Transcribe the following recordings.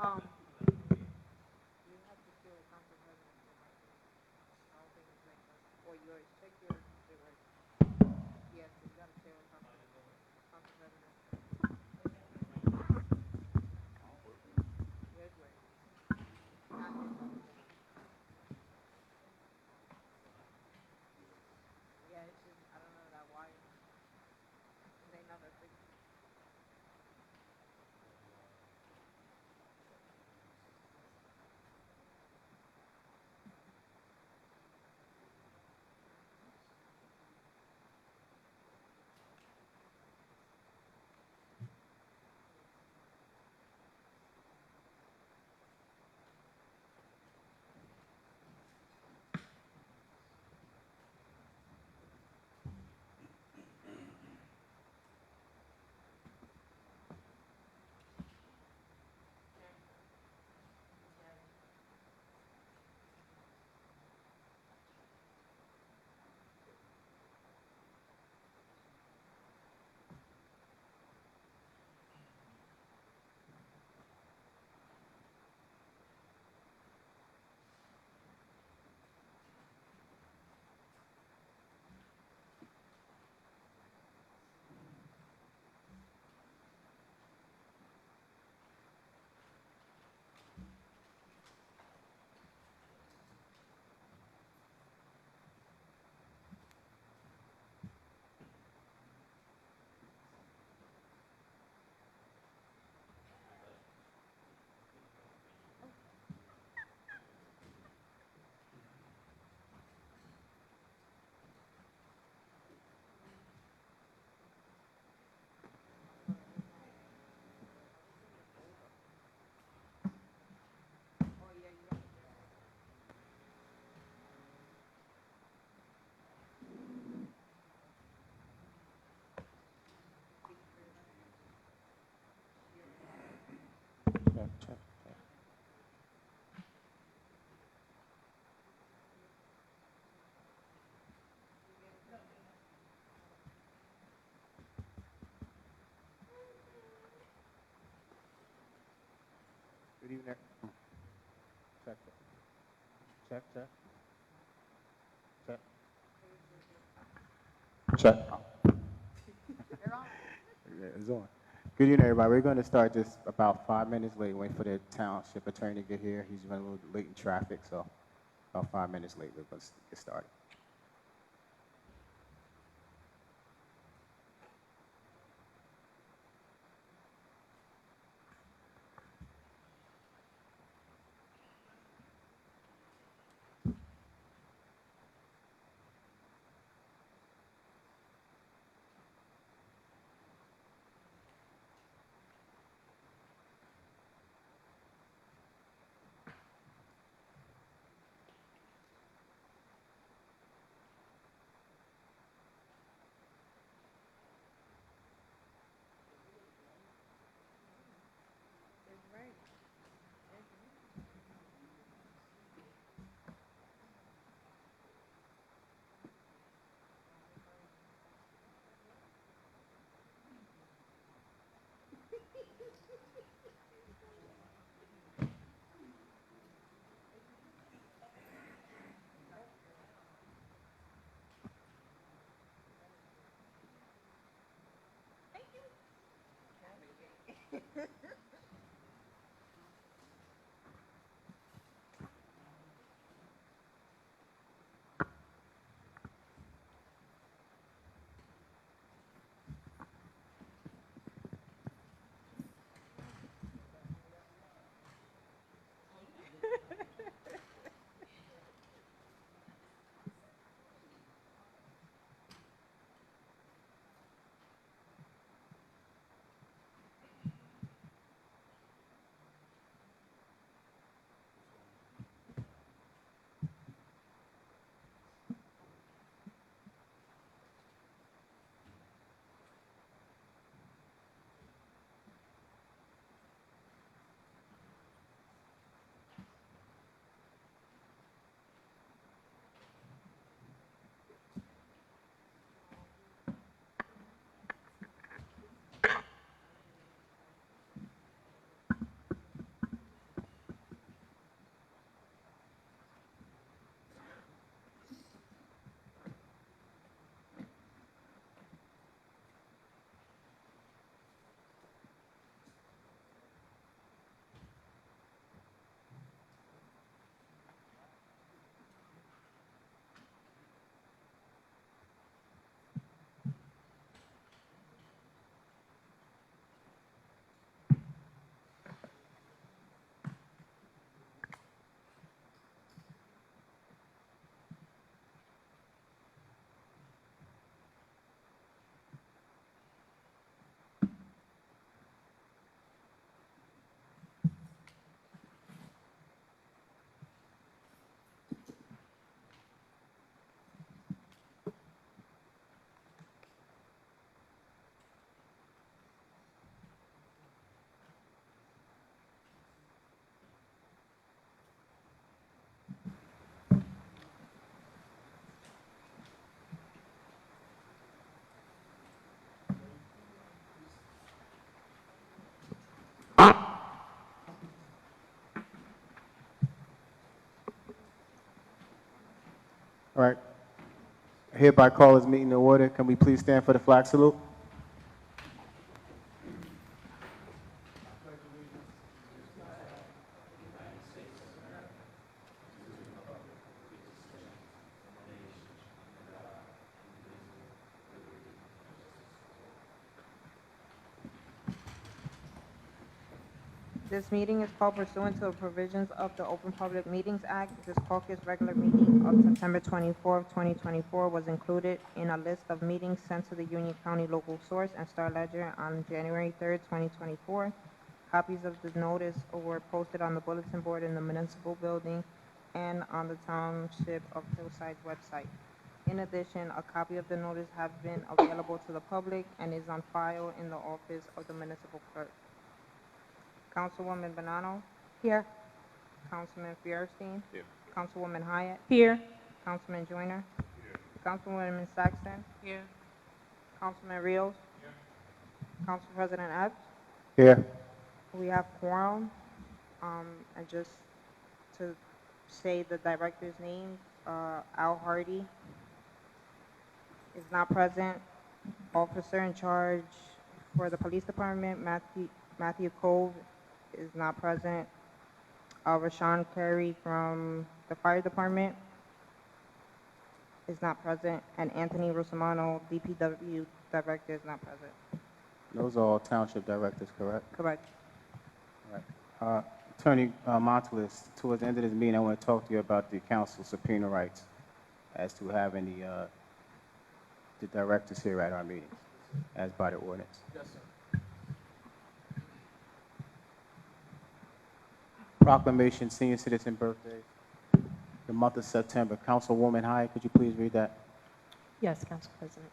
Um, you have to kill a council president for my thing. I don't think it's making us, or yours. Check yours and see where. Yes, you gotta kill a council president. Yours works. Not this other thing. Yeah, it's just I don't know that wire. They never fix it. Oh yeah, you got to speak for Check, check, check. Good evening. Check, check, check, check, check. Oh, They're on. yeah, it's on. Good evening, everybody. We're going to start just about 5 minutes late, waiting for the township attorney to get here. He's running a little late in traffic, so about 5 minutes late. We're going to get started. It's right. It's right. Right. Hereby call this meeting to order. Can we please stand for the flag salute? This meeting is called pursuant to the provisions of the Open Public Meetings Act. This caucus regular meeting of September 24th, 2024 was included in a list of meetings sent to the Union County Local Source and Star Ledger on January 3rd, 2024. Copies of the notice were posted on the bulletin board in the municipal building and on the Township of Hillside's website. In addition, a copy of the notice has been available to the public and is on file in the office of the municipal clerk. Councilwoman Bonanno. Here. Councilman Fierstein. Here. Councilwoman Hyatt. Here. Councilman Joyner. Here. Councilwoman Saxton. Here. Councilman Rios. Here. Council President Epps. Here. We have quorum. And just to say the director's name, Al Hardy is not present. Officer in charge for the police department, Matthew Cove, is not present. Rashawn Carey from the fire department is not present, and Anthony Rosamano, DPW director, is not present. Those are all township directors, correct? Correct. All right. Attorney Montalis, towards the end of this meeting, I want to talk to you about the council subpoena rights as to having the directors here at our meetings, as by the ordinance. Yes, sir. Proclamation Senior Citizen Birthdays, the month of September. Councilwoman Hyatt, could you please read that? Yes, Council President.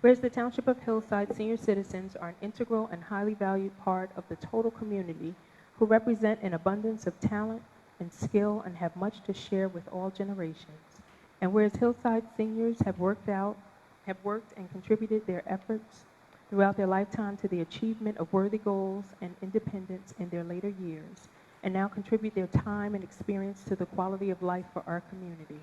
Whereas the Township of Hillside senior citizens are an integral and highly valued part of the total community who represent an abundance of talent and skill and have much to share with all generations. And whereas Hillside seniors have worked and contributed their efforts throughout their lifetime to the achievement of worthy goals and independence in their later years, and now contribute their time and experience to the quality of life for our community.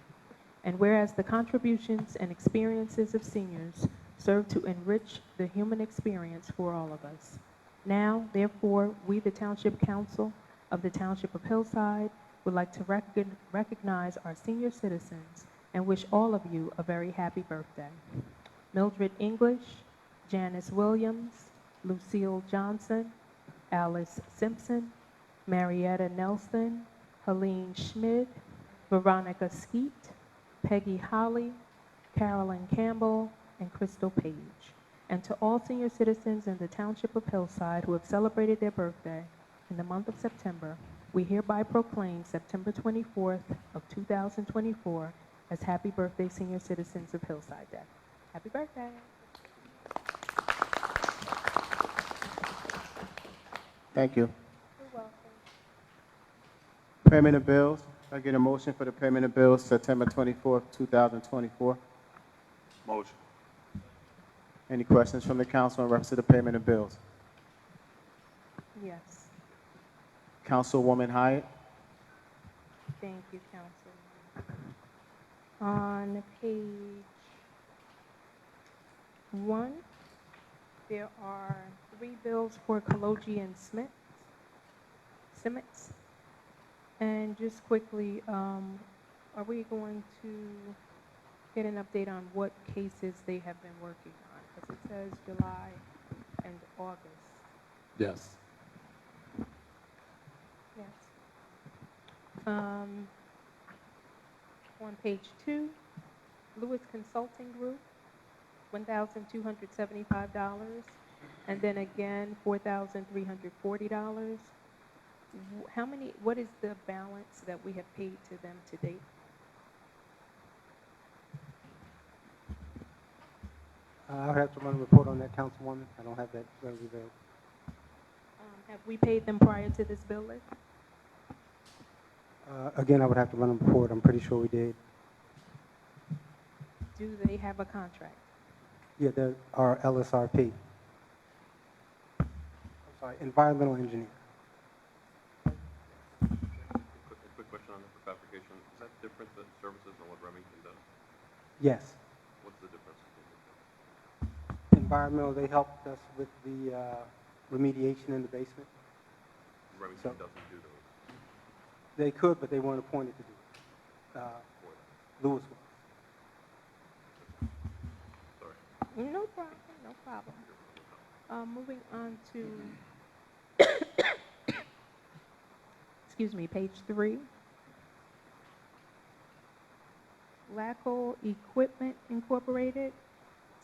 And whereas the contributions and experiences of seniors serve to enrich the human experience for all of us. Now, therefore, we, the Township Council of the Township of Hillside, would like to recognize our senior citizens and wish all of you a very happy birthday. Mildred English, Janice Williams, Lucille Johnson, Alice Simpson, Marietta Nelson, Helene Schmid, Veronica Skeet, Peggy Holly, Carolyn Campbell, and Crystal Page. And to all senior citizens in the Township of Hillside who have celebrated their birthday in the month of September, we hereby proclaim September 24th of 2024 as Happy Birthday Senior Citizens of Hillside Day. Happy birthday. Thank you. You're welcome. Payment of bills. I get a motion for the payment of bills September 24th, 2024. Motion. Any questions from the council in reference to the payment of bills? Yes. Councilwoman Hyatt. Thank you, Council. On page 1, there are 3 bills for Kaloji and Simmons. And just quickly, are we going to get an update on what cases they have been working on? Because it says July and August. Yes. Yes. On page 2, Lewis Consulting Group, $1,275, and then again $4,340. What is the balance that we have paid to them to date? I would have to run a report on that, Councilwoman. I don't have that readily available. Have we paid them prior to this bill list? Again, I would have to run a report. I'm pretty sure we did. Do they have a contract? Yeah, there are LSRP. I'm sorry, environmental engineer. Quick question on that for clarification. Is that different than services than what Remington does? Yes. What's the difference Environmental, they helped us with the remediation in the basement. Remington So- doesn't do those They could, but they weren't appointed to do it. for them. Lewis was. Sorry. No problem, no problem. Moving on to, excuse me, page 3. LACO Equipment Incorporated,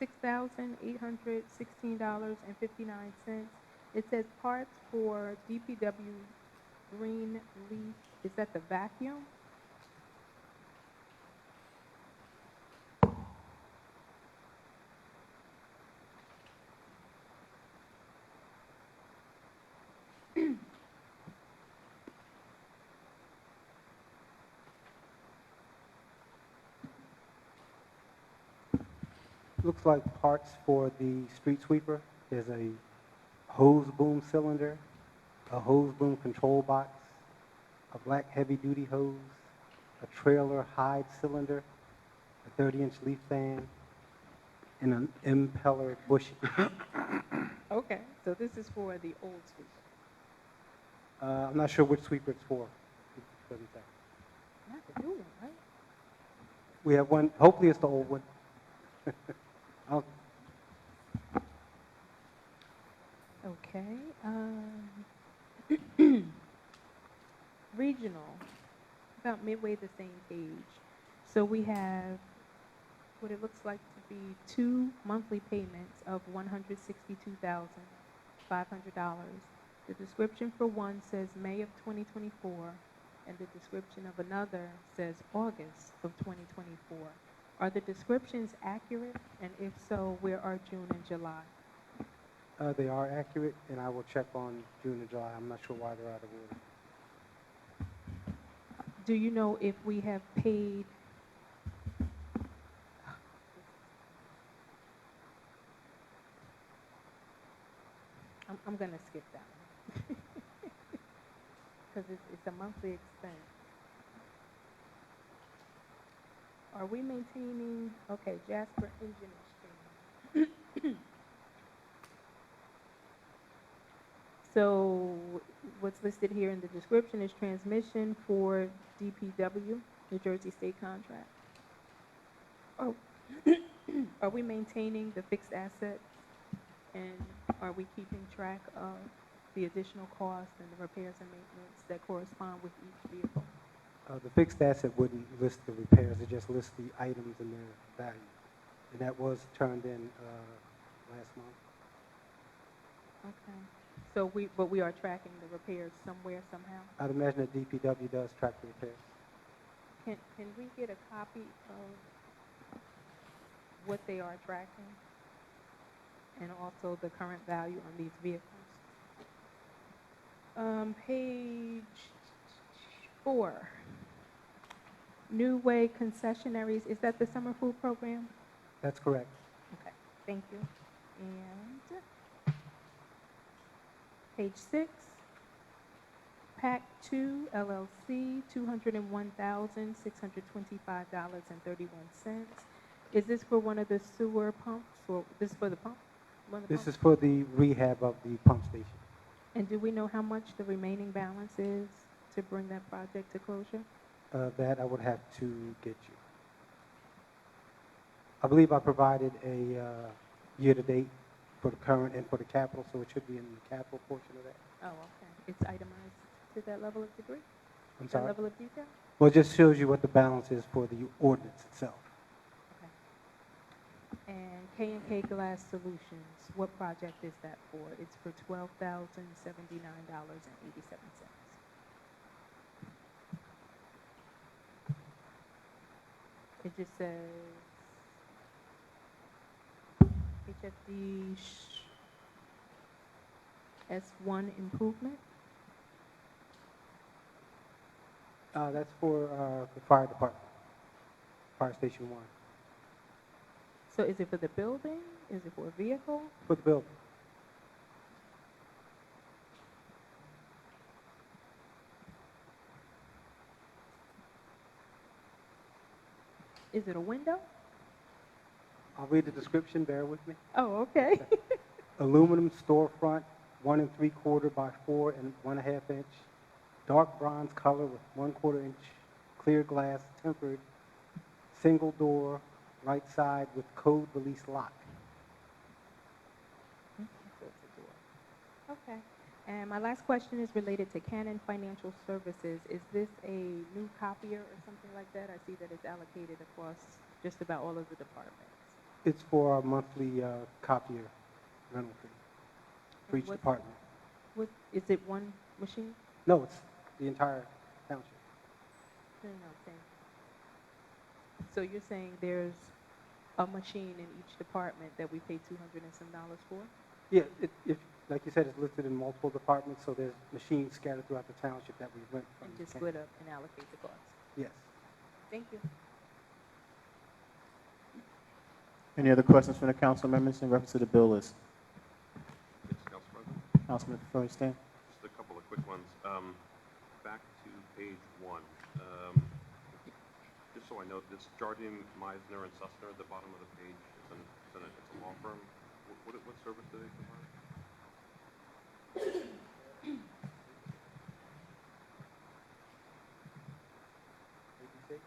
$6,816.59. It says parts for DPW green leaf. Is that the vacuum? Looks like parts for the street sweeper. There's a hose boom cylinder, a hose boom control box, a black heavy-duty hose, a trailer hide cylinder, a 30-inch leaf fan, and an impeller bushing. Okay, so this is for the old sweeper. I'm not sure which sweeper it's for. It doesn't say. Not the new one, right? We have one, hopefully it's the old one. I'll- Okay. Regional, about midway the same page. So we have what it looks like to be 2 monthly payments of $162,500. The description for one says May of 2024, and the description of another says August of 2024. Are the descriptions accurate? And if so, where are June and July? They are accurate, and I will check on June and July. I'm not sure why they're out of order. Do you know if we have paid? I'm going to skip that one because it's a monthly expense. Are we maintaining, okay, Jasper Engine Exchange. So what's listed here in the description is transmission for DPW, New Jersey State contract. Oh, are we maintaining the fixed assets, and are we keeping track of the additional costs and the repairs and maintenance that correspond with each vehicle? The fixed asset wouldn't list the repairs, it just lists the items and their value. And that was turned in last month. Okay. So but we are tracking the repairs somewhere, somehow? I'd imagine that DPW does track the repairs. Can we get a copy of what they are tracking? And also the current value on these vehicles? Page 4. New Way Concessionaries, is that the summer food program? That's correct. Okay, thank you. And page 6, Pack 2 LLC, $201,625.31. Is this for one of the sewer pumps, or this is for the pump? One of the This pumps? is for the rehab of the pump station. And do we know how much the remaining balance is to bring that project to closure? That I would have to get you. I believe I provided a year-to-date for the current and for the capital, so it should be in the capital portion of that. Oh, okay. It's itemized to that level of degree? I'm That sorry? level of detail? Well, it just shows you what the balance is for the ordinance itself. Okay. And K&K Glass Solutions, what project is that for? It's for $12,079.87. It just says HFD S1 improvement. That's for the fire department, Fire Station 1, So is it for the building? Is it for a vehicle? for the building. Is it a window? I'll read the description, bear with me. Oh, okay. Aluminum storefront, 1 3/4 by 4 1/2 inch, dark bronze color with 1/4 inch clear glass tempered, single door, right side with code release lock. Okay. And my last question is related to Canon Financial Services. Is this a new copier or something like that? I see that it's allocated across just about all of the departments. It's for our monthly copier rental fee for each What's- department. Is it one machine? No, it's the entire township. No, same. So you're saying there's a machine in each department that we pay $200 and some for? Yeah, if like you said, it's listed in multiple departments, so there's machines scattered throughout the township that we rent from. And just the split up and allocate the cost? Yes. Thank you. Any other questions from the council members in reference to the bill list? Yes, Council President? Councilman Feuerstein? Just a couple of quick ones. Back to page 1. Just so I know, this Jardine, Meisner, and Sussner at the bottom of the page, it's a law firm. What service do they provide? ABC?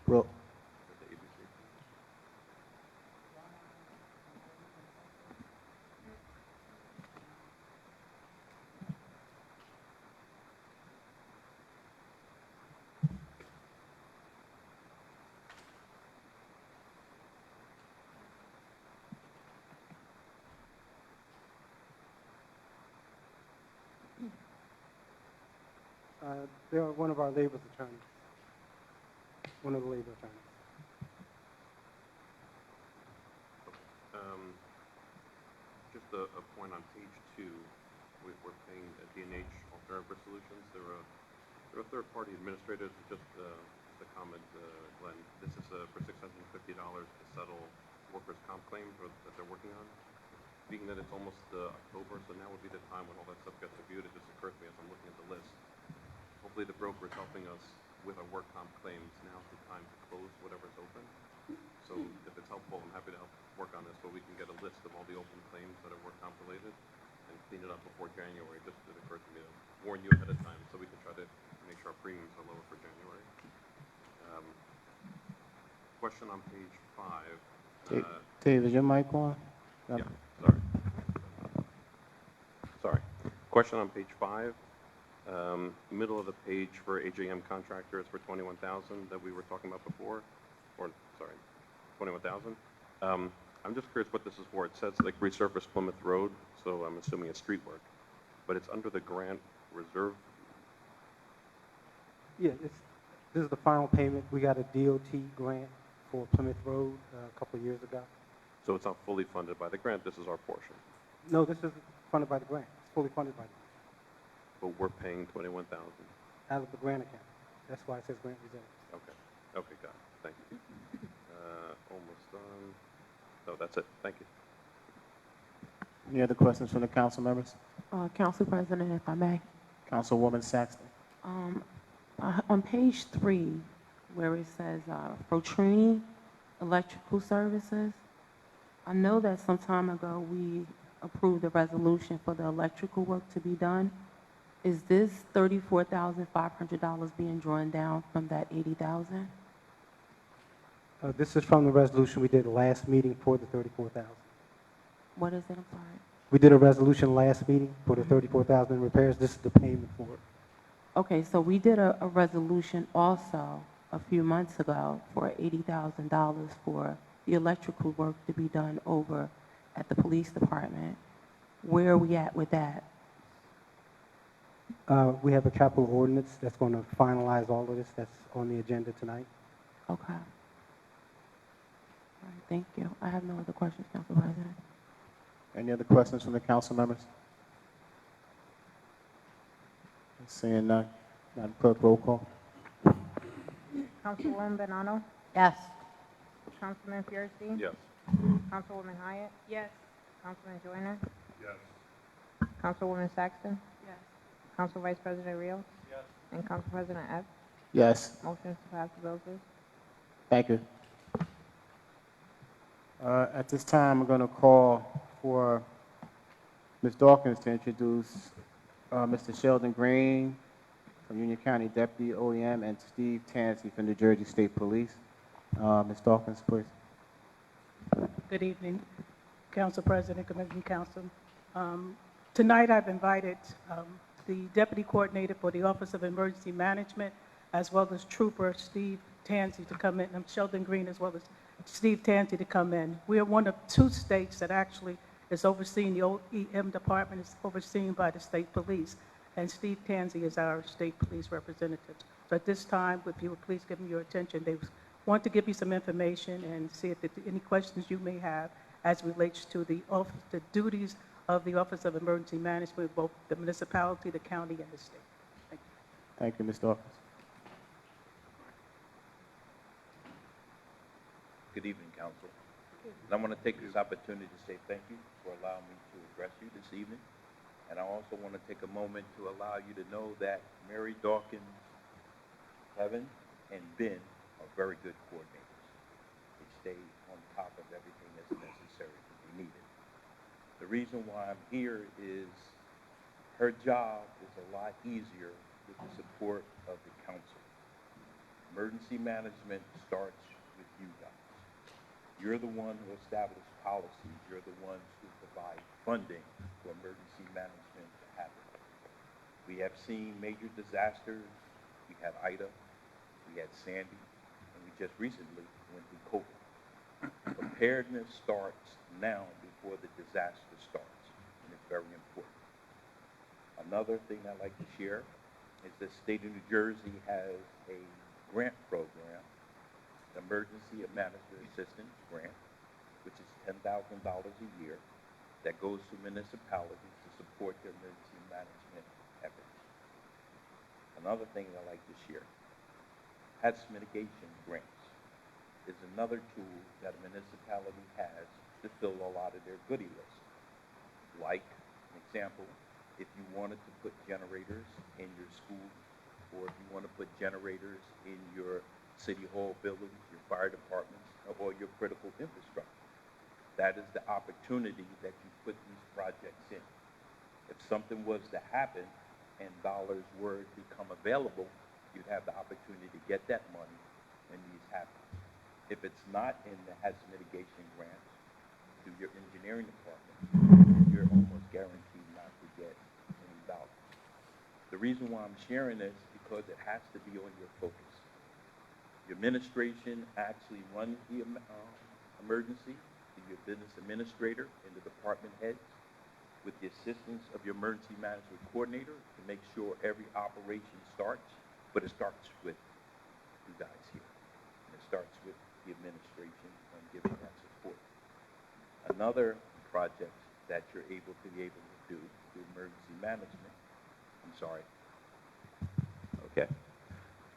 Roll, Is it ABC? They are one of our labor attorneys. One of the labor attorneys. Just a point on page 2, we're paying D&H Alternative Solutions. They're a third-party administrator. Just a comment, Glenn. This is for $650 to settle workers' comp claims that they're working on. Being that it's almost October, so now would be the time when all that stuff gets reviewed. It just occurred to me as I'm looking at the list. Hopefully the broker is helping us with our work comp claims. Now's the time to close whatever's open. So if it's helpful, I'm happy to help work on this, but we can get a list of all the open claims that are work comp related and clean it up before January. Just it occurred to me to warn you ahead of time so we can try to make sure our premiums are lower for January. Question on page 5. Dave, is your mic on? Yeah, sorry. Sorry. Question on page 5. Middle of the page for AJM contractors for $21,000 that we were talking about before, or sorry, $21,000. I'm just curious what this is for. It says like resurface Plymouth Road, so I'm assuming it's street work, but it's under the grant reserve. Yeah, this is the final payment. We got a DOT grant for Plymouth Road a couple of years ago. So it's not fully funded by the grant. This is our portion, No, this is funded by the grant. It's fully funded by the grant. but we're paying $21,000. Out of the grant account. That's why it says grant reserve. Okay, got it. Thank you. Almost done. No, that's it. Thank you. Any other questions from the council members? Council President, if I may. Councilwoman Saxton? On page 3, where it says Protrini Electrical Services, I know that some time ago we approved a resolution for the electrical work to be done. Is this $34,500 being drawn down from that $80,000? This is from the resolution we did last meeting for the $34,000. What is it? I'm sorry. We did a resolution last meeting for the $34,000 in repairs. This is the payment for it. Okay, so we did a resolution also a few months ago for $80,000 for the electrical work to be done over at the police department. Where are we at with that? We have a capital ordinance that's going to finalize all of this. That's on the agenda tonight. Okay. All right, thank you. I have no other questions, Council President. Any other questions from the council members? Seeing none, Madam Clerk, roll call. Councilwoman Benano? Yes. Councilman Fierstein? Yes. Councilwoman Hyatt? Yes. Councilman Joyner? Yes. Councilwoman Saxton? Yes. Council Vice President Rios? Yes. And Council President Epps? Yes. Motion to pass the bill, please. Thank you. At this time, I'm going to call for Ms. Dawkins to introduce Mr. Sheldon Green from Union County Deputy OEM and Steve Tansey from New Jersey State Police. Ms. Dawkins, please. Good evening, Council President, Committee Council. Tonight I've invited the Deputy Coordinator for the Office of Emergency Management, as well as Trooper Steve Tansey to come in, and Sheldon Green as well as Steve Tansey to come in. We are one of 2 states that actually is overseeing, the OEM department is overseen by the state police, and Steve Tansey is our state police representative. So at this time, if you would please give me your attention, they want to give you some information and see if there are any questions you may have as relates to the duties of the Office of Emergency Management, both the municipality, the county, and the state. Thank you. Thank you, Ms. Dawkins. Good evening, Council. And I want to take this opportunity to say thank you for allowing me to address you this evening. And I also want to take a moment to allow you to know that Mary Dawkins, Kevin, and Ben are very good coordinators. They stay on top of everything that's necessary to be needed. The reason why I'm here is her job is a lot easier with the support of the council. Emergency management starts with you guys. You're the one who establish policies. You're the ones who provide funding for emergency management to happen. We have seen major disasters. We had Ida, we had Sandy, and we just recently went through COVID. Preparedness starts now before the disaster starts, and it's very important. Another thing I'd like to share is the state of New Jersey has a grant program, the Emergency Management Assistance Grant, which is $10,000 a year that goes to municipalities to support their emergency management efforts. Another thing I'd like to share, hazard mitigation grants is another tool that a municipality has to fill a lot of their goodie list. Like, an example, if you wanted to put generators in your school, or if you want to put generators in your city hall buildings, your fire departments, or your critical infrastructure. That is the opportunity that you put these projects in. If something was to happen and dollars were to become available, you'd have the opportunity to get that money when these happen. If it's not in the hazard mitigation grants through your engineering department, you're almost guaranteed not to get any dollars. The reason why I'm sharing this is because it has to be on your focus. Your administration actually runs the emergency, your business administrator and the department heads with the assistance of your emergency management coordinator to make sure every operation starts, but it starts with you guys here. And it starts with the administration on giving that support. Another project that you're able to do through emergency management,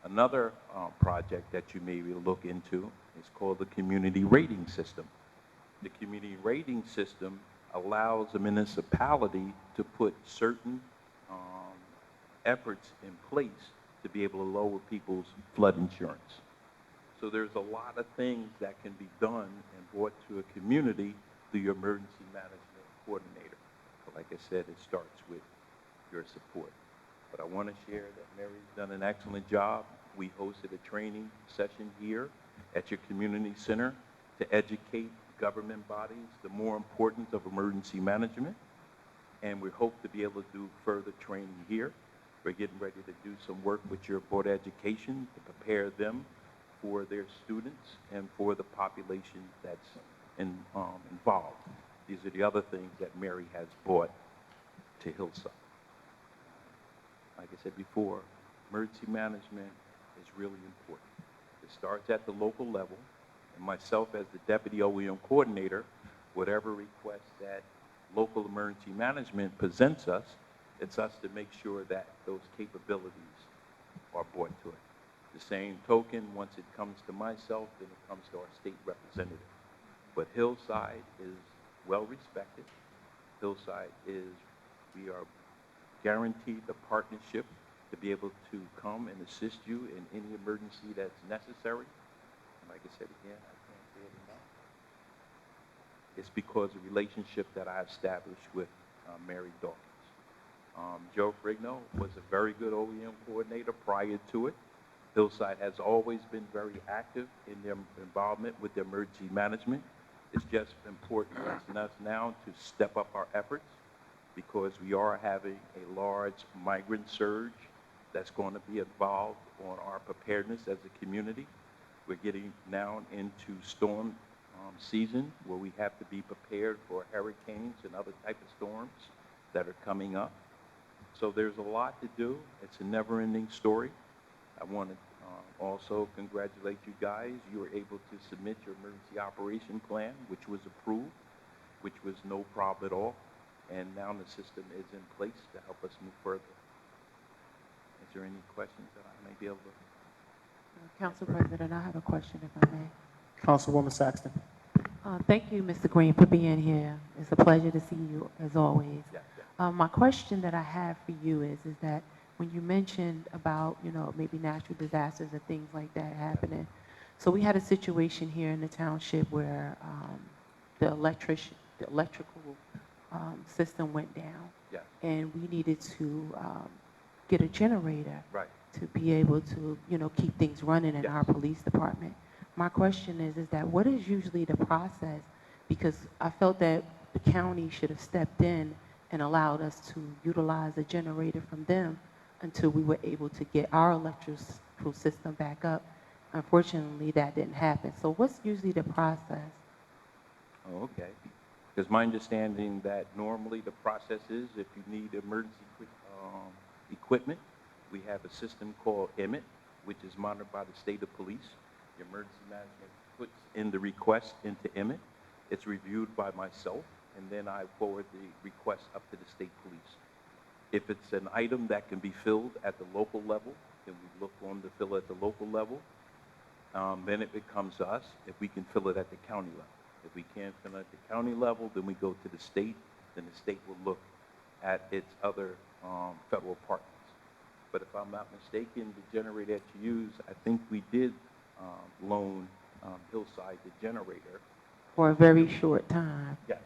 Another project that you may look into is called the community rating system. The community rating system allows a municipality to put certain efforts in place to be able to lower people's flood insurance. So there's a lot of things that can be done and brought to a community through your emergency management coordinator. But like I said, it starts with your support. But I want to share that Mary's done an excellent job. We hosted a training session here at your community center to educate government bodies the more importance of emergency management. And we hope to be able to do further training here. We're getting ready to do some work with your Board of Education to prepare them for their students and for the population that's involved. These are the other things that Mary has brought to Hillside. Like I said before, emergency management is really important. It starts at the local level, and myself as the Deputy OEM Coordinator, whatever request that local emergency management presents us, it's us to make sure that those capabilities are brought to it. The same token, once it comes to myself, then it comes to our state representative. But Hillside is well respected. Hillside is, we are guaranteed the partnership to be able to come and assist you in any emergency that's necessary. And like I said again, I can't say it enough. It's because of the relationship that I established with Mary Dawkins. Joe Frigno was a very good OEM coordinator prior to it. Hillside has always been very active in their involvement with the emergency management. It's just important for us now to step up our efforts because we are having a large migrant surge that's going to be involved on our preparedness as a community. We're getting now into storm season where we have to be prepared for hurricanes and other type of storms that are coming up. So there's a lot to do. It's a never-ending story. I want to also congratulate you guys. You were able to submit your emergency operation plan, which was approved, which was no problem at all. And now the system is in place to help us move further. Is there any questions that I may be able to? Council President, I have a question, if I may. Councilwoman Saxton. Thank you, Mr. Green, for being here. It's a pleasure to see you, as always. Yeah. My question that I have for you is that when you mentioned about, maybe natural disasters and things like that happening, so we had a situation here in the township where the electrical system went down, Yeah. and we needed to get a generator Right. to be able to, keep things running in Yes. our police department. My question is that what is usually the process? Because I felt that the county should have stepped in and allowed us to utilize a generator from them until we were able to get our electrical system back up. Unfortunately, that didn't happen. So what's usually the process? Oh, okay. Because my understanding that normally the process is if you need emergency equipment, we have a system called EMIT, which is monitored by the state of police. The emergency management puts in the request into EMIT. It's reviewed by myself, and then I forward the request up to the state police. If it's an item that can be filled at the local level, then we look on to fill at the local level. Then it becomes to us if we can fill it at the county level. If we can't fill it at the county level, then we go to the state. Then the state will look at its other federal partners. But if I'm not mistaken, the generator that you use, I think we did loan Hillside the generator. For a very short time. Yes,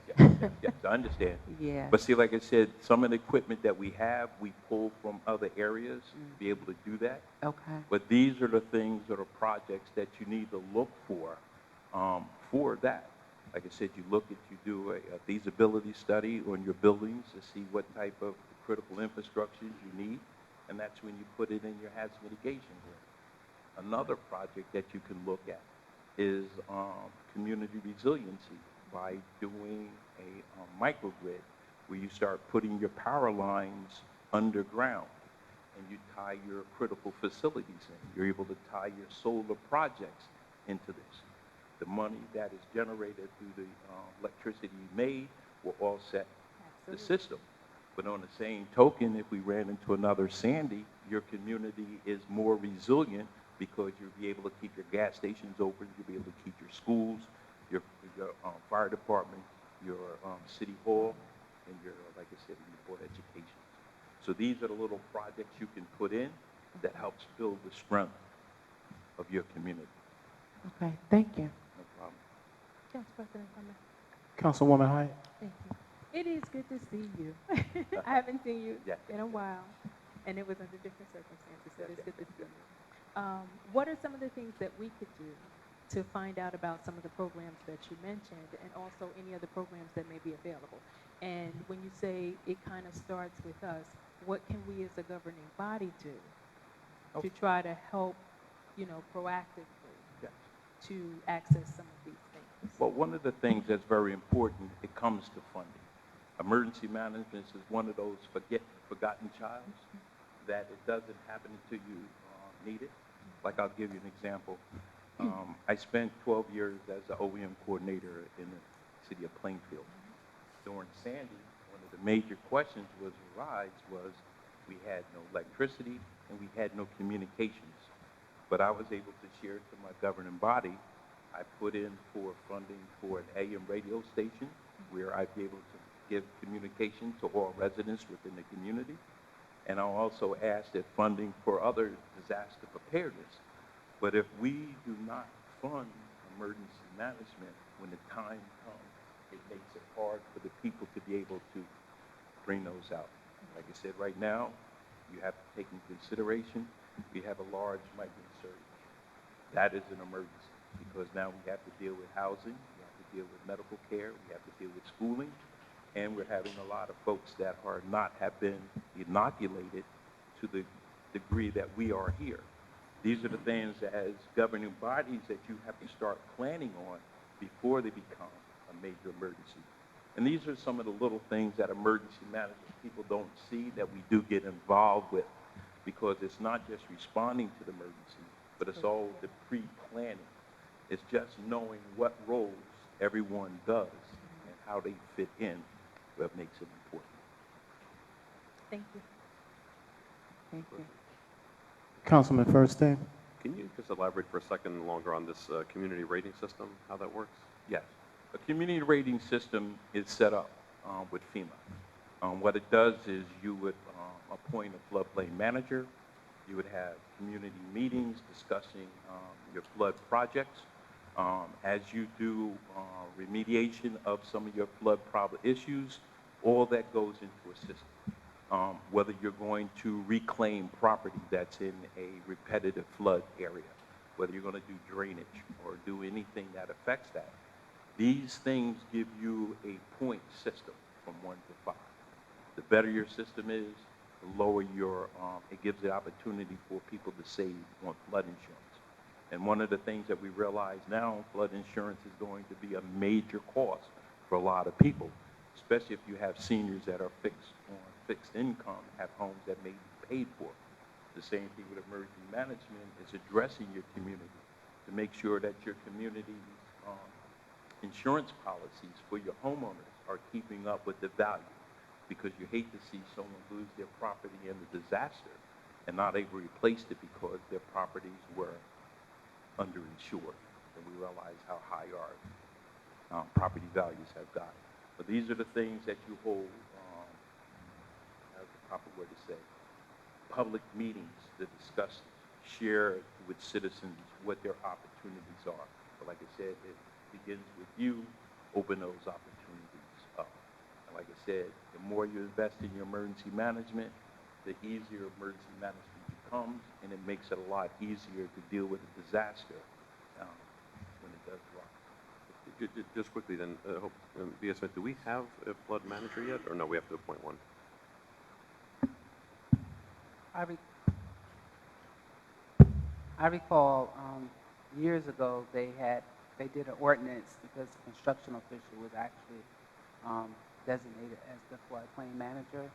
I understand. Yeah. But see, like I said, some of the equipment that we have, we pull from other areas to be able to do that. Okay. But these are the things or the projects that you need to look for that. Like I said, you do a feasibility study on your buildings to see what type of critical infrastructures you need, and that's when you put it in your hazard mitigation plan. Another project that you can look at is community resiliency by doing a microgrid where you start putting your power lines underground and you tie your critical facilities in. You're able to tie your solar projects into this. The money that is generated through the electricity made will offset the system. But on the same token, if we ran into another Sandy, your community is more resilient because you'll be able to keep your gas stations open, you'll be able to keep your schools, your fire department, your city hall, and your, like I said, your board of education. So these are the little projects you can put in that helps build the strength of your community. Okay, thank you. No problem. Council President, Councilwoman Hyatt. thank you. It is good to see you. I haven't seen you in a while, and it was under different circumstances, so it's good to see you. What are some of the things that we could do to find out about some of the programs that you mentioned and also any other programs that may be available? And when you say it kind of starts with us, what can we as a governing body do to try to help, proactively to access some of these things? Well, one of the things that's very important, it comes to funding. Emergency management is one of those forgotten childs that it doesn't happen until you need it. Like I'll give you an example. I spent 12 years as an OEM coordinator in the city of Plainfield. During Sandy, one of the major questions was we had no electricity and we had no communications. But I was able to share to my governing body. I put in for funding for an AM radio station where I'd be able to give communication to all residents within the community. And I'll also ask that funding for other disaster preparedness. But if we do not fund emergency management when the time comes, it makes it hard for the people to be able to bring those out. Like I said, right now, you have to take into consideration, we have a large migrant surge. That is an emergency because now we have to deal with housing, we have to deal with medical care, we have to deal with schooling, and we're having a lot of folks that are not have been inoculated to the degree that we are here. These are the things as governing bodies that you have to start planning on before they become a major emergency. And these are some of the little things that emergency managers people don't see that we do get involved with, because it's not just responding to the emergency, but it's all the pre-planning. It's just knowing what roles everyone does and how they fit in that makes it important. Thank you. Thank you. Councilman Firstein? Can you just elaborate for a second longer on this community rating system, how that works? Yes. A community rating system is set up with FEMA. What it does is you would appoint a floodplain manager. You would have community meetings discussing your flood projects. As you do remediation of some of your flood problem issues, all that goes into a system. Whether you're going to reclaim property that's in a repetitive flood area, whether you're going to do drainage or do anything that affects that. These things give you a point system from 1 to 5. The better your system is, the lower your, it gives the opportunity for people to save on flood insurance. And one of the things that we realize now, flood insurance is going to be a major cost for a lot of people, especially if you have seniors that are fixed income, have homes that may be paid for. The same thing with emergency management is addressing your community to make sure that your community's insurance policies for your homeowners are keeping up with the value, because you hate to see someone lose their property in a disaster and not able to replace it because their properties were underinsured. And we realize how high our property values have gotten. But these are the things that you hold, as the proper word to say, public meetings to discuss, share with citizens what their opportunities are. But like I said, it begins with you, open those opportunities up. And like I said, the more you invest in your emergency management, the easier emergency management becomes, and it makes it a lot easier to deal with a disaster when it does rise. Just quickly then, B.S. Smith, do we have a flood manager yet, or no, we have to appoint one? I recall years ago they did an ordinance because the construction official was actually designated as the floodplain manager.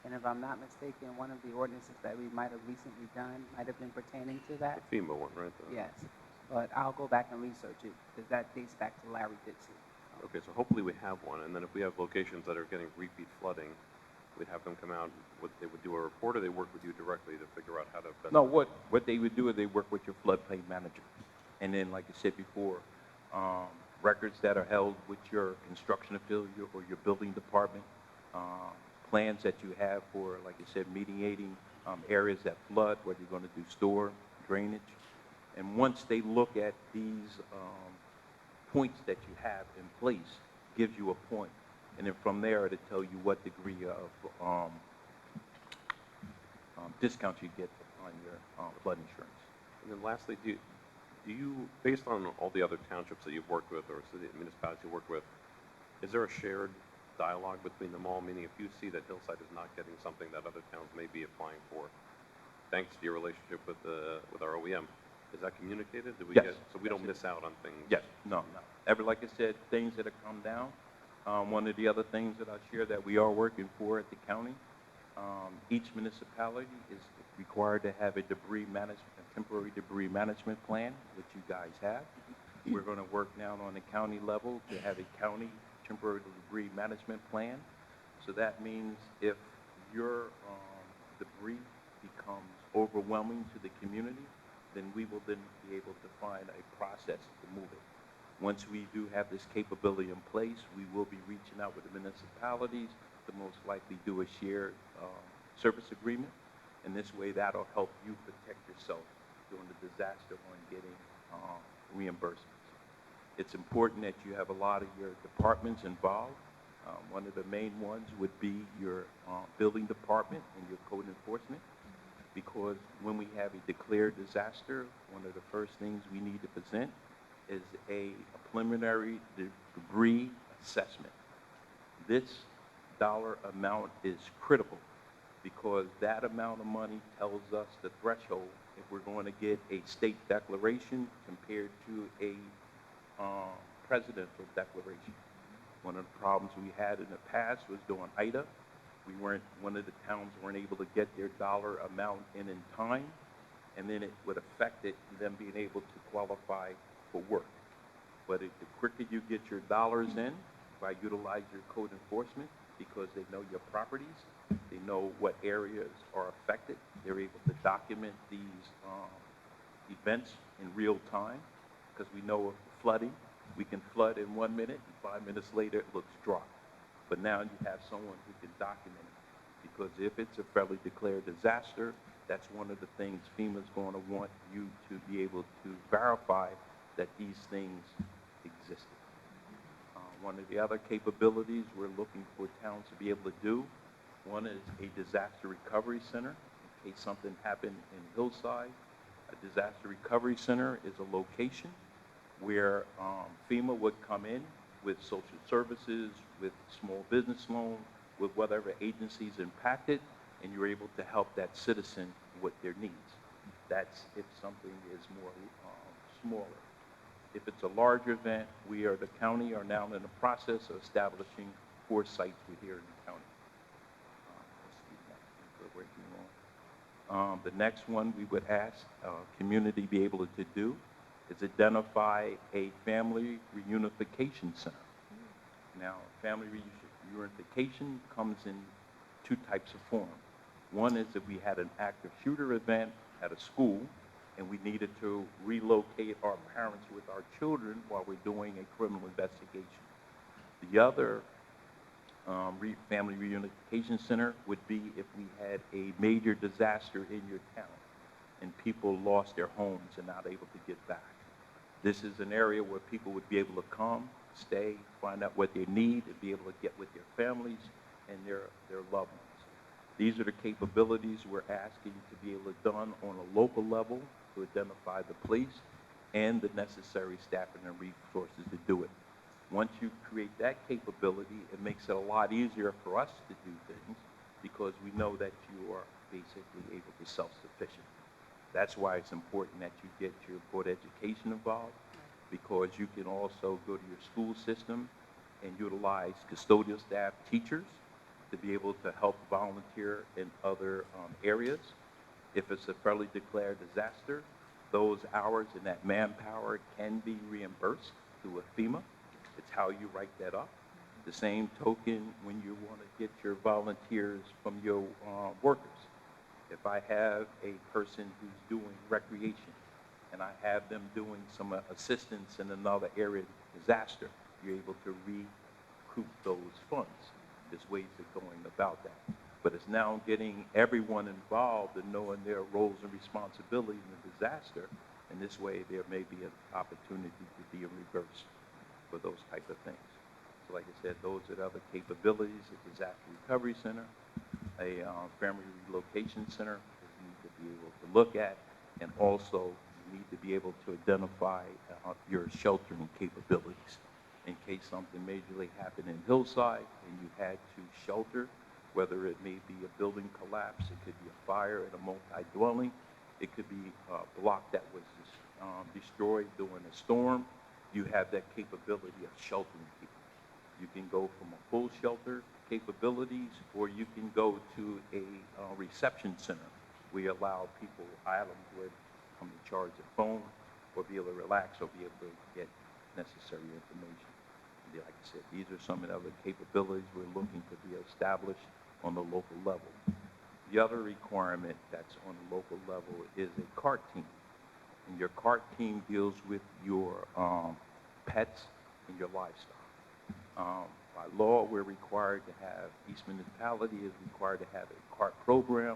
And if I'm not mistaken, one of the ordinances that we might have recently done might have been pertaining to that. The FEMA one, right? Yes, but I'll go back and research it because that dates back to Larry Dixie. Okay, so hopefully we have one, and then if we have locations that are getting repeat flooding, we'd have them come out, they would do a report, or they work with you directly to figure out how to best... No, what they would do is they work with your floodplain manager. And then, like I said before, records that are held with your construction affiliate or your building department, plans that you have for, like I said, mediating areas that flood, whether you're going to do storm, drainage. And once they look at these points that you have in place, gives you a point. And then from there, it'll tell you what degree of discount you get on your flood insurance. And then lastly, do you, based on all the other townships that you've worked with or city municipalities you work with, is there a shared dialogue between them all? Meaning if you see that Hillside is not getting something that other towns may be applying for, thanks to your relationship with our OEM, is that communicated? Do we Yes. get, so we don't miss out on things? Yes, no. Like I said, things that have come down. One of the other things that I share that we are working for at the county, each municipality is required to have a temporary debris management plan, which you guys have. We're going to work now on the county level to have a county temporary debris management plan. So that means if your debris becomes overwhelming to the community, then we will then be able to find a process to move it. Once we do have this capability in place, we will be reaching out with the municipalities to most likely do a shared service agreement And this way, that'll help you protect yourself during the disaster on getting reimbursements. It's important that you have a lot of your departments involved. One of the main ones would be your building department and your code enforcement, because when we have a declared disaster, one of the first things we need to present is a preliminary debris assessment. This dollar amount is critical because that amount of money tells us the threshold if we're going to get a state declaration compared to a presidential declaration. One of the problems we had in the past was during Ida. One of the towns weren't able to get their dollar amount in time, and then it would affect them being able to qualify for work. But the quicker you get your dollars in by utilizing your code enforcement, because they know your properties, they know what areas are affected, they're able to document these events in real time, because we know of flooding. We can flood in 1 minute, and 5 minutes later it looks dry. But now you have someone who can document it, because if it's a federally declared disaster, that's one of the things FEMA's going to want you to be able to verify that these things existed. One of the other capabilities we're looking for towns to be able to do, one is a disaster recovery center. In case something happened in Hillside, a disaster recovery center is a location where FEMA would come in with social services, with small business loan, with whatever agencies impacted, and you're able to help that citizen with their needs. That's if something is more smaller. If it's a larger event, the county are now in the process of establishing 4 sites here in the county. We're working on. The next one we would ask community be able to do is identify a family reunification center. Now, family reunification comes in 2 types of form. One is if we had an active shooter event at a school and we needed to relocate our parents with our children while we're doing a criminal investigation. The other family reunification center would be if we had a major disaster in your town and people lost their homes and not able to get back. This is an area where people would be able to come, stay, find out what they need, and be able to get with their families and their loved ones. These are the capabilities we're asking to be able to done on a local level to identify the police and the necessary staffing and resources to do it. Once you create that capability, it makes it a lot easier for us to do things because we know that you are basically able to self-sufficient. That's why it's important that you get your board education involved, because you can also go to your school system and utilize custodial staff, teachers, to be able to help volunteer in other areas. If it's a federally declared disaster, those hours and that manpower can be reimbursed through a FEMA. It's how you write that up. The same token when you want to get your volunteers from your workers. If I have a person who's doing recreation and I have them doing some assistance in another area of disaster, you're able to recoup those funds. There's ways of going about that. But it's now getting everyone involved and knowing their roles and responsibilities in the disaster. And this way there may be an opportunity to be a reverse for those type of things. So like I said, those are the other capabilities, a disaster recovery center, a family relocation center that you need to be able to look at, and also you need to be able to identify your sheltering capabilities. In case something majorly happened in Hillside and you had to shelter, whether it may be a building collapse, it could be a fire in a multi-dwelling, it could be a block that was destroyed during a storm, you have that capability of sheltering people. You can go from a full shelter capabilities, or you can go to a reception center. We allow people, islands, where they come to charge their phone or be able to relax or be able to get necessary information. And like I said, these are some of the other capabilities we're looking to be established on the local level. The other requirement that's on the local level is a CART team. And your CART team deals with your pets and your livestock. By law, we're required to have, each municipality is required to have a CART program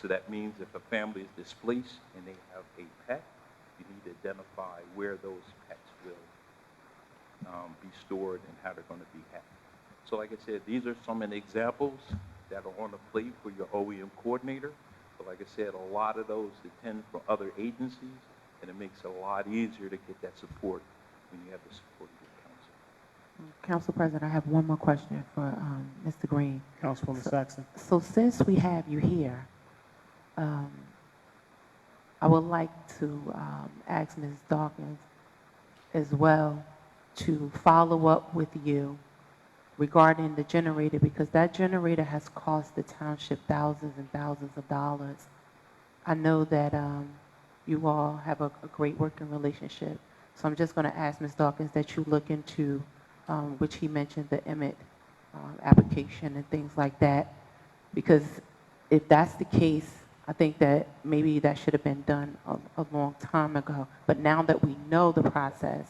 So that means if a family is displaced and they have a pet, you need to identify where those pets will be stored and how they're going to be had. So like I said, these are some of the examples that are on the plate for your OEM coordinator. But like I said, a lot of those depend from other agencies, and it makes it a lot easier to get that support when you have the support of your council. Council President, I have one more question for Mr. Green. Councilwoman Saxon. So since we have you here, I would like to ask Ms. Dawkins as well to follow up with you regarding the generator, because that generator has cost the township thousands and thousands of dollars. I know that you all have a great working relationship, so I'm just going to ask Ms. Dawkins that you look into, which he mentioned, the Emmett application and things like that, because if that's the case, I think that maybe that should have been done a long time ago. But now that we know the process,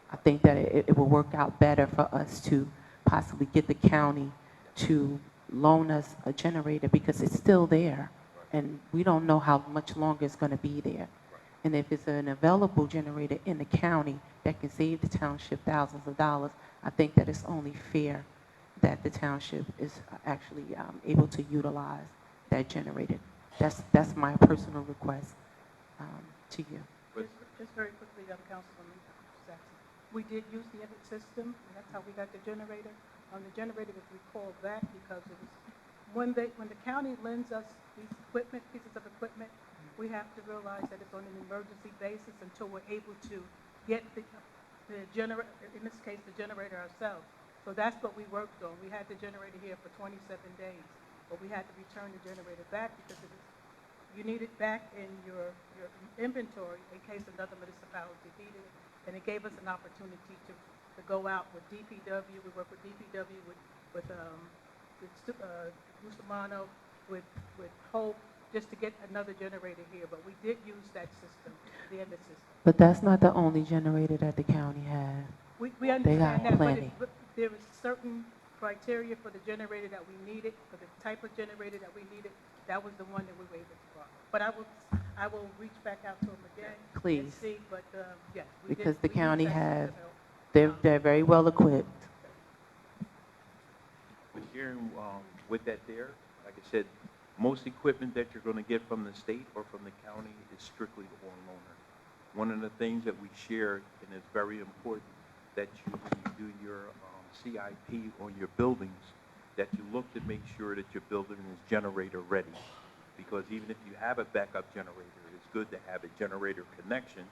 I think that it will work out better for us to possibly get the county to loan us a generator, because it's still there, and we don't know how much longer it's going to be there. And if it's an available generator in the county that can save the township thousands of dollars, I think that it's only fair that the township is actually able to utilize that generator. That's my personal request to you. Just very quickly, Councilwoman Saxon. We did use the Emmett system, and that's how we got the generator. The generator was recalled back because it was, when the county lends us these pieces of equipment, we have to realize that it's on an emergency basis until we're able to get the generator, in this case, the generator ourselves. So that's what we worked on. We had the generator here for 27 days, but we had to return the generator back because you need it back in your inventory in case another municipality needed it. And it gave us an opportunity to go out with DPW. We work with DPW, with Bustamano, with Hope, just to get another generator here. But we did use that system, the Emmett system. But that's not the only generator that the county has. We understand that, plenty. but there was certain criteria for the generator that we needed, for the type of generator that we needed. That was the one that we were able to borrow. But I will reach back out to them again. Please. And see, but yes. Because the county has. they're very well equipped. But sharing with that there, like I said, most equipment that you're going to get from the state or from the county is strictly the homeowner. One of the things that we share, and it's very important, that when you do your CIP on your buildings, that you look to make sure that your building is generator ready. Because even if you have a backup generator, it's good to have a generator connection.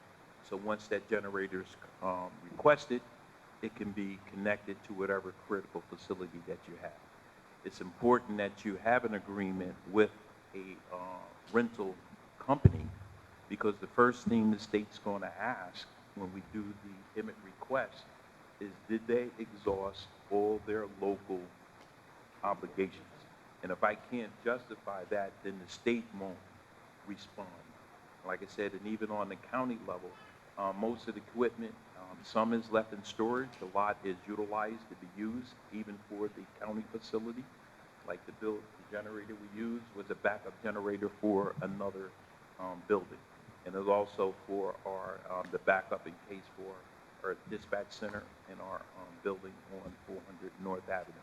So once that generator is requested, it can be connected to whatever critical facility that you have. It's important that you have an agreement with a rental company, because the first thing the state's going to ask when we do the Emmett request is, did they exhaust all their local obligations? And if I can't justify that, then the state won't respond. Like I said, and even on the county level, most of the equipment, some is left in storage. A lot is utilized to be used, even for the county facility. Like the generator we used was a backup generator for another building. And it's also for our the backup in case for our dispatch center and our building on 400 North Avenue.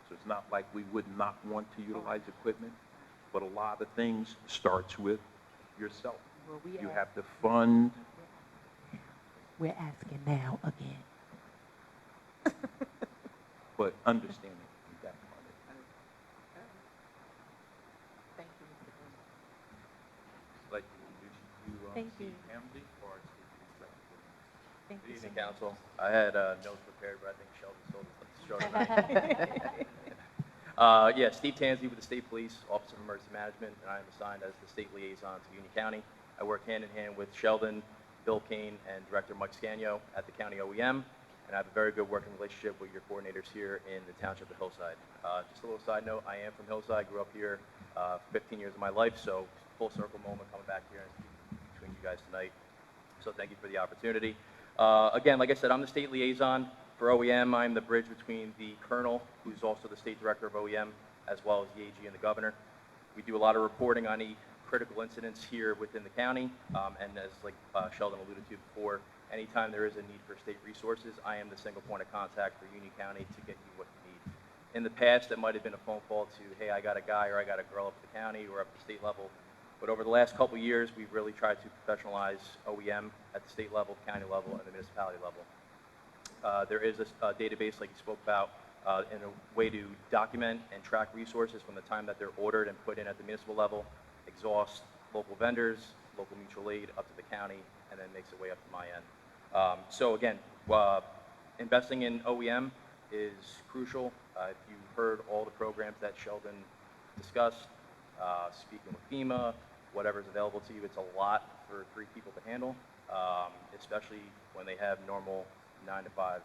So it's not like we would not want to utilize equipment, but a lot of things starts with yourself. You have to fund. We're asking now again. But understanding that part of it. Thank you, Mr. Green. Like to introduce you, Thank you. Steve Hamley, or Steve Thank Good you so evening, much. council. I had notes prepared, but I think Sheldon stole the show tonight. Yeah, Steve Tansey with the State Police, Office of Emergency Management, and I am assigned as the state liaison to Union County. I work hand in hand with Sheldon, Bill Kane, and Director Mike Scagno at the County OEM, and I have a very good working relationship with your coordinators here in the Township of Hillside. Just a little side note, I am from Hillside, grew up here 15 years of my life, so full circle moment coming back here and speaking between you guys tonight. So thank you for the opportunity. Again, like I said, I'm the state liaison for OEM. I'm the bridge between the colonel, who's also the state director of OEM, as well as the AG and the governor. We do a lot of reporting on any critical incidents here within the county, and as like Sheldon alluded to before, anytime there is a need for state resources, I am the single point of contact for Union County to get you what you need. In the past, it might have been a phone call to, hey, I got a guy or I got a girl up at the county or up at the state level. But over the last couple of years, we've really tried to professionalize OEM at the state level, county level, and the municipality level. There is a database, like you spoke about, and a way to document and track resources from the time that they're ordered and put in at the municipal level, exhaust local vendors, local mutual aid, up to the county, and then makes its way up to my end. So again, investing in OEM is crucial. If you heard all the programs that Sheldon discussed, speaking with FEMA, whatever's available to you, it's a lot for 3 people to handle, especially when they have normal 9 to 5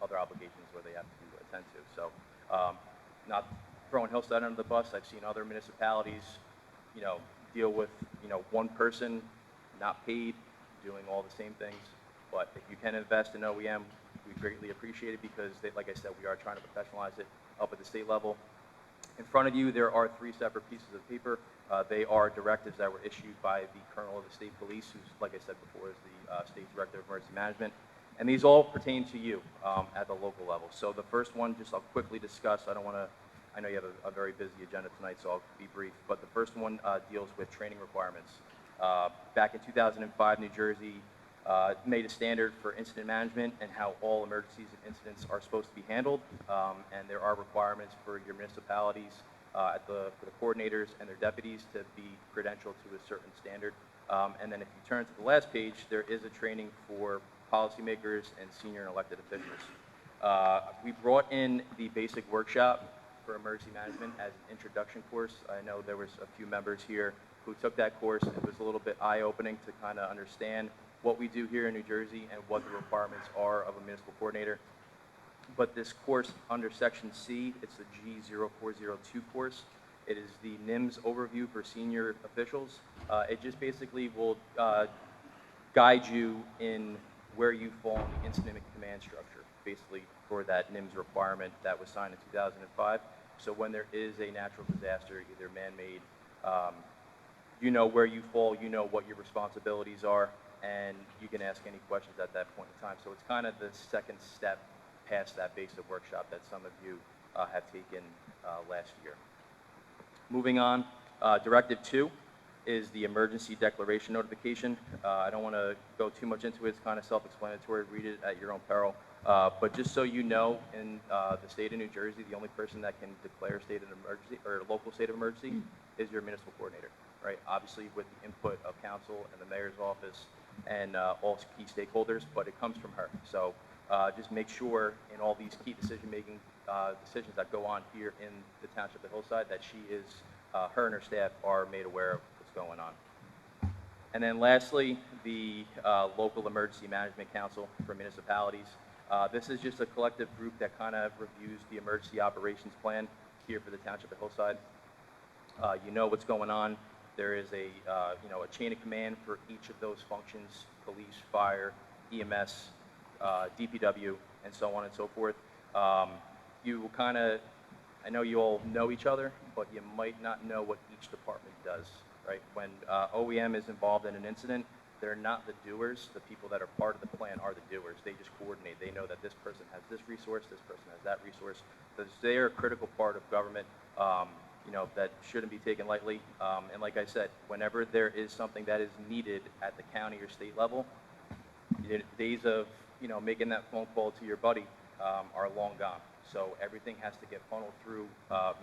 other obligations where they have to attend to. So not throwing Hillside under the bus, I've seen other municipalities, deal with, one person not paid, doing all the same things. But if you can invest in OEM, we greatly appreciate it because, like I said, we are trying to professionalize it up at the state level. In front of you, there are 3 separate pieces of paper. They are directives that were issued by the Colonel of the State Police, who's, like I said before, is the State Director of Emergency Management. And these all pertain to you at the local level. So the first one, just I'll quickly discuss. I know you have a very busy agenda tonight, so I'll be brief. But the first one deals with training requirements. Back in 2005, New Jersey made a standard for incident management and how all emergencies and incidents are supposed to be handled. And there are requirements for your municipalities, for the coordinators and their deputies to be credentialed to a certain standard. And then if you turn to the last page, there is a training for policymakers and senior and elected officials. We brought in the basic workshop for emergency management as an introduction course. I know there was a few members here who took that course. It was a little bit eye-opening to kind of understand what we do here in New Jersey and what the requirements are of a municipal coordinator. But this course under Section C, it's the G0402 course. It is the NIMS overview for senior officials. It just basically will guide you in where you fall in the incident command structure, basically for that NIMS requirement that was signed in 2005. So when there is a natural disaster, either man-made, you know where you fall, you know what your responsibilities are, and you can ask any questions at that point in time. So it's kind of the second step past that basic workshop that some of you have taken last year. Moving on, Directive 2 is the emergency declaration notification. I don't want to go too much into it. It's kind of self-explanatory. Read it at your own peril. But just so you know, in the state of New Jersey, the only person that can declare a state of emergency or a local state of emergency is your municipal coordinator, right? Obviously, with the input of council and the mayor's office and all key stakeholders, but it comes from her. So just make sure in all these key decision-making decisions that go on here in the Township of Hillside that she is, her and her staff are made aware of what's going on. And then lastly, the Local Emergency Management Council for municipalities. This is just a collective group that kind of reviews the emergency operations plan here for the Township of Hillside. You know what's going on. There is a chain of command for each of those functions: police, fire, EMS, DPW, and so on and so forth. You will kind of, I know you all know each other, but you might not know what each department does, right? When OEM is involved in an incident, they're not the doers. The people that are part of the plan are the doers. They just coordinate. They know that this person has this resource, this person has that resource. Because they are a critical part of government, that shouldn't be taken lightly. And like I said, whenever there is something that is needed at the county or state level, the days of, making that phone call to your buddy are long gone. So everything has to get funneled through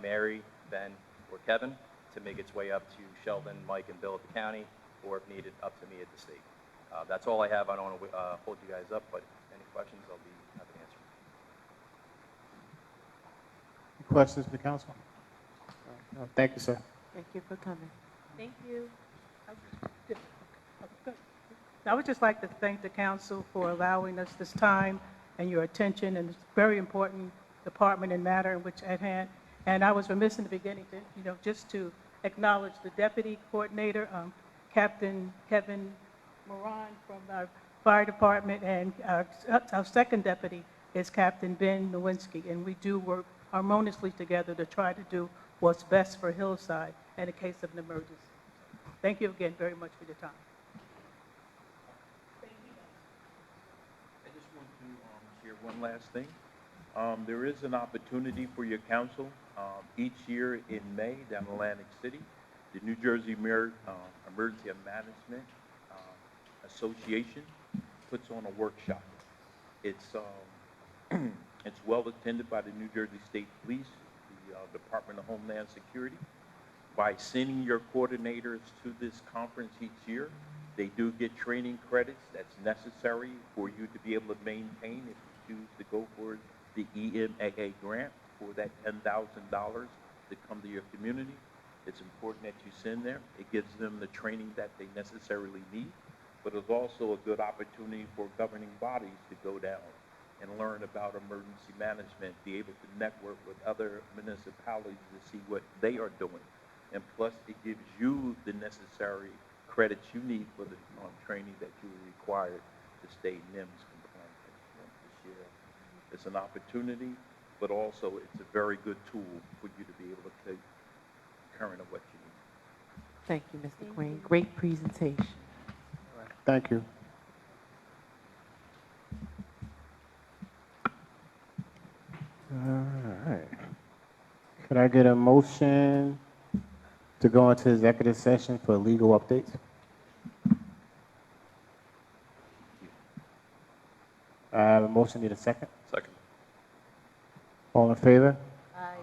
Mary, Ben, or Kevin to make its way up to Sheldon, Mike, and Bill at the county, or if needed, up to me at the state. That's all I have. I don't want to hold you guys up, but any questions, I'll be happy to answer. Any questions for the council? No, thank you, sir. Thank you for coming. Thank you. I would just like to thank the council for allowing us this time and your attention in this very important department and matter in which at hand. And I was remiss in the beginning to, just to acknowledge the deputy coordinator, Captain Kevin Moran from our fire department, and our second deputy is Captain Ben Nowinski, and we do work harmoniously together to try to do what's best for Hillside. in a case of an emergency. Thank you again very much for your time. I just want to share one last thing. There is an opportunity for your council. Each year in May down in Atlantic City, the New Jersey Emergency Management Association puts on a workshop. It's it's well attended by the New Jersey State Police, the Department of Homeland Security. By sending your coordinators to this conference each year, they do get training credits that's necessary for you to be able to maintain if you choose to go for the EMAA grant for that $10,000 to come to your community. It's important that you send them. It gives them the training that they necessarily need, but it's also a good opportunity for governing bodies to go down and learn about emergency management, be able to network with other municipalities to see what they are doing. And plus, it gives you the necessary credits you need for the training that you are required to stay NIMS compliant. I just want to share. It's an opportunity, but also it's a very good tool for you to be able to take current of what you need. Thank you, Mr. Queen. Great presentation. Thank you. All right. Could I get a motion to go into executive session for legal updates? I have a motion, need a second? Second. All in favor? Aye.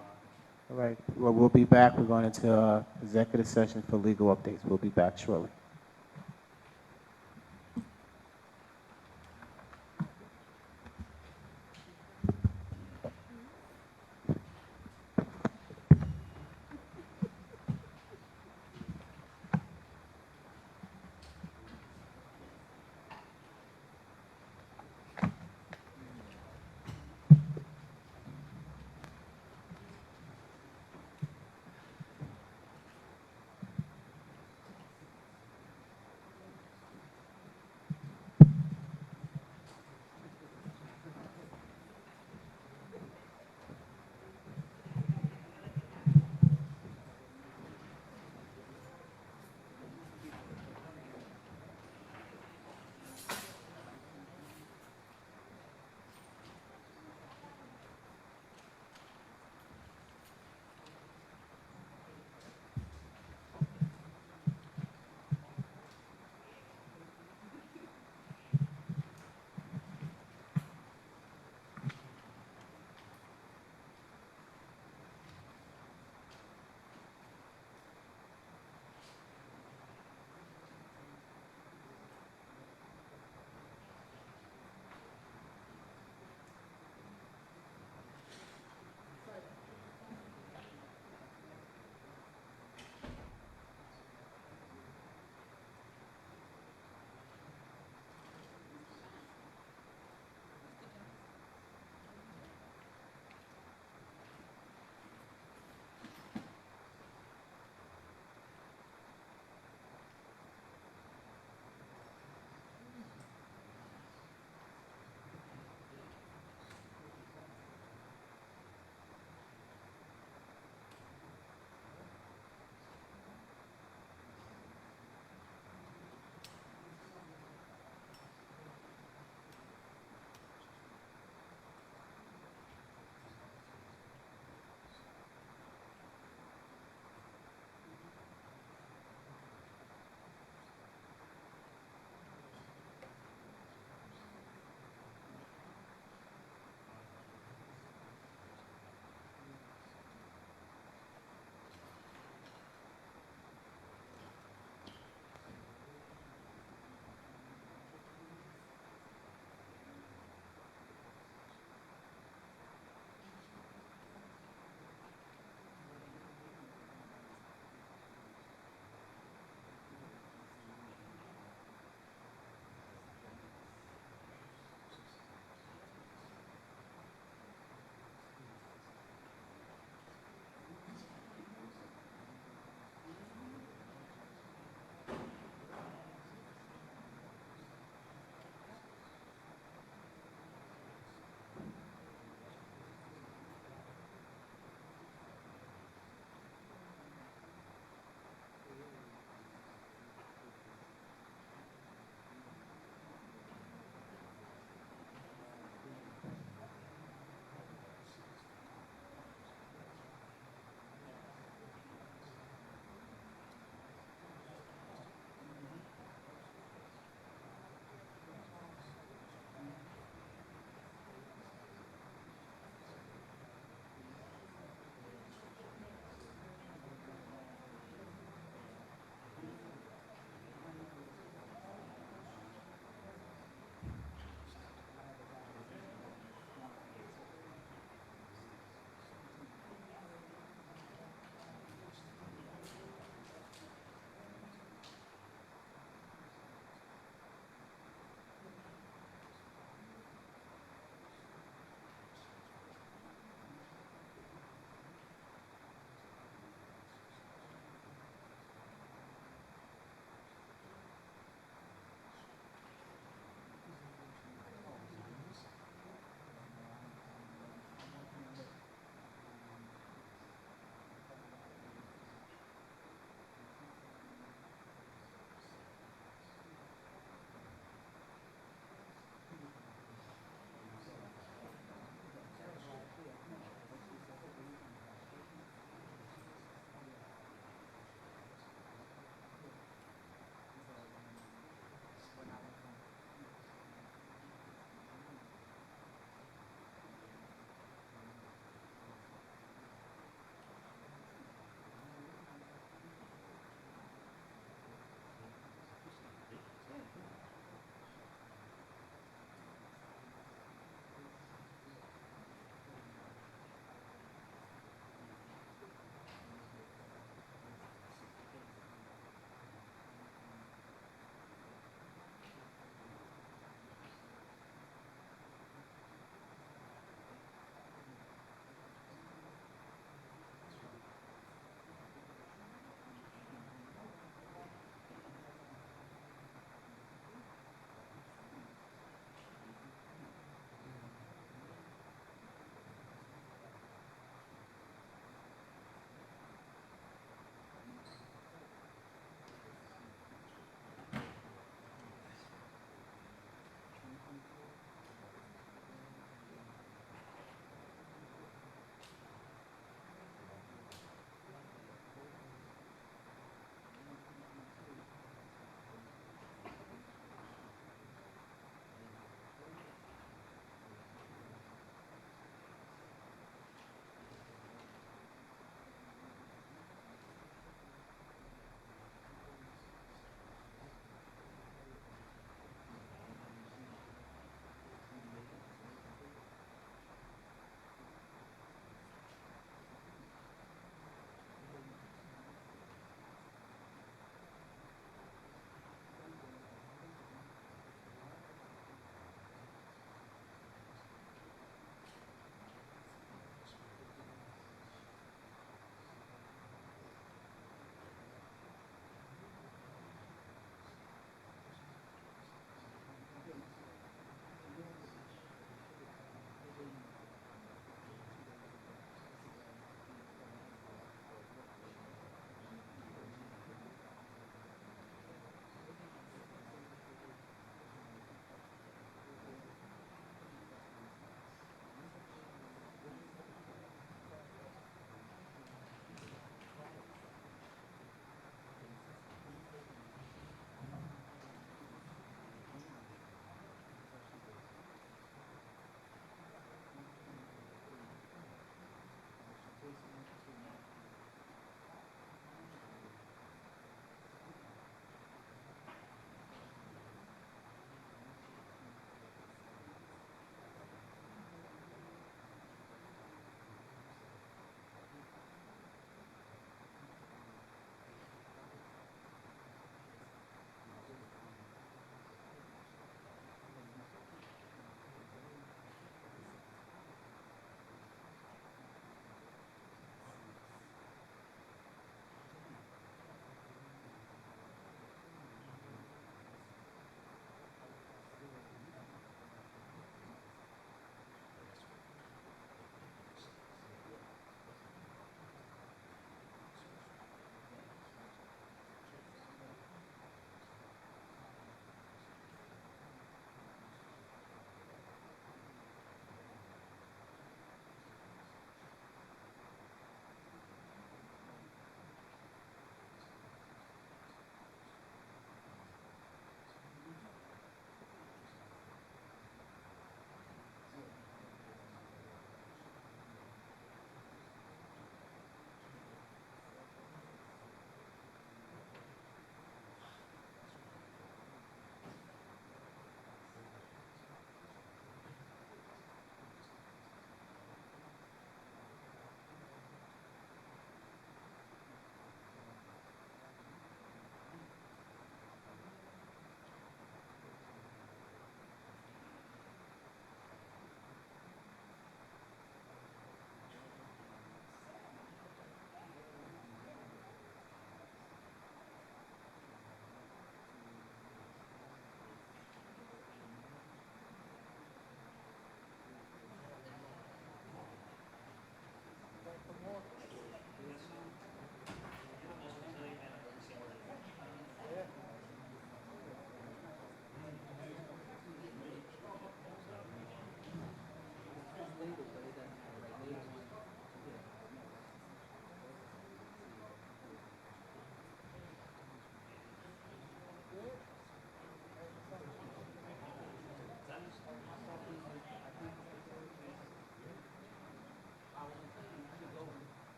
All right, well, we'll be back. We're going into executive session for legal updates. We'll be back shortly.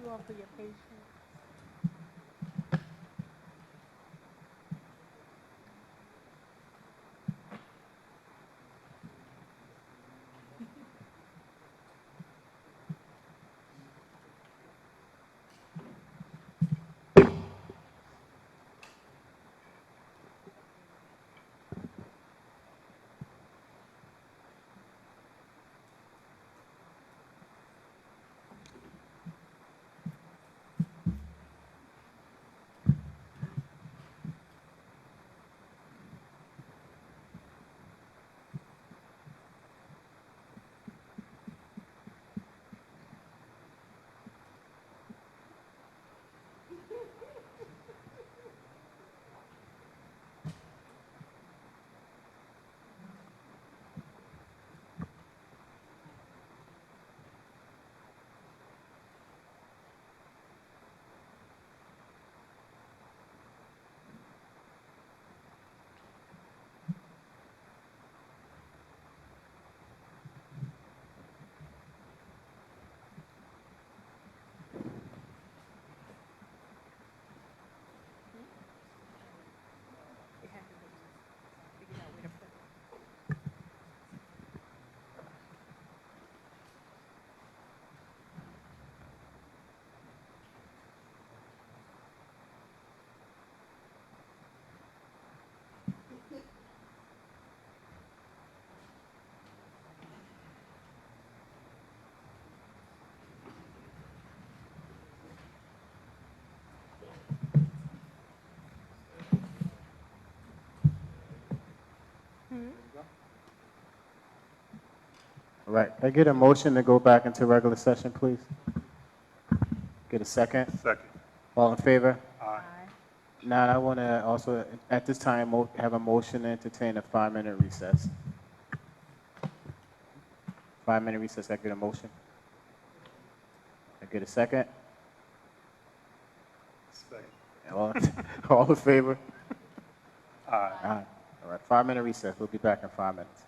you all for your patience. All right, can I get a motion to go back into regular session, please? Get a second? Second. All in favor? Aye. Now, I want to also, at this time, have a motion to entertain a 5-minute recess. 5-minute recess, I get a motion? I get a second? Second. All in favor? Aye. Aye. All right, 5-minute recess. We'll be back in 5 minutes.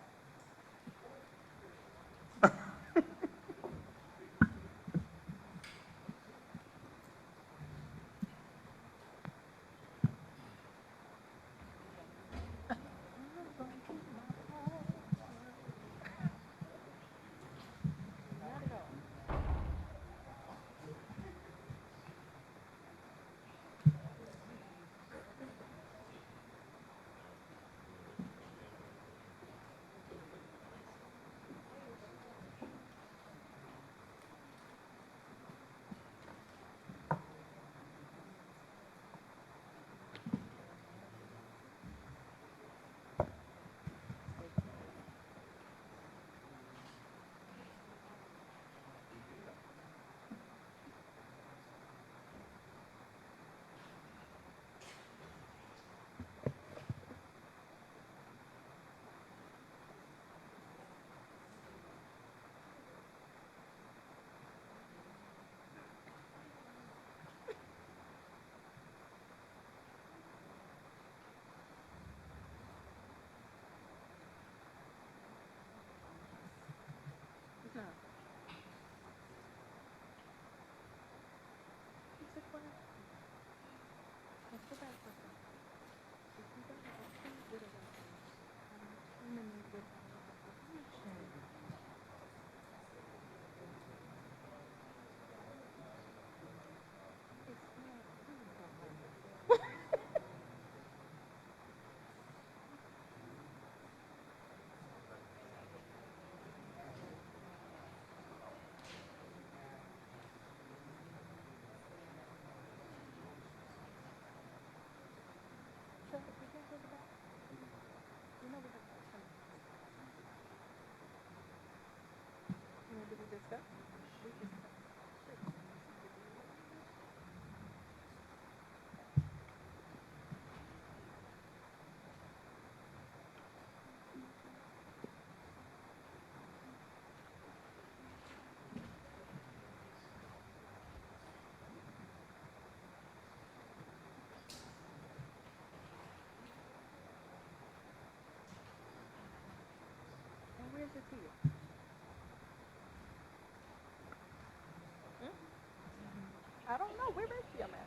Where is she? I'm at.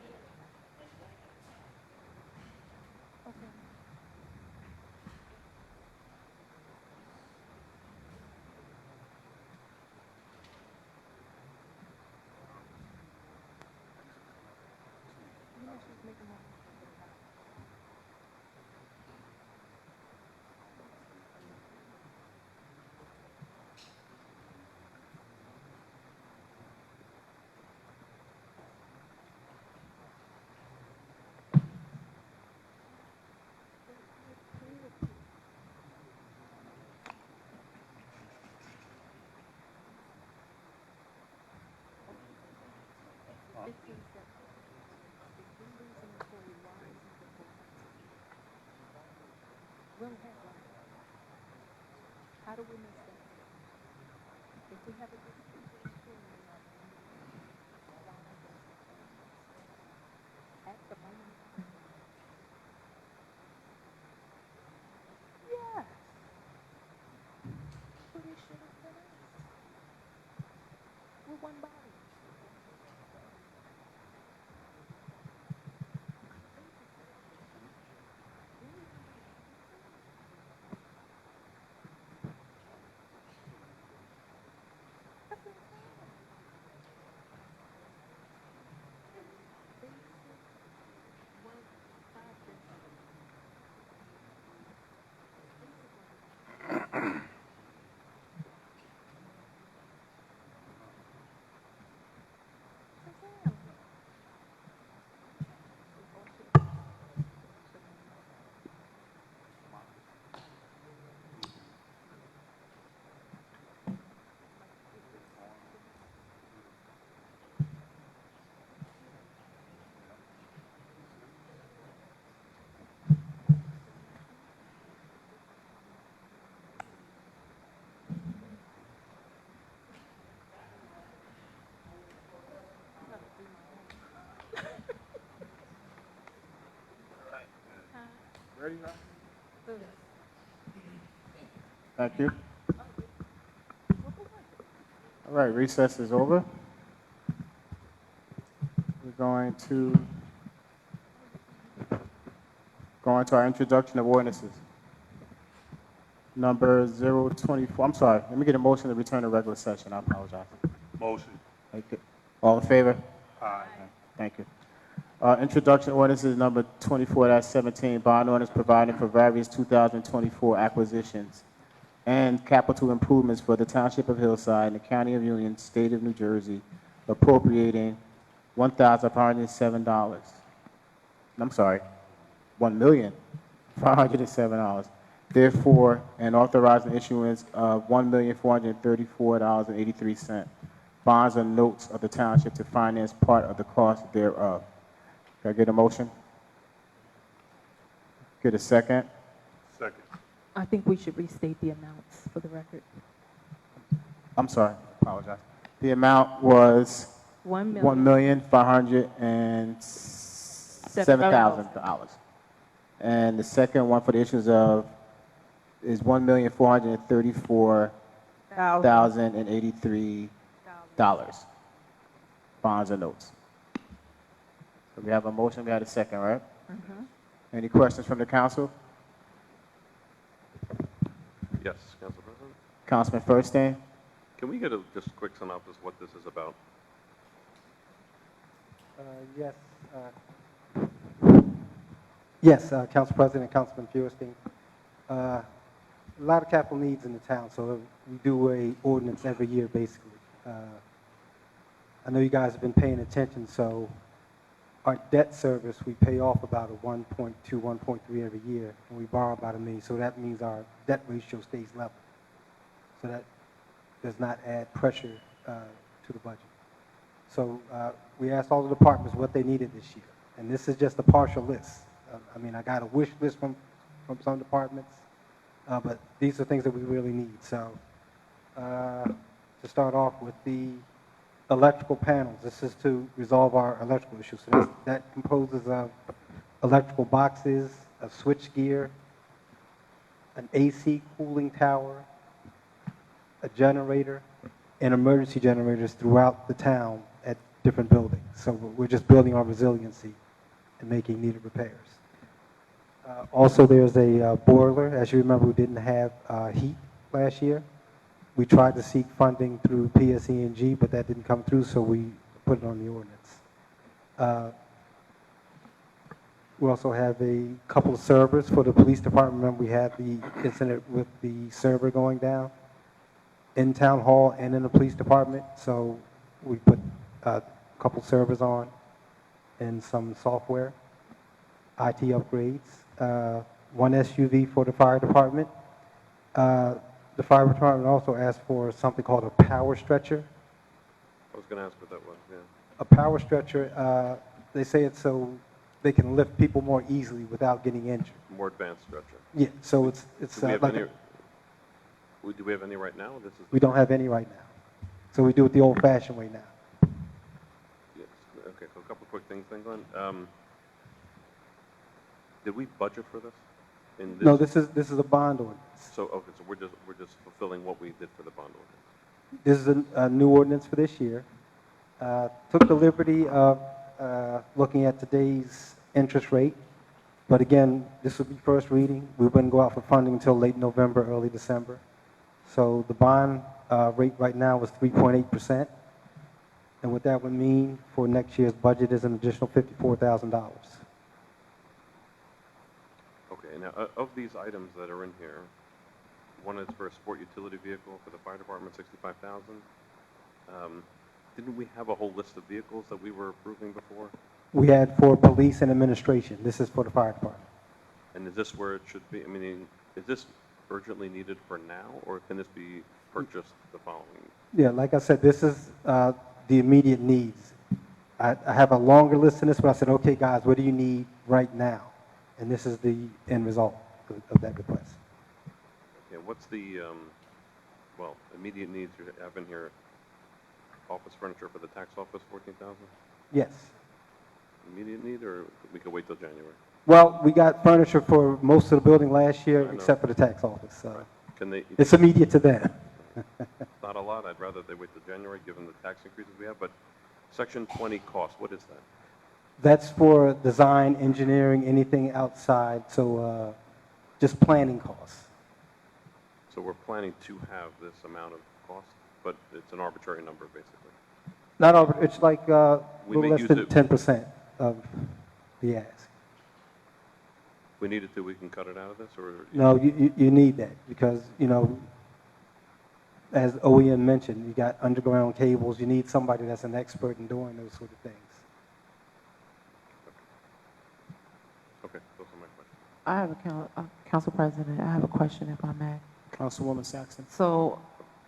Okay. You know she's making more. It seems that if we lose an employee, why isn't the full-time team? We only have one. How do we miss that? If we have a good employee in our community, why not those employees at the moment? Yes. But it should have been us. We're one body. That's what I'm saying. Basic work, 5 days. Basic work. Sam. Ready now? Thank you. All right, recess is over. We're going to go into our introduction of ordinances. Number 024, I'm sorry, let me get a motion to return to regular session. I apologize. Motion. Thank you. All in favor? Aye. Thank you. Introduction ordinances number 24-17, bond ordinance providing for various 2024 acquisitions and capital improvements for the Township of Hillside and the County of Union, State of New Jersey, appropriating $1,507. I'm sorry, $1,507. Therefore, and authorizing issuance of $1,434.83 bonds and notes of the township to finance part of the cost thereof. Can I get a motion? Get a second? Second. I think we should restate the amounts for the record. I'm sorry, apologize. The amount was $1,507,000. And the second one for the issues of is $1,434,083 bonds and notes. So we have a motion, we had a second, right? Mm-hmm. Any questions from the council? Yes, Council President? Councilman Furstein? Can we get just a quick synopsis of what this is about? Yes. Yes, Council President, Councilman Feuerstein. A lot of capital needs in the town, so we do a ordinance every year, basically. I know you guys have been paying attention, so our debt service, we pay off about a 1.2, 1.3 every year, and we borrow about $1 million, so that means our debt ratio stays level. So that does not add pressure to the budget. So we asked all the departments what they needed this year, and this is just a partial list. I mean, I got a wish list from some departments, but these are things that we really need. So to start off with the electrical panels, this is to resolve our electrical issues. So that composes of electrical boxes, a switch gear, an AC cooling tower, a generator, and emergency generators throughout the town at different buildings. So we're just building our resiliency and making needed repairs. Also, there's a boiler. As you remember, we didn't have heat last year. We tried to seek funding through PSE&G, but that didn't come through, so we put it on the ordinance. We also have a couple of servers for the police department. Remember, we had the incident with the server going down in town hall and in the police department, so we put a couple servers on and some software, IT upgrades, one SUV for the fire department. The fire department also asked for something called a power stretcher. I was going to ask what that was, yeah. A power stretcher, they say it's so they can lift people more easily without getting injured. More advanced stretcher. Yeah, so it's Do we have like any, do we have any right now? This is we don't have any right now. So we do it the old-fashioned way now. Yes. Okay, so a couple quick things then, Glenn. Did we budget for this? In this? No, this is a bond ordinance. So, okay, so we're just fulfilling what we did for the bond ordinance. This is a new ordinance for this year. Took the liberty of looking at today's interest rate, but again, this will be first reading. We wouldn't go out for funding until late November, early December. So the bond rate right now is 3.8%, and what that would mean for next year's budget is an additional $54,000. Okay, now of these items that are in here, one is for a sport utility vehicle for the fire department, $65,000. Didn't we have a whole list of vehicles that we were approving before? We had for police and administration. This is for the fire department. And is this where it should be? I mean, is this urgently needed for now, or can this be purchased the following? Yeah, like I said, this is the immediate needs. I have a longer list than this, but I said, okay, guys, what do you need right now? And this is the end result of that request. Okay, what's the, well, immediate needs you have in here? Office furniture for the tax office, $14,000? Yes. Immediate need, or we could wait till January? Well, we got furniture for most of the building last year, I know. except for the tax office. So Right. Can they? it's immediate to them. Not a lot. I'd rather they wait till January, given the tax increases we have. But Section 20 cost, what is that? That's for design, engineering, anything outside. So just planning costs. So we're planning to have this amount of cost, but it's an arbitrary number, basically. Not over. It's like a We little may less use than it- 10% of the ask. If we needed to, we can cut it out of this, or? No, you need that because, you know, as OEM mentioned, you got underground cables. You need somebody that's an expert in doing those sort of things. Okay, those are my questions. I have Council President, I have a question if I may. Councilwoman Saxon. So,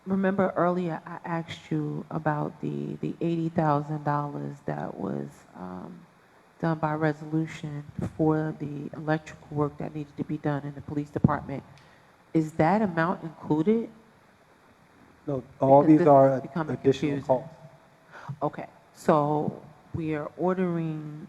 remember earlier I asked you about the $80,000 that was done by resolution for the electrical work that needed to be done in the police department. Is that amount included? No, all Because these this are is becoming additional confusing. costs. Okay, so we are ordering,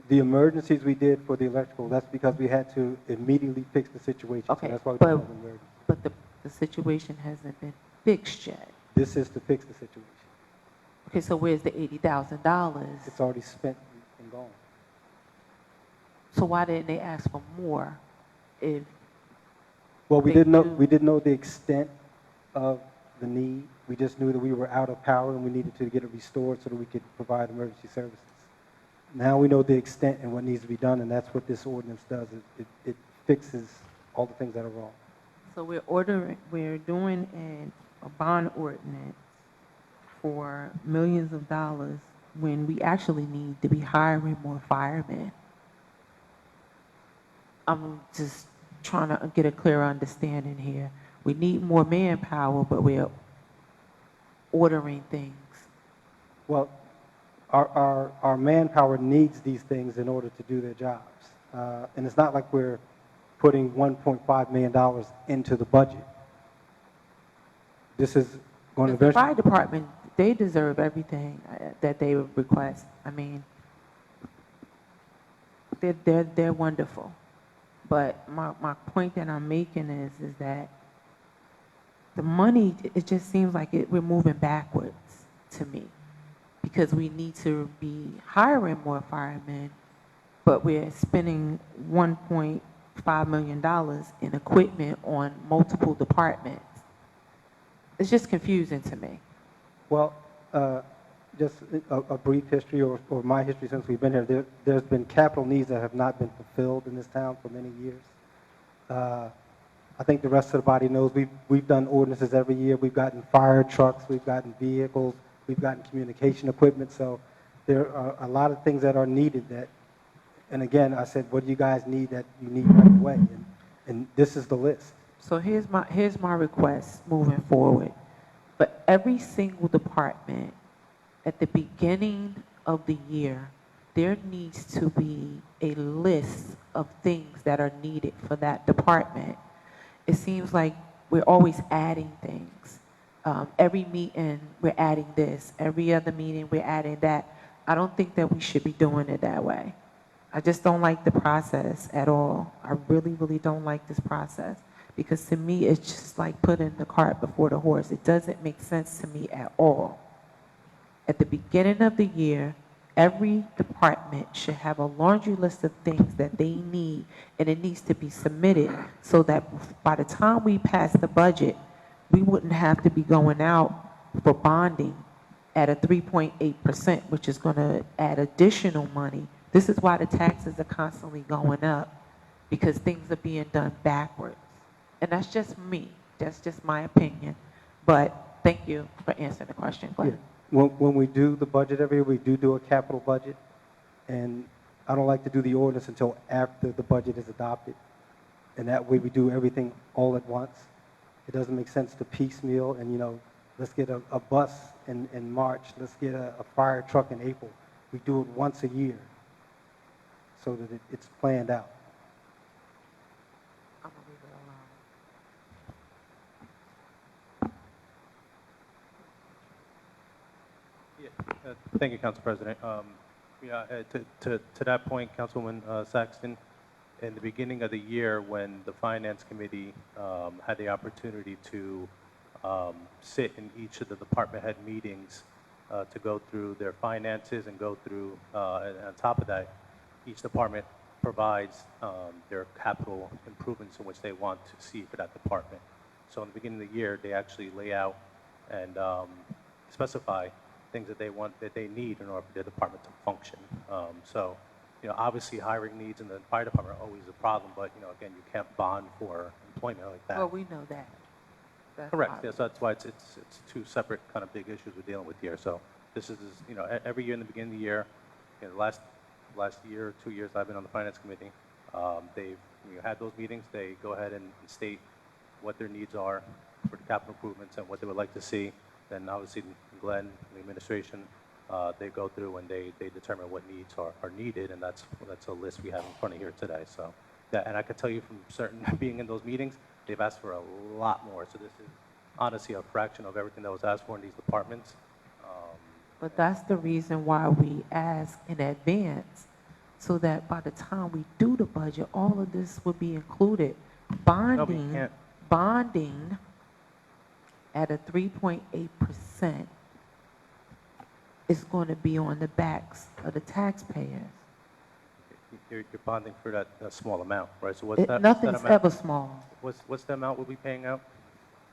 The emergencies we did for the electrical, that's because we had to immediately fix the situation. Okay, So that's why we but- call it an emergency. but the situation hasn't been fixed yet. This is to fix the situation. Okay, so where's the $80,000? It's already spent and gone. So why didn't they ask for more if, Well, we They didn't know do. we didn't know the extent of the need. We just knew that we were out of power and we needed to get it restored so that we could provide emergency services. Now we know the extent and what needs to be done, and that's what this ordinance does. It fixes all the things that are wrong. so we're doing a bond ordinance for millions of dollars when we actually need to be hiring more firemen. I'm just trying to get a clear understanding here. We need more manpower, but we're ordering things. Well, our manpower needs these things in order to do their jobs. And it's not like we're putting $1.5 million into the budget. This is going to The eventually... fire department, they deserve everything that they request. I mean, they're wonderful. But my point that I'm making is that the money, it just seems like we're moving backwards to me, because we need to be hiring more firemen, but we're spending $1.5 million in equipment on multiple departments. It's just confusing to me. Well, just a brief history or my history since we've been here, there's been capital needs that have not been fulfilled in this town for many years. I think the rest of the body knows we've done ordinances every year. We've gotten fire trucks, we've gotten vehicles, we've gotten communication equipment. So there are a lot of things that are needed that, and again, I said, what do you guys need that you need right away? And this is the list. So here's my request moving forward. For every single department, at the beginning of the year, there needs to be a list of things that are needed for that department. It seems like we're always adding things. Every meeting, we're adding this. Every other meeting, we're adding that. I don't think that we should be doing it that way. I just don't like the process at all. I really, really don't like this process, because to me, it's just like putting the cart before the horse. It doesn't make sense to me at all. At the beginning of the year, every department should have a laundry list of things that they need, and it needs to be submitted so that by the time we pass the budget, we wouldn't have to be going out for bonding at a 3.8%, which is going to add additional money. This is why the taxes are constantly going up, because things are being done backwards. And that's just me. That's just my opinion. But thank you for answering the question, Glenn. Yeah. When we do the budget every year, we do a capital budget, and I don't like to do the ordinance until after the budget is adopted, and that way we do everything all at once. It doesn't make sense to piecemeal and, let's get a bus in March, let's get a fire truck in April. We do it once a year so that it's planned out. I'm going to leave it alone. Thank you, Council President. To that point, Councilwoman Saxton, in the beginning of the year, when the Finance Committee had the opportunity to sit in each of the department head meetings to go through their finances and go through, and on top of that, each department provides their capital improvements in which they want to see for that department. So in the beginning of the year, they actually lay out and specify things that they need in order for their department to function. So, obviously hiring needs in the fire department are always a problem, but, again, you can't bond for employment like that. Well, we know that. That's Correct. obvious. Yes, that's why it's two separate kind of big issues we're dealing with here. So this is, every year in the beginning of the year, last year or 2 years I've been on the Finance Committee, they've had those meetings. They go ahead and state what their needs are for the capital improvements and what they would like to see. Then obviously Glenn, the administration, they go through and they determine what needs are needed, and that's a list we have in front of here today. So that, and I can tell you from certain being in those meetings, they've asked for a lot more. So this is honestly a fraction of everything that was asked for in these departments. But that's the reason why we ask in advance, so that by the time we do the budget, all of this would be included. Bonding at a 3.8% is going to be on the backs of the taxpayers. You're bonding for that small amount, right? So what's that? Nothing's ever small. What's the amount we'll be paying out,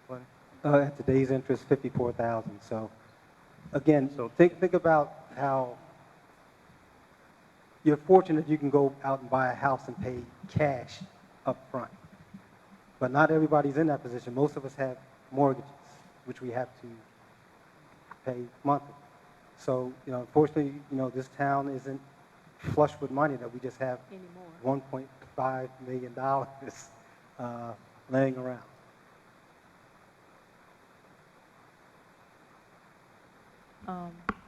Glenn? At today's interest, $54,000. So, again, think about how you're fortunate you can go out and buy a house and pay cash up front. But not everybody's in that position. Most of us have mortgages, which we have to pay monthly. So, unfortunately, this town isn't flush with money that we just have $1.5 million laying around.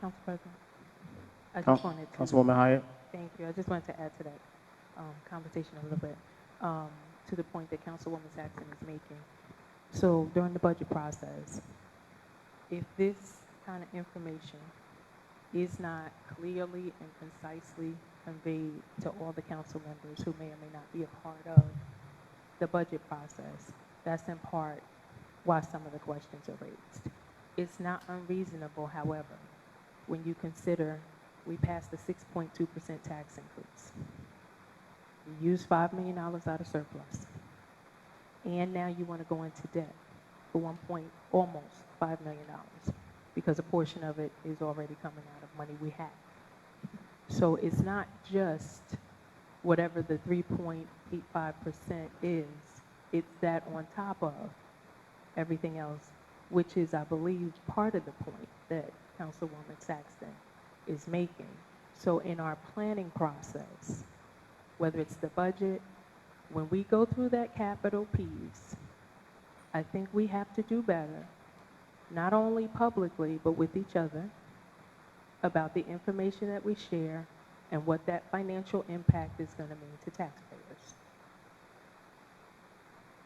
Council President, I just wanted to... Councilwoman Hyatt? Thank you. I just wanted to add to that conversation a little bit, to the point that Councilwoman Saxton is making. So during the budget process, if this kind of information is not clearly and concisely conveyed to all the council members who may or may not be a part of the budget process, that's in part why some of the questions are raised. It's not unreasonable, however, when you consider we passed a 6.2% tax increase. You used $5 million out of surplus. And now you want to go into debt for almost $5 million because a portion of it is already coming out of money we have. So it's not just whatever the 3.85% is, it's that on top of everything else, which is, I believe, part of the point that Councilwoman Saxton is making. So in our planning process, whether it's the budget, when we go through that capital piece, I think we have to do better, not only publicly, but with each other, about the information that we share and what that financial impact is going to mean to taxpayers.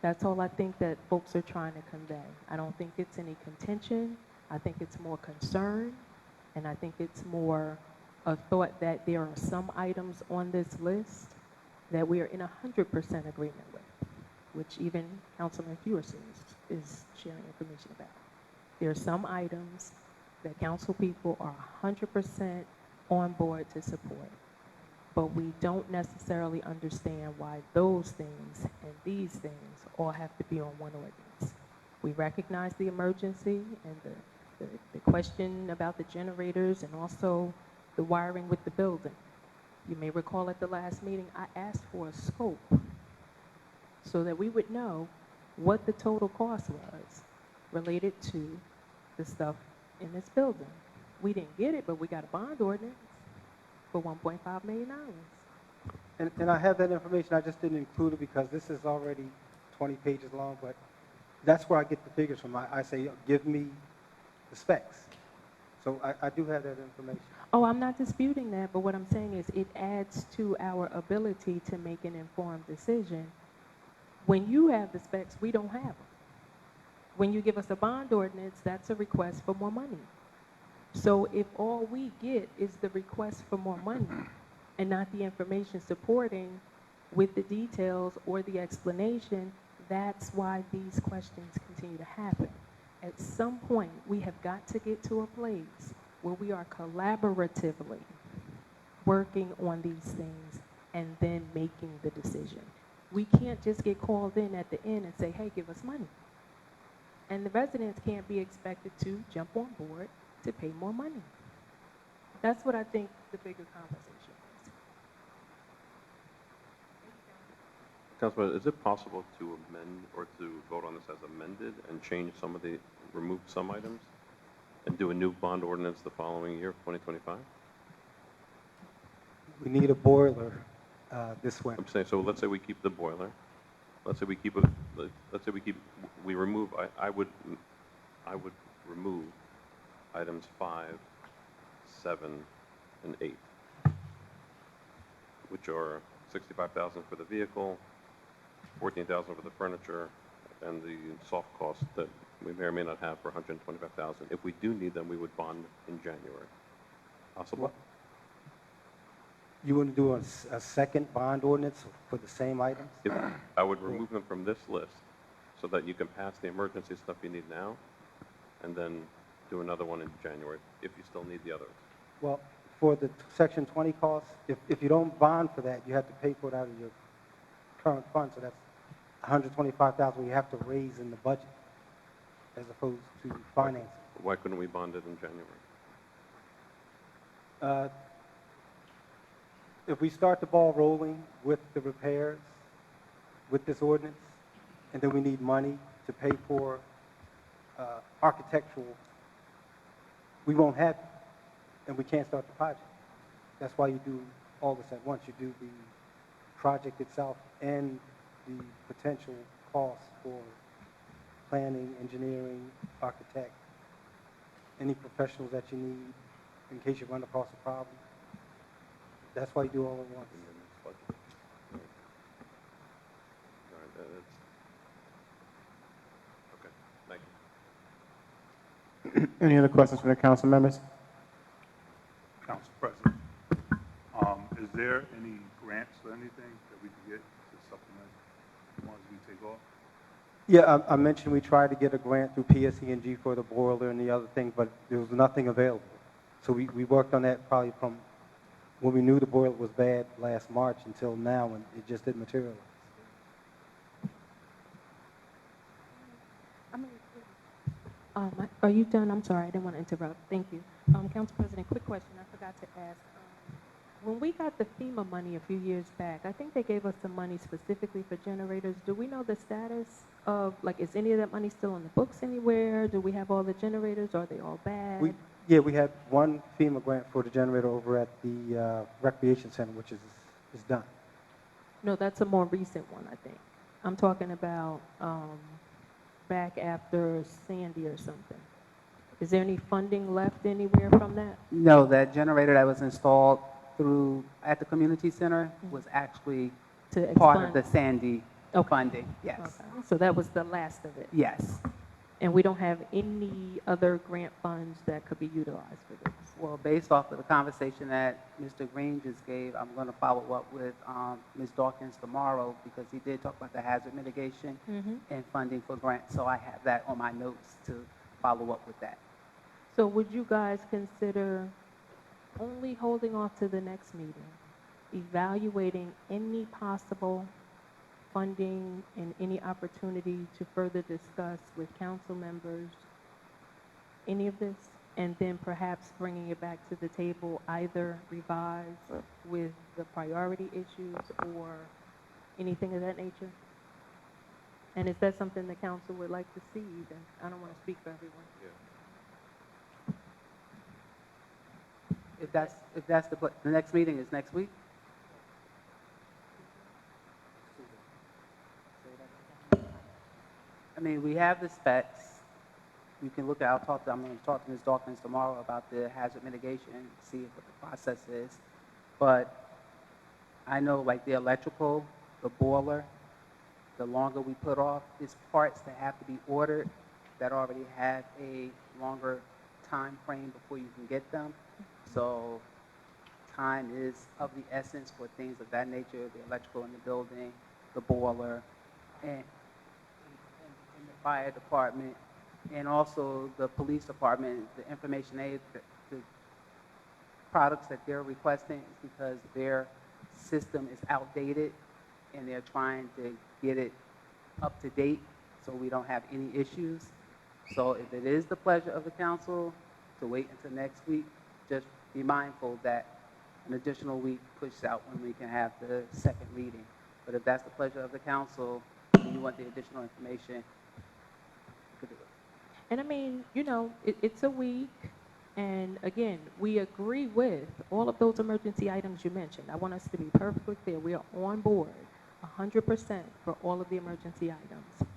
That's all I think that folks are trying to convey. I don't think it's any contention. I think it's more concern, and I think it's more a thought that there are some items on this list that we are in 100% agreement with, which even Councilman Fewers is sharing information about. There are some items that council people are 100% on board to support, but we don't necessarily understand why those things and these things all have to be on one ordinance. We recognize the emergency and the question about the generators and also the wiring with the building. You may recall at the last meeting, I asked for a scope so that we would know what the total cost was related to the stuff in this building. We didn't get it, but we got a bond ordinance for $1.5 million. And I have that information, I just didn't include it because this is already 20 pages long, but that's where I get the figures from. I say, give me the specs. So I do have that information. Oh, I'm not disputing that, but what I'm saying is it adds to our ability to make an informed decision. When you have the specs, we don't have them. When you give us a bond ordinance, that's a request for more money. So if all we get is the request for more money and not the information supporting with the details or the explanation, that's why these questions continue to happen. At some point, we have got to get to a place where we are collaboratively working on these things and then making the decision. We can't just get called in at the end and say, hey, give us money. And the residents can't be expected to jump on board to pay more money. That's what I think the bigger conversation is. Councilman, is it possible to amend or to vote on this as amended and change remove some items and do a new bond ordinance the following year, 2025? We need a boiler this winter. I'm saying, so let's say we keep the boiler. Let's say we remove, I would remove items 5, 7, and 8, which are $65,000 for the vehicle, $14,000 for the furniture, and the soft costs that we may or may not have for $125,000. If we do need them, we would bond in January. Possible? You want to do a second bond ordinance for the same items? I would remove them from this list so that you can pass the emergency stuff you need now and then do another one in January if you still need the others. Well, for the Section 20 costs, if you don't bond for that, you have to pay for it out of your current fund, so that's $125,000 you have to raise in the budget as opposed to financing. Why couldn't we bond it in January? If we start the ball rolling with the repairs, with this ordinance, and then we need money to pay for architectural, we won't have it, and we can't start the project. That's why you do all this at once. You do the project itself and the potential costs for planning, engineering, architect, any professionals that you need in case you run across a problem. That's why you do all at once. In the next budget. All right, okay, thank you. Any other questions from the council members? Council President, is there any grants or anything that we can get to supplement the ones we take off? Yeah, I mentioned we tried to get a grant through PSE&G for the boiler and the other thing, but there was nothing available. So we worked on that probably from when we knew the boiler was bad last March until now, and it just didn't materialize. Are you done? I'm sorry, I didn't want to interrupt. Thank you. Council President, quick question I forgot to ask. When we got the FEMA money a few years back, I think they gave us some money specifically for generators. Do we know the status of, like, is any of that money still in the books anywhere? Do we have all the generators? Are they all bad? Yeah, we had one FEMA grant for the generator over at the recreation center, which is done. No, that's a more recent one, I think. I'm talking about back after Sandy or something. Is there any funding left anywhere from that? No, that generator that was installed at the community center was actually To part of expand? the Sandy Okay. funding, yes. Okay. So that was the last of it? Yes. And we don't have any other grant funds that could be utilized for this? Well, based off of the conversation that Mr. Green just gave, I'm going to follow up with Ms. Dawkins tomorrow because he did talk about the hazard mitigation and funding for grants. So I have that on my notes to follow up with that. So would you guys consider only holding off to the next meeting, evaluating any possible funding and any opportunity to further discuss with council members any of this, and then perhaps bringing it back to the table, either revised with the priority issues or anything of that nature? And is that something the council would like to see even? I don't want to speak for everyone. If that's the next meeting is next week? I mean, we have the specs. You can look at, I'm going to talk to Ms. Dawkins tomorrow about the hazard mitigation, see what the process is. But I know like the electrical, the boiler, the longer we put off, there's parts that have to be ordered that already have a longer time frame before you can get them. So time is of the essence for things of that nature, the electrical in the building, the boiler, and the fire department, and also the police department, the information the products that they're requesting is because their system is outdated and they're trying to get it up to date so we don't have any issues. So if it is the pleasure of the council to wait until next week, just be mindful that an additional week pushes out when we can have the second reading. But if that's the pleasure of the council and you want the additional information, you could do it. And I mean, you know, it's a week, and again, we agree with all of those emergency items you mentioned. I want us to be perfectly clear. We are on board 100% for all of the emergency items.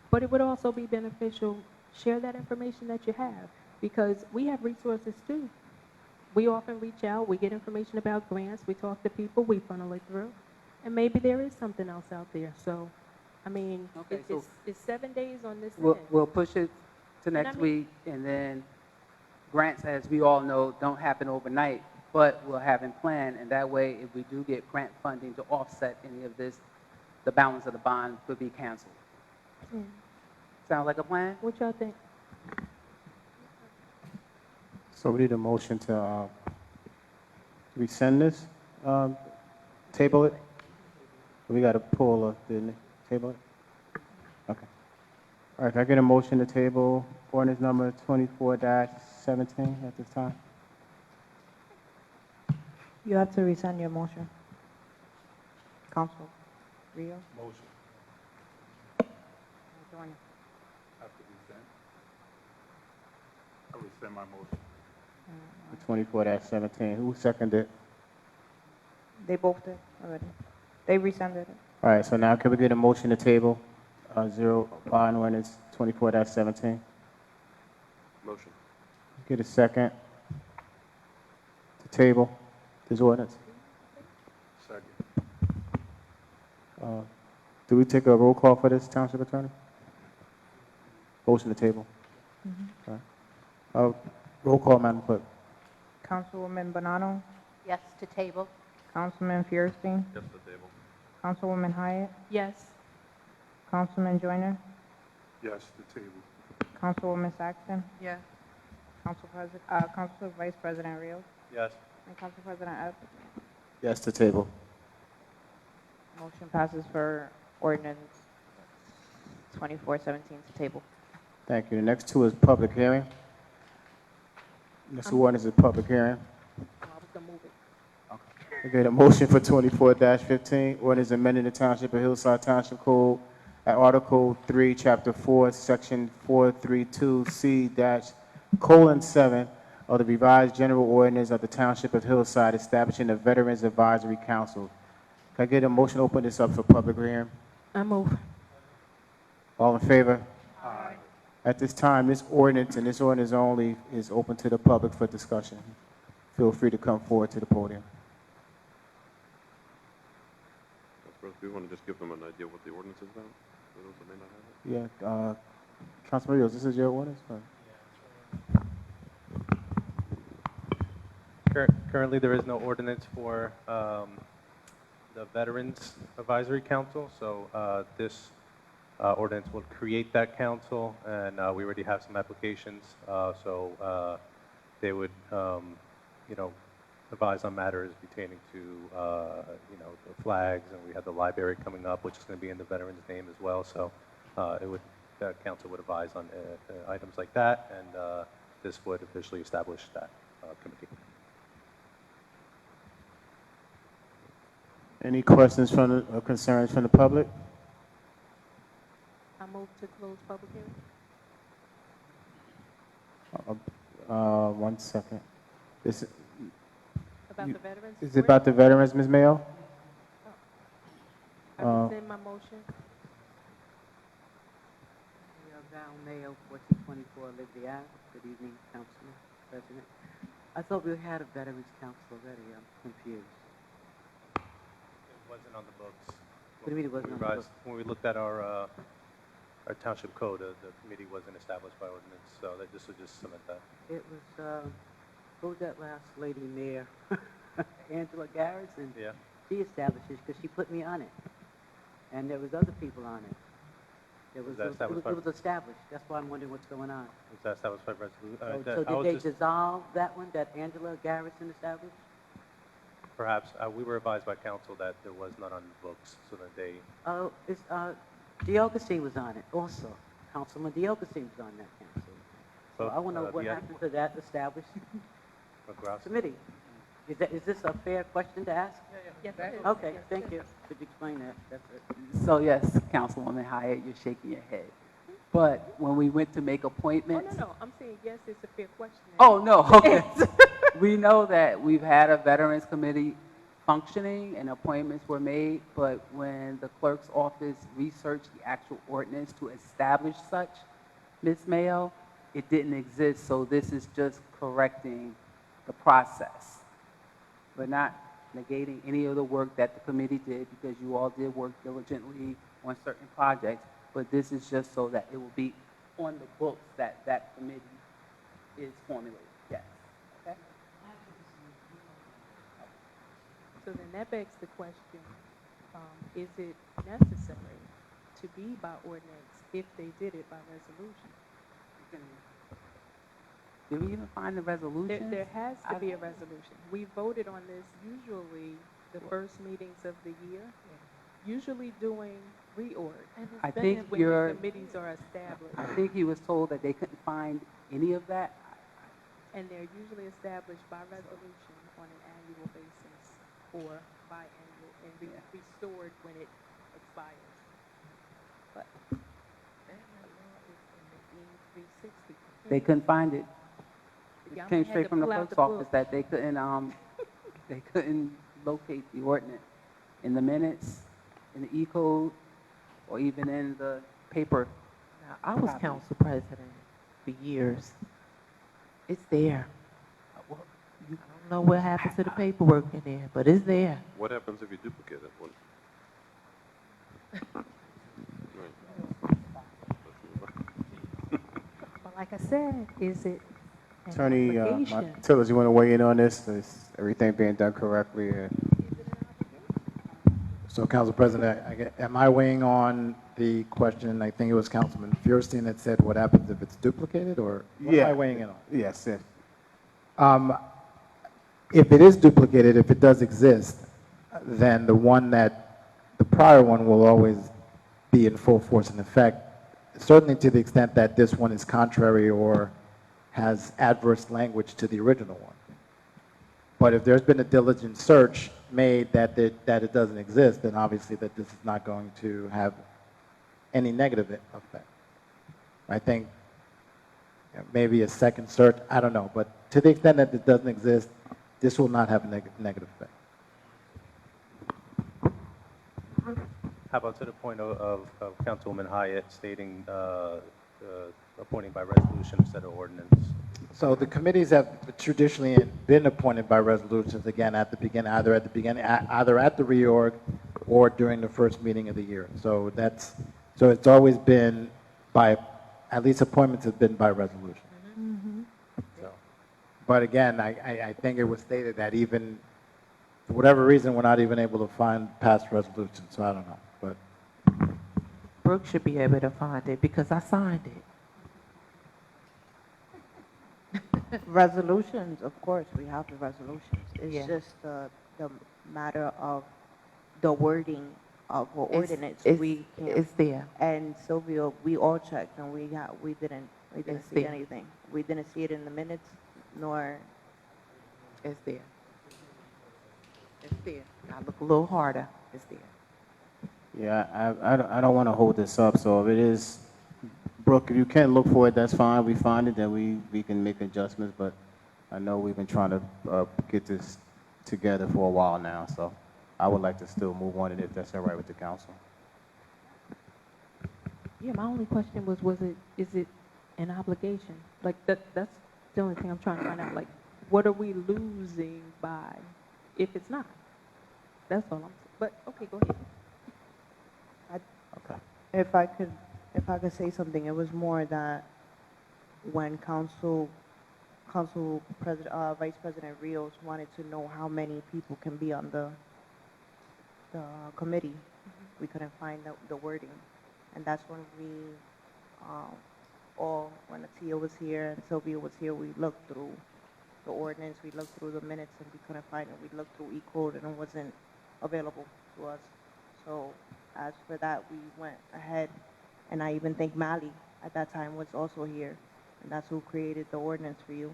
But it would also be beneficial, share that information that you have, because we have resources too. We often reach out, we get information about grants, we talk to people, we funnel it through, and maybe there is something else out there. So, I mean, Okay, it's 7 days on this We'll, end. we'll push it to And next I mean- week, and then grants, as we all know, don't happen overnight, but we'll have in plan, and that way, if we do get grant funding to offset any of this, the balance of the bond could be canceled. Sound like a plan? What y'all think? So we need a motion to rescind this, table it? We got to pull the table it? Okay. All right, can I get a motion to table ordinance number 24-17 at this time? You have to rescind your motion. Council Rio? Motion. Joyner. Have to rescind. I rescind my motion. The 24-17, who seconded it? They both did already. They rescinded it. All right, so now can we get a motion to table bond ordinance 24-17? Motion. Get a second to table this ordinance? Second. Do we take a roll call for this, Township Attorney? Motion to table. All right. Roll call, Madam Clerk. Councilwoman Bonanno, Yes, to table. Councilman Fierstein, Yes, to table. Councilwoman Hyatt, Yes. Councilman Joyner, Yes, the table. Councilwoman Saxton, Yes. Council Vice President Rios, Yes. and Council President Epps. Yes, to table. Motion passes for ordinance 2417 to table. Thank you. The next two is public hearing. Next ordinance is public hearing. Oh, I was gonna move it. I get a motion for 24-15, ordinance amending the Township of Hillside Township Code at Article 3, Chapter 4, Section 432C-7 of the revised general ordinance of the Township of Hillside establishing a Veterans Advisory Council. Can I get a motion to open this up for public hearing? I move. All in favor? Aye. At this time, this ordinance and this ordinance only is open to the public for discussion. Feel free to come forward to the podium. Do we want to just give them an idea what the ordinance is about, for those that may not have it? Yeah, Councilman Rios, this is your ordinance? Currently, there is no ordinance for the Veterans Advisory Council, so this ordinance will create that council, and we already have some applications, so they would, advise on matters pertaining to, the flags, and we have the library coming up, which is going to be in the veteran's name as well, so the council would advise on items like that, and this would officially establish that committee. Any questions from or concerns from the public? I move to close public hearing. 1 second. This, About You- the veterans? is it about the veterans, Ms. Mayo? I rescind my motion. Val Mayo, 1424 Liberty Ave. Good evening, Councilman, President. I thought we had a Veterans Council already. I'm confused. It wasn't on the books. What do you mean it wasn't on the Revised- books? When we looked at our township code, the committee wasn't established by ordinance, so that this would just cement that. It was, who was that last lady mayor? Angela Garrison. Yeah. She established it because she put me on it. And there was other people on it. It was, that established by- it was established. That's why I'm wondering what's going on. Was that established by resolution? So did they dissolve that one, that Angela Garrison established? Perhaps, we were advised by council that there was none on the books, so that they, Oh, it's, Diogastine was on it also. Councilman Diogastine was on that council. So But, I want to know what yeah. happened to that established McGrath. committee. Is this a fair question to ask? Yes, it is. Okay, Yes, thank it you. is. Could you explain that? That's it. So yes, Councilwoman Hyatt, you're shaking your head. But when we went to make Oh, appointments. no, I'm saying yes, it's a fair question. Oh, no, okay. We know that we've had a Veterans Committee functioning and appointments were made, but when the clerk's office researched the actual ordinance to establish such, Ms. Mayo, it didn't exist, so this is just correcting the process. We're not negating any of the work that the committee did because you all did work diligently on certain projects, but this is just so that it will be on the books that that committee is formulated, yes. Okay? So then that begs the question, is it necessary to be by ordinance if they did it by resolution? Did we even find the resolution? There has to be a resolution. We voted on this usually the first meetings of the year, usually doing reorg. I think when you're, the committees are established, I think he was told that they couldn't find any of that. and they're usually established by resolution on an annual basis or biannual, and restored when it expires. But that law is in the Dean 360. They couldn't find it. Y'all It came had straight to from the pull out clerk's the office book. that they couldn't locate the ordinance in the minutes, in the E-code, or even in the paper. Now, I was Copy. council president for years. It's there. Well, I don't know what happened to the paperwork in there, but it's there. What happens if you duplicate it? What? Right. But like I said, is it an Attorney obligation? Tillers, you want to weigh in on this? Is everything being done correctly? So So, Council President, am I weighing on the question? I think it was Councilman Feuerstein that said, what happens if it's duplicated, or what am I weighing in on? Yes, sir. If it is duplicated, if it does exist, then the prior one will always be in full force and effect, certainly to the extent that this one is contrary or has adverse language to the original one. But if there's been a diligent search made that it doesn't exist, then obviously that this is not going to have any negative effect. I think maybe a second search, I don't know, but to the extent that it doesn't exist, this will not have a negative effect. How about to the point of Councilwoman Hyatt stating appointing by resolution instead of ordinance? So the committees have traditionally been appointed by resolutions, again, at the beginning, either at the reorg or during the first meeting of the year. So it's always been at least appointments have been by resolution. So, but again, I think it was stated that even, for whatever reason, we're not even able to find past resolutions, so I don't know, but. Brooke should be able to find it because I signed it. Resolutions, of course, we have the resolutions. It's Yeah. just the matter of the wording of what ordinance we can. It's there. And Sylvia, we all checked and we didn't It's see there. anything. We didn't see it in the minutes, nor. It's there. It's there. I look a little harder. It's there. Yeah, I don't want to hold this up, so if it is, Brooke, if you can look for it, that's fine. We find it, then we can make adjustments, but I know we've been trying to get this together for a while now, so I would like to still move on it if that's all right with the council. Yeah, my only question is it an obligation? Like, that's the only thing I'm trying to find out. Like, what are we losing by if it's not? That's all I'm saying. But, okay, go ahead. Okay. If I could say something, it was more that when Vice President Rios wanted to know how many people can be on the committee, we couldn't find the wording. And that's when when Atia was here and Sylvia was here, we looked through the ordinance, we looked through the minutes, and we couldn't find it. We looked through E-code and it wasn't available to us. So as for that, we went ahead, and I even think Mally at that time was also here, and that's who created the ordinance for you.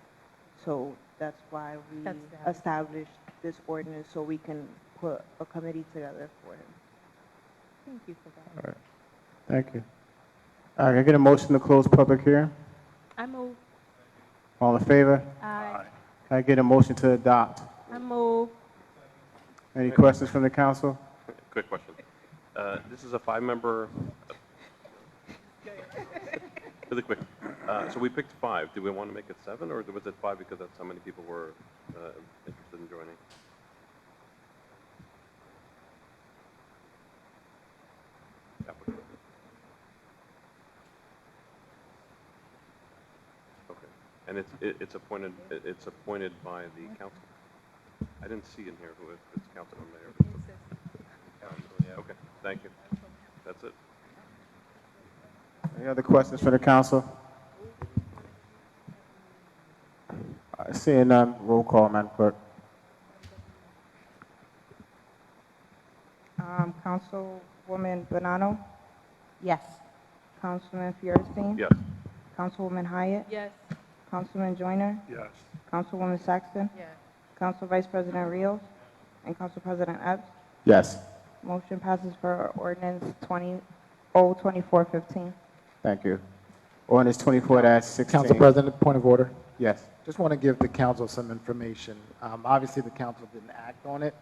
So that's why we established this ordinance, so we can put a committee together for him. Thank you for that. All right. Thank you. All right, can I get a motion to close public hearing? I move. All in favor? Aye. Can I get a motion to adopt? I move. Any questions from the council? Quick question. This is a 5-member, really quick. So we picked 5. Do we want to make it 7, or was it 5 because that's how many people were interested in joining? Okay. And it's appointed by the council. I didn't see in here who it's council or mayor. Okay, thank you. That's it. Any other questions from the council? Seeing none, roll call, Madam Clerk. Councilwoman Bonanno, Yes. Councilman Feuerstein, Yes. Councilwoman Hyatt, Yes. Councilman Joyner, Yes. Councilwoman Saxton, Yes. Council Vice President Rios, and Council President Epps. Yes. Motion passes for ordinance 2415. Thank you. Ordinance 24-16. Council President, point of order. Yes. Just want to give the council some information. Obviously, the council didn't act on it,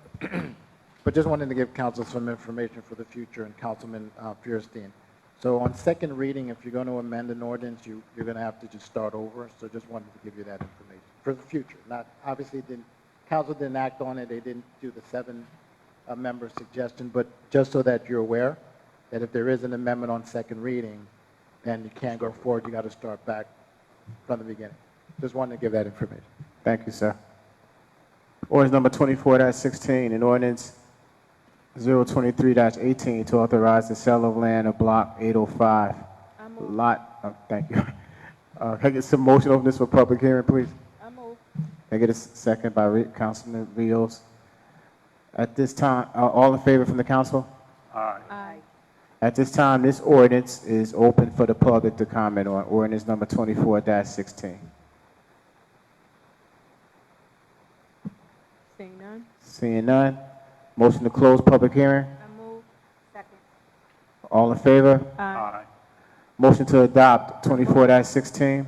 but just wanted to give council some information for the future, and Councilman Feuerstein. So on second reading, if you're going to amend an ordinance, you're going to have to just start over. So just wanted to give you that information for the future. Not obviously, council didn't act on it. They didn't do the 7-member suggestion, but just so that you're aware that if there is an amendment on second reading, then you can't go forward. You got to start back from the beginning. Just wanted to give that information. Thank you, sir. Ordinance number 24-16, an ordinance 023-18 to authorize the sale of land of block 805. I move. Thank you. Can I get some motion on this for public hearing, please? I move. Can I get a second by Councilman Rios? At this time, all in favor from the council? Aye. Aye. At this time, this ordinance is open for the public to comment on. Ordinance number 24-16. Seeing none? Seeing none, motion to close public hearing. I move. Second. All in favor? Aye. Motion to adopt 24-16.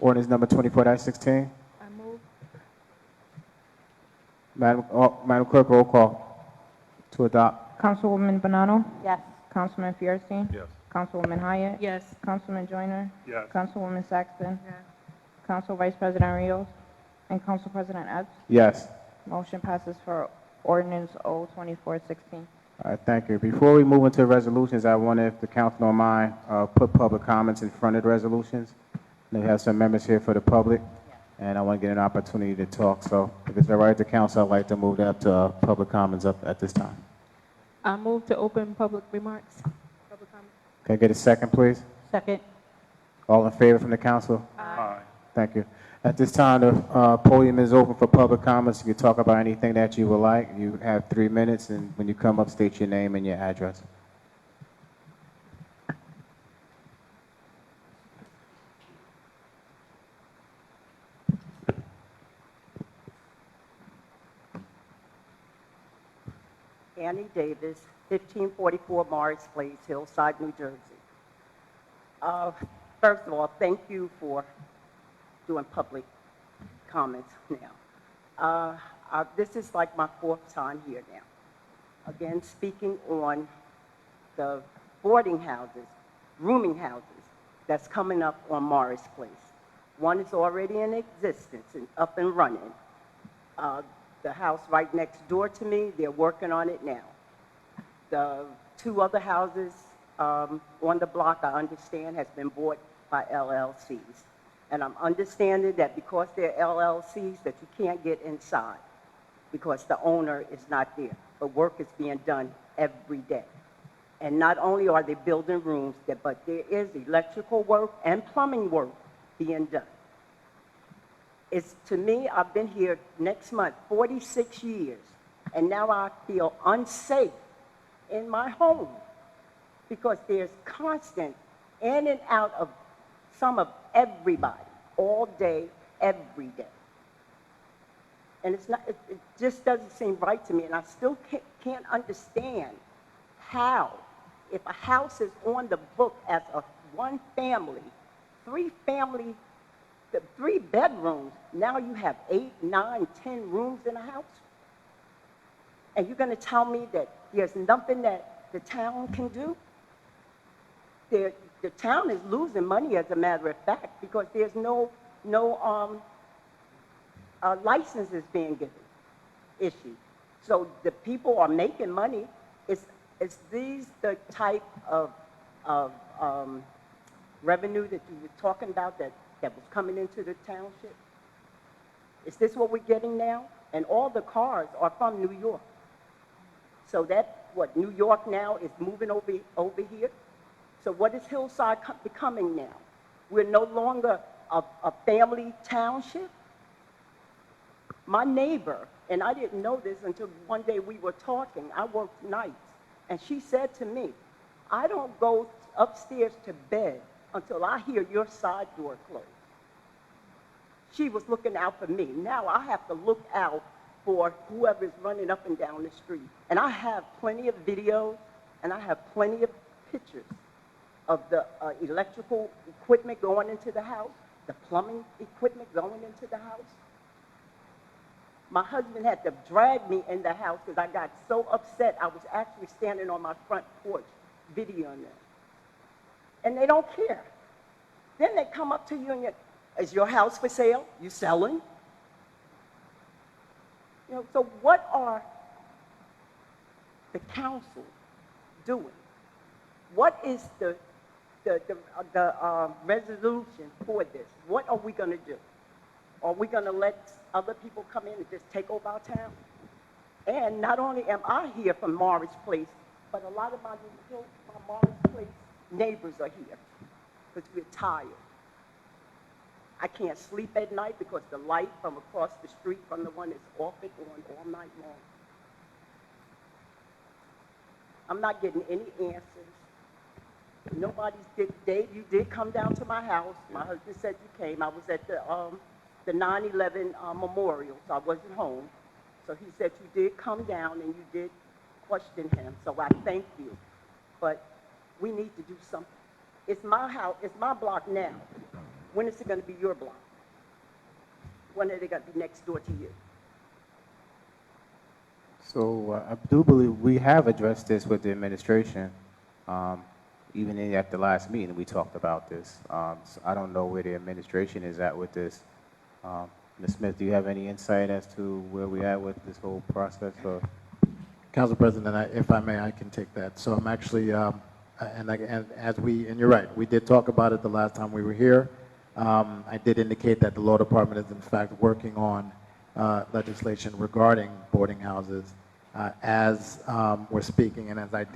Ordinance number 24-16. I move. Madam Clerk, roll call to adopt. Councilwoman Bonanno? Yes. Councilman Fierstein? Yes. Councilwoman Hyatt? Yes. Councilman Joyner? Yes. Councilwoman Saxton? Yes. Council Vice President Rios? And Council President Epps? Yes. Motion passes for ordinance O-2416. All right, thank you. Before we move into resolutions, I wonder if the council don't mind put public comments in front of the resolutions. We have some members here for the public, and I want to get an opportunity to talk. So if it's all right with the council, I'd like to move that to public comments up at this time. I move to open public remarks. Public comment. Can I get a second, please? Second. All in favor from the council? Aye. Thank you. At this time, the podium is open for public comments. You can talk about anything that you would like. You have 3 minutes, and when you come up, state your name and your address. Annie Davis, 1544 Morris Place, Hillside, New Jersey. First of all, thank you for doing public comments now. This is like my 4th time here now. Again, speaking on the boarding houses, rooming houses that's coming up on Morris Place. One is already in existence and up and running. The house right next door to me, they're working on it now. The 2 other houses on the block, I understand, has been bought by LLCs. And I'm understanding that because they're LLCs, that you can't get inside because the owner is not there. But work is being done every day. And not only are they building rooms, but there is electrical work and plumbing work being done. It's, to me, I've been here next month 46 years, and now I feel unsafe in my home because there's constant in and out of some of everybody, all day, every day. And it's not, it just doesn't seem right to me, and I still can't understand how, if a house is on the book as a 1 family, 3 bedrooms, now you have 8, 9, 10 rooms in a house? And you're going to tell me that there's nothing that the town can do? The town is losing money, as a matter of fact, because there's no licenses being issued. So the people are making money. Is these the type of revenue that you were talking about that was coming into the township? Is this what we're getting now? And all the cars are from New York. So that, what, New York now is moving over here? So what is Hillside becoming now? We're no longer a family township? My neighbor, and I didn't know this until one day we were talking, I worked nights, and she said to me, I don't go upstairs to bed until I hear your side door close. She was looking out for me. Now I have to look out for whoever's running up and down the street. And I have plenty of videos, and I have plenty of pictures of the electrical equipment going into the house, the plumbing equipment going into the house. My husband had to drag me in the house because I got so upset. I was actually standing on my front porch videoing them. And they don't care. Then they come up to you and is your house for sale? You selling? You know, so what are the council doing? What is the resolution for this? What are we going to do? Are we going to let other people come in and just take over our town? And not only am I here from Morris Place, but a lot of my Morris Place neighbors are here because we're tired. I can't sleep at night because the light from across the street from the one that's off and on all night long. I'm not getting any answers. Dave, you did come down to my house. My husband said you came. I was at the 9/11 memorial, so I wasn't home. So he said you did come down and you did question him, so I thank you. But we need to do something. It's my house, it's my block now. When is it going to be your block? When are they going to be next door to you? So I do believe we have addressed this with the administration. Even at the last meeting, we talked about this. So I don't know where the administration is at with this. Ms. Smith, do you have any insight as to where we at with this whole process? Or? Council President, if I may, I can take that. So I'm actually, and you're right, we did talk about it the last time we were here. I did indicate that the law department is in fact working on legislation regarding boarding houses as we're speaking, and as I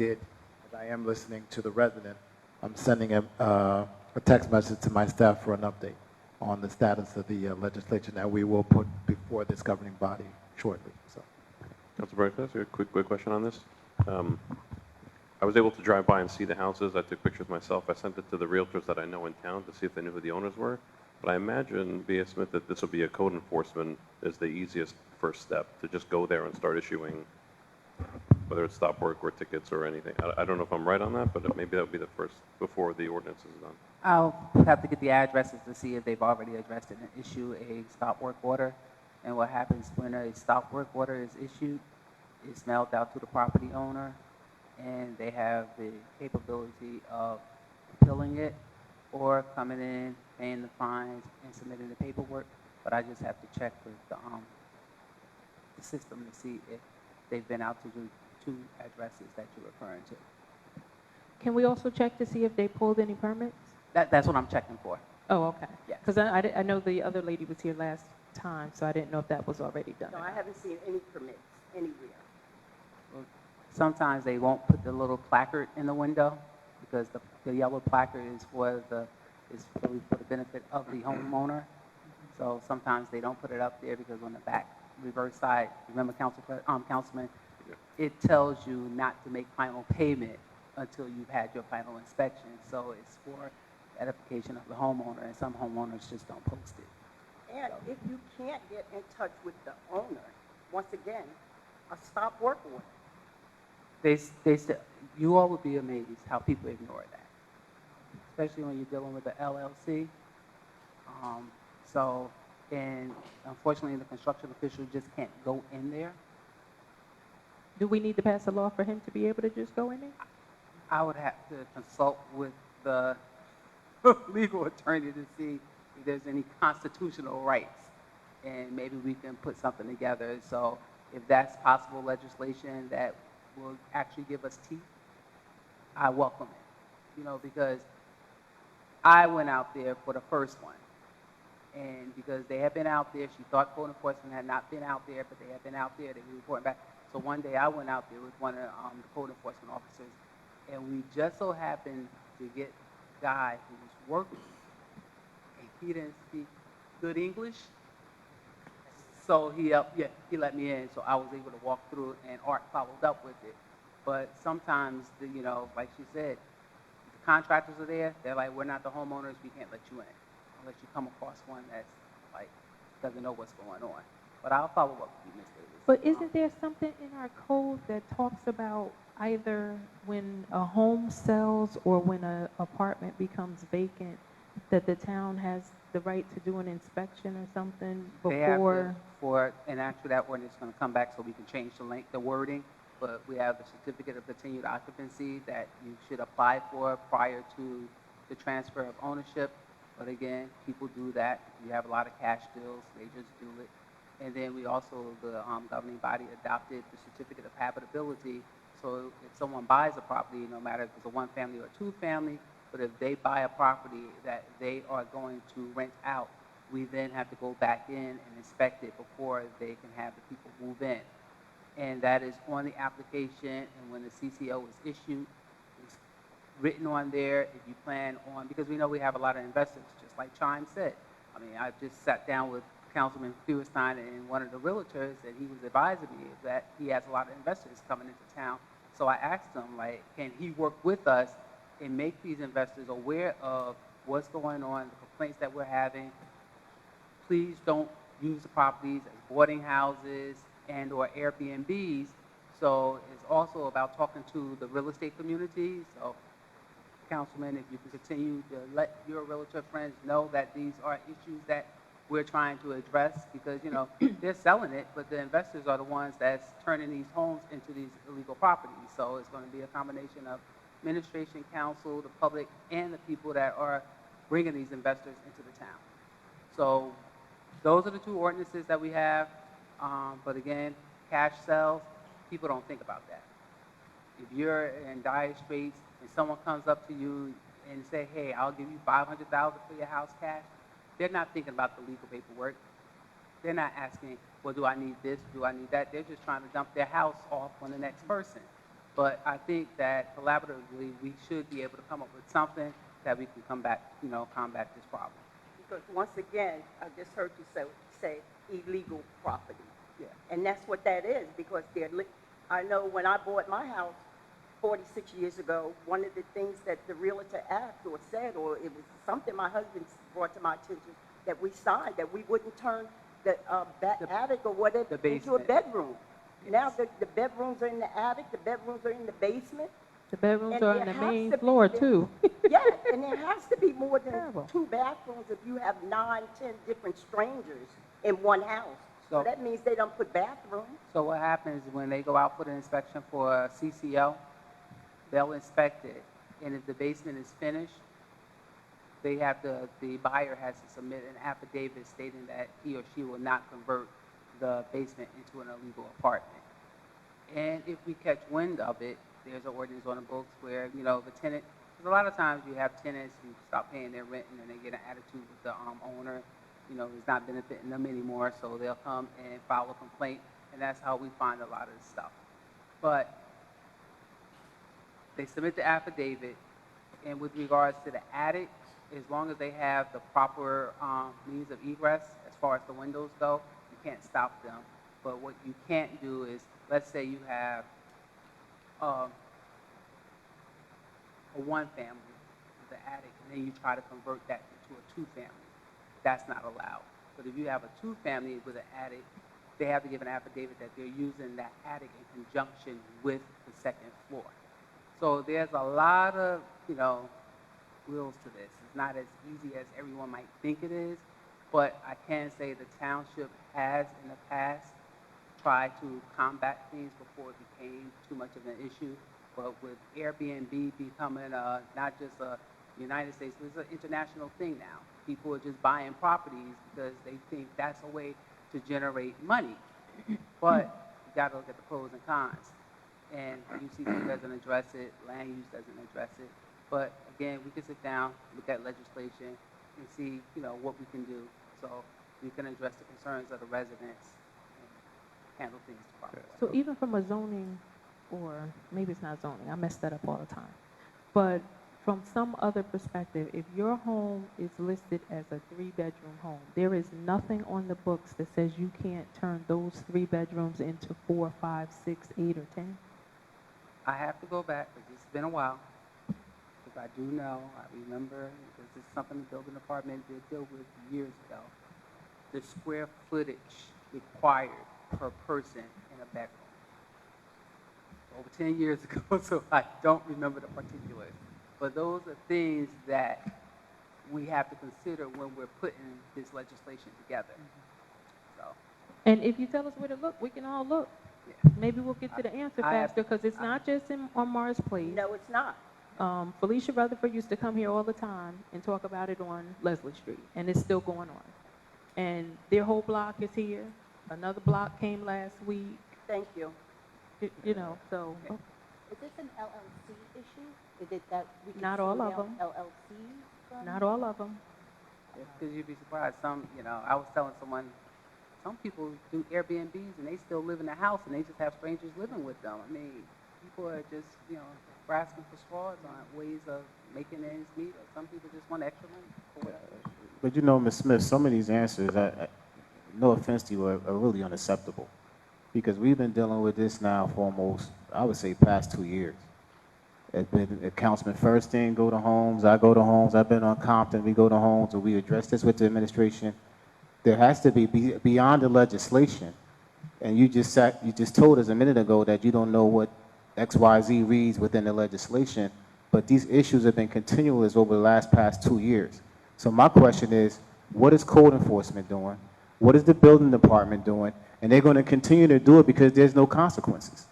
am listening to the resident, I'm sending a text message to my staff for an update on the status of the legislation that we will put before this governing body shortly. So. Council President, can I ask you a quick question on this? I was able to drive by and see the houses. I took pictures myself. I sent it to the realtors that I know in town to see if they knew who the owners were. But I imagine, B.S. Smith, that this will be a code enforcement is the easiest first step, to just go there and start issuing, whether it's stop work or tickets or anything. I don't know if I'm right on that, but maybe that would be the first, before the ordinance is done. I'll have to get the addresses to see if they've already addressed it and issue a stop work order. And what happens when a stop work order is issued, it's mailed out to the property owner, and they have the capability of appealing it or coming in, paying the fines, and submitting the paperwork. But I just have to check with the system to see if they've been out to the two addresses that you're referring to. Can we also check to see if they pulled any permits? That's what I'm checking for. Oh, okay. Yes. Because I know the other lady was here last time, so I didn't know if that was already done. No, I haven't seen any permits anywhere. Well, sometimes they won't put the little placard in the window because the yellow placard is for the benefit of the homeowner. So sometimes they don't put it up there because on the back reverse side, remember Councilman, it tells you not to make final payment until you've had your final inspection. So it's for edification of the homeowner, and some homeowners just don't post it. And if you can't get in touch with the owner, once again, a stop work order. They said, you all would be amazed how people ignore that, especially when you're dealing with the LLC. And unfortunately, the construction official just can't go in there. Do we need to pass a law for him to be able to just go in there? I would have to consult with the legal attorney to see if there's any constitutional rights, and maybe we can put something together. So if that's possible legislation that will actually give us teeth, I welcome it. Because I went out there for the first one, and because they had been out there, she thought code enforcement had not been out there, but they had been out there, they were reporting back. So one day I went out there with one of the code enforcement officers, and we just so happened to get a guy who was working, and he didn't speak good English. So he let me in, so I was able to walk through, and Art followed up with it. But sometimes, like she said, the contractors are there, they're like, we're not the homeowners, we can't let you in, unless you come across one that's like, doesn't know what's going on. But I'll follow up with you, Ms. Davis. But isn't there something in our code that talks about either when a home sells or when an apartment becomes vacant, that the town has the right to do an inspection or something before? And actually that ordinance is going to come back so we can change the wording, but we have the certificate of continued occupancy that you should apply for prior to the transfer of ownership. But again, people do that. You have a lot of cash deals, they just do it. And then we also, the governing body adopted the certificate of habitability. So if someone buys a property, no matter if it's a one-family or a two-family, but if they buy a property that they are going to rent out, we then have to go back in and inspect it before they can have the people move in. and that is on the application, and when the CCO is issued, it's written on there if you plan on, because we know we have a lot of investors, just like Chime said. I mean, I just sat down with Councilman Feuerstein and one of the realtors, and he was advising me that he has a lot of investors coming into town. So I asked him, like, can he work with us and make these investors aware of what's going on, the complaints that we're having. Please don't use the properties as boarding houses and or Airbnbs. So it's also about talking to the real estate community. So Councilman, if you can continue to let your realtor friends know that these are issues that we're trying to address, because, you know, they're selling it, but the investors are the ones that's turning these homes into these illegal properties. So it's going to be a combination of administration, council, the public, and the people that are bringing these investors into the town. So those are the two ordinances that we have. But again, cash sales, people don't think about that. If you're in dire straits and someone comes up to you and say, hey, I'll give you $500,000 for your house cash, they're not thinking about the legal paperwork. They're not asking, well, do I need this, do I need that? They're just trying to dump their house off on the next person. But I think that collaboratively, we should be able to come up with something that we can combat this problem. Because once again, I just heard you say illegal property. Yeah. And that's what that is, because I know when I bought my house 46 years ago, one of the things that the realtor asked or said, or it was something my husband brought to my attention, that we signed, that we wouldn't turn the attic or whatever into a bedroom. Yes. Now the bedrooms are in the attic, the bedrooms are in the basement. The bedrooms are on the main floor, too. Yeah, and there has to be more than 2 bathrooms if you have 9, 10 different strangers in one house. So that means they don't put bathrooms. So what happens when they go out for the inspection for a CCO, they'll inspect it, and if the basement is finished, the buyer has to submit an affidavit stating that he or she will not convert the basement into an illegal apartment. And if we catch wind of it, there's an ordinance on the books where, you know, the tenant, because a lot of times you have tenants who stop paying their rent and then they get an attitude with the owner, you know, is not benefiting them anymore, so they'll come and file a complaint, and that's how we find a lot of this stuff. But they submit the affidavit, and with regards to the attic, as long as they have the proper means of egress, as far as the windows go, you can't stop them. But what you can't do is, let's say you have a one-family with the attic, and then you try to convert that into a two-family. That's not allowed. But if you have a two-family with an attic, they have to give an affidavit that they're using that attic in conjunction with the second floor. So there's a lot of, you know, wheels to this. It's not as easy as everyone might think it is, but I can say the township has in the past tried to combat things before it became too much of an issue. But with Airbnb becoming not just a United States, it's an international thing now. People are just buying properties because they think that's a way to generate money. But you got to look at the pros and cons. And UCC doesn't address it, land use doesn't address it. But again, we can sit down, look at legislation, and see, you know, what we can do so we can address the concerns of the residents and handle things properly. So even from a zoning, or maybe it's not zoning, I mess that up all the time. But from some other perspective, if your home is listed as a 3-bedroom home, there is nothing on the books that says you can't turn those 3 bedrooms into 4, 5, 6, 8, or 10? I have to go back, because it's been a while. Because I do know, I remember, because this is something the building department did deal with years ago, the square footage required per person in a bedroom. Over 10 years ago, so I don't remember the particulars. But those are things that we have to consider when we're putting this legislation together. So. And if you tell us where to look, we can all look. Yeah. Maybe we'll get to the answer faster, because it's not just on Mars Place. No, it's not. Felicia Rutherford used to come here all the time and talk about it on Leslie Street, and it's still going on. And their whole block is here. Another block came last week. Thank you. You know, so. Is this an LLC issue? Is it that we can Not sue all of down them. LLCs from? Not all of them. Because you'd be surprised. Some, you know, I was telling someone some people do Airbnbs and they still live in the house and they just have strangers living with them. I mean, people are just, grasping for straws on ways of making ends meet, or some people just want extra money for whatever. But you know, Ms. Smith, some of these answers, no offense to you, are really unacceptable. Because we've been dealing with this now for almost, I would say, past 2 years. Councilman Firstein go to homes, I go to homes, I've been on Compton, we go to homes, and we address this with the administration. There has to be beyond the legislation. And you just told us a minute ago that you don't know what XYZ reads within the legislation, but these issues have been continuous over the past 2 years. So my question is, what is code enforcement doing? What is the building department doing? And they're going to continue to do it because there's no consequences.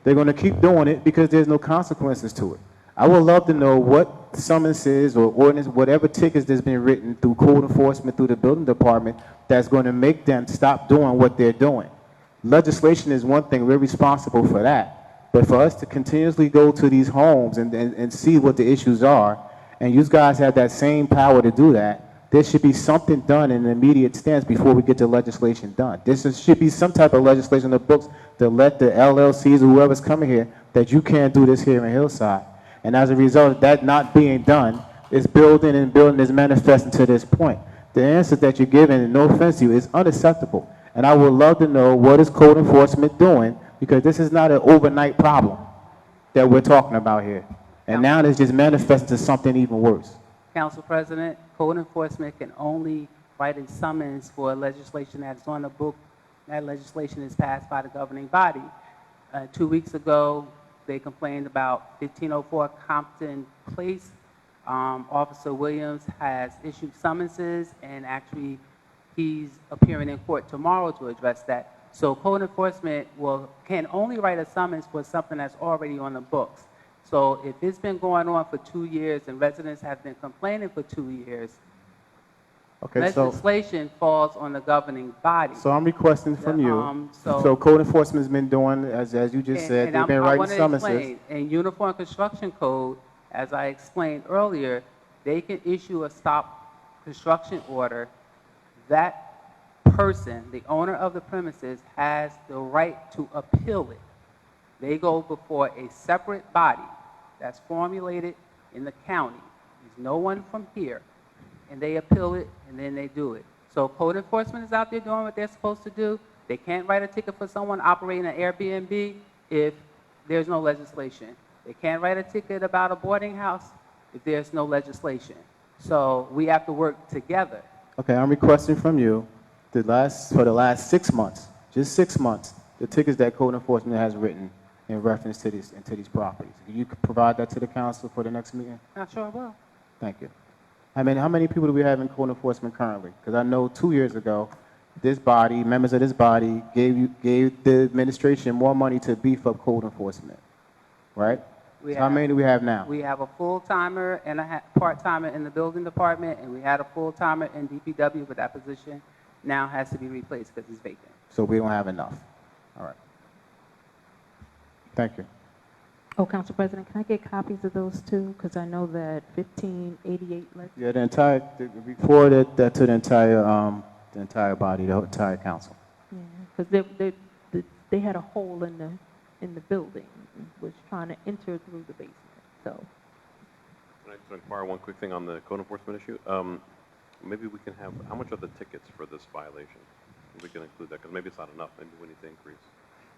They're going to keep doing it because there's no consequences to it. I would love to know what summonses or ordinance, whatever tickets that's been written through code enforcement, through the building department, that's going to make them stop doing what they're doing. Legislation is one thing, we're responsible for that. But for us to continuously go to these homes and see what the issues are, and you guys have that same power to do that, there should be something done in an immediate stance before we get the legislation done. Should be some type of legislation in the books to let the LLCs or whoever's coming here that you can't do this here in Hillside. And as a result of that not being done, it's building is manifesting to this point. The answer that you're giving, and no offense to you, is unacceptable. And I would love to know what is code enforcement doing, because this is not an overnight problem that we're talking about here. And now it's just manifesting to something even worse. Council President, code enforcement can only write a summons for legislation that's on the book. That legislation is passed by the governing body. 2 weeks ago, they complained about 1504 Compton Place. Officer Williams has issued summonses, and actually he's appearing in court tomorrow to address that. So code enforcement can only write a summons for something that's already on the books. So if it's been going on for 2 years and residents have been complaining for 2 years, legislation falls on the governing body. So I'm requesting from you, so code enforcement's been doing, as you just said, they've been writing summonses. In Uniform Construction Code, as I explained earlier, they can issue a stop construction order. That person, the owner of the premises, has the right to appeal it. They go before a separate body that's formulated in the county. There's no one from here. And they appeal it, and then they do it. So code enforcement is out there doing what they're supposed to do. They can't write a ticket for someone operating an Airbnb if there's no legislation. They can't write a ticket about a boarding house if there's no legislation. So we have to work together. Okay, I'm requesting from you, for the last 6 months, just 6 months, the tickets that code enforcement has written in reference to these properties. Can you provide that to the council for the next meeting? I sure will. Thank you. How many people do we have in code enforcement currently? Because I know 2 years ago, this body, members of this body, gave the administration more money to beef up code enforcement, right? How many do we have now? We have a full-timer and a part-timer in the building department, and we had a full-timer in DPW, but that position now has to be replaced because it's vacant. So we don't have enough. All right. Thank you. Oh, Council President, can I get copies of those too? Because I know that 1588. Yeah, report that to the entire body, the entire council. Yeah, because they had a hole in the building, was trying to enter through the basement. So. Can I just inquire one quick thing on the code enforcement issue? Maybe we can have, how much are the tickets for this violation? We can include that, because maybe it's not enough. Maybe we need to increase,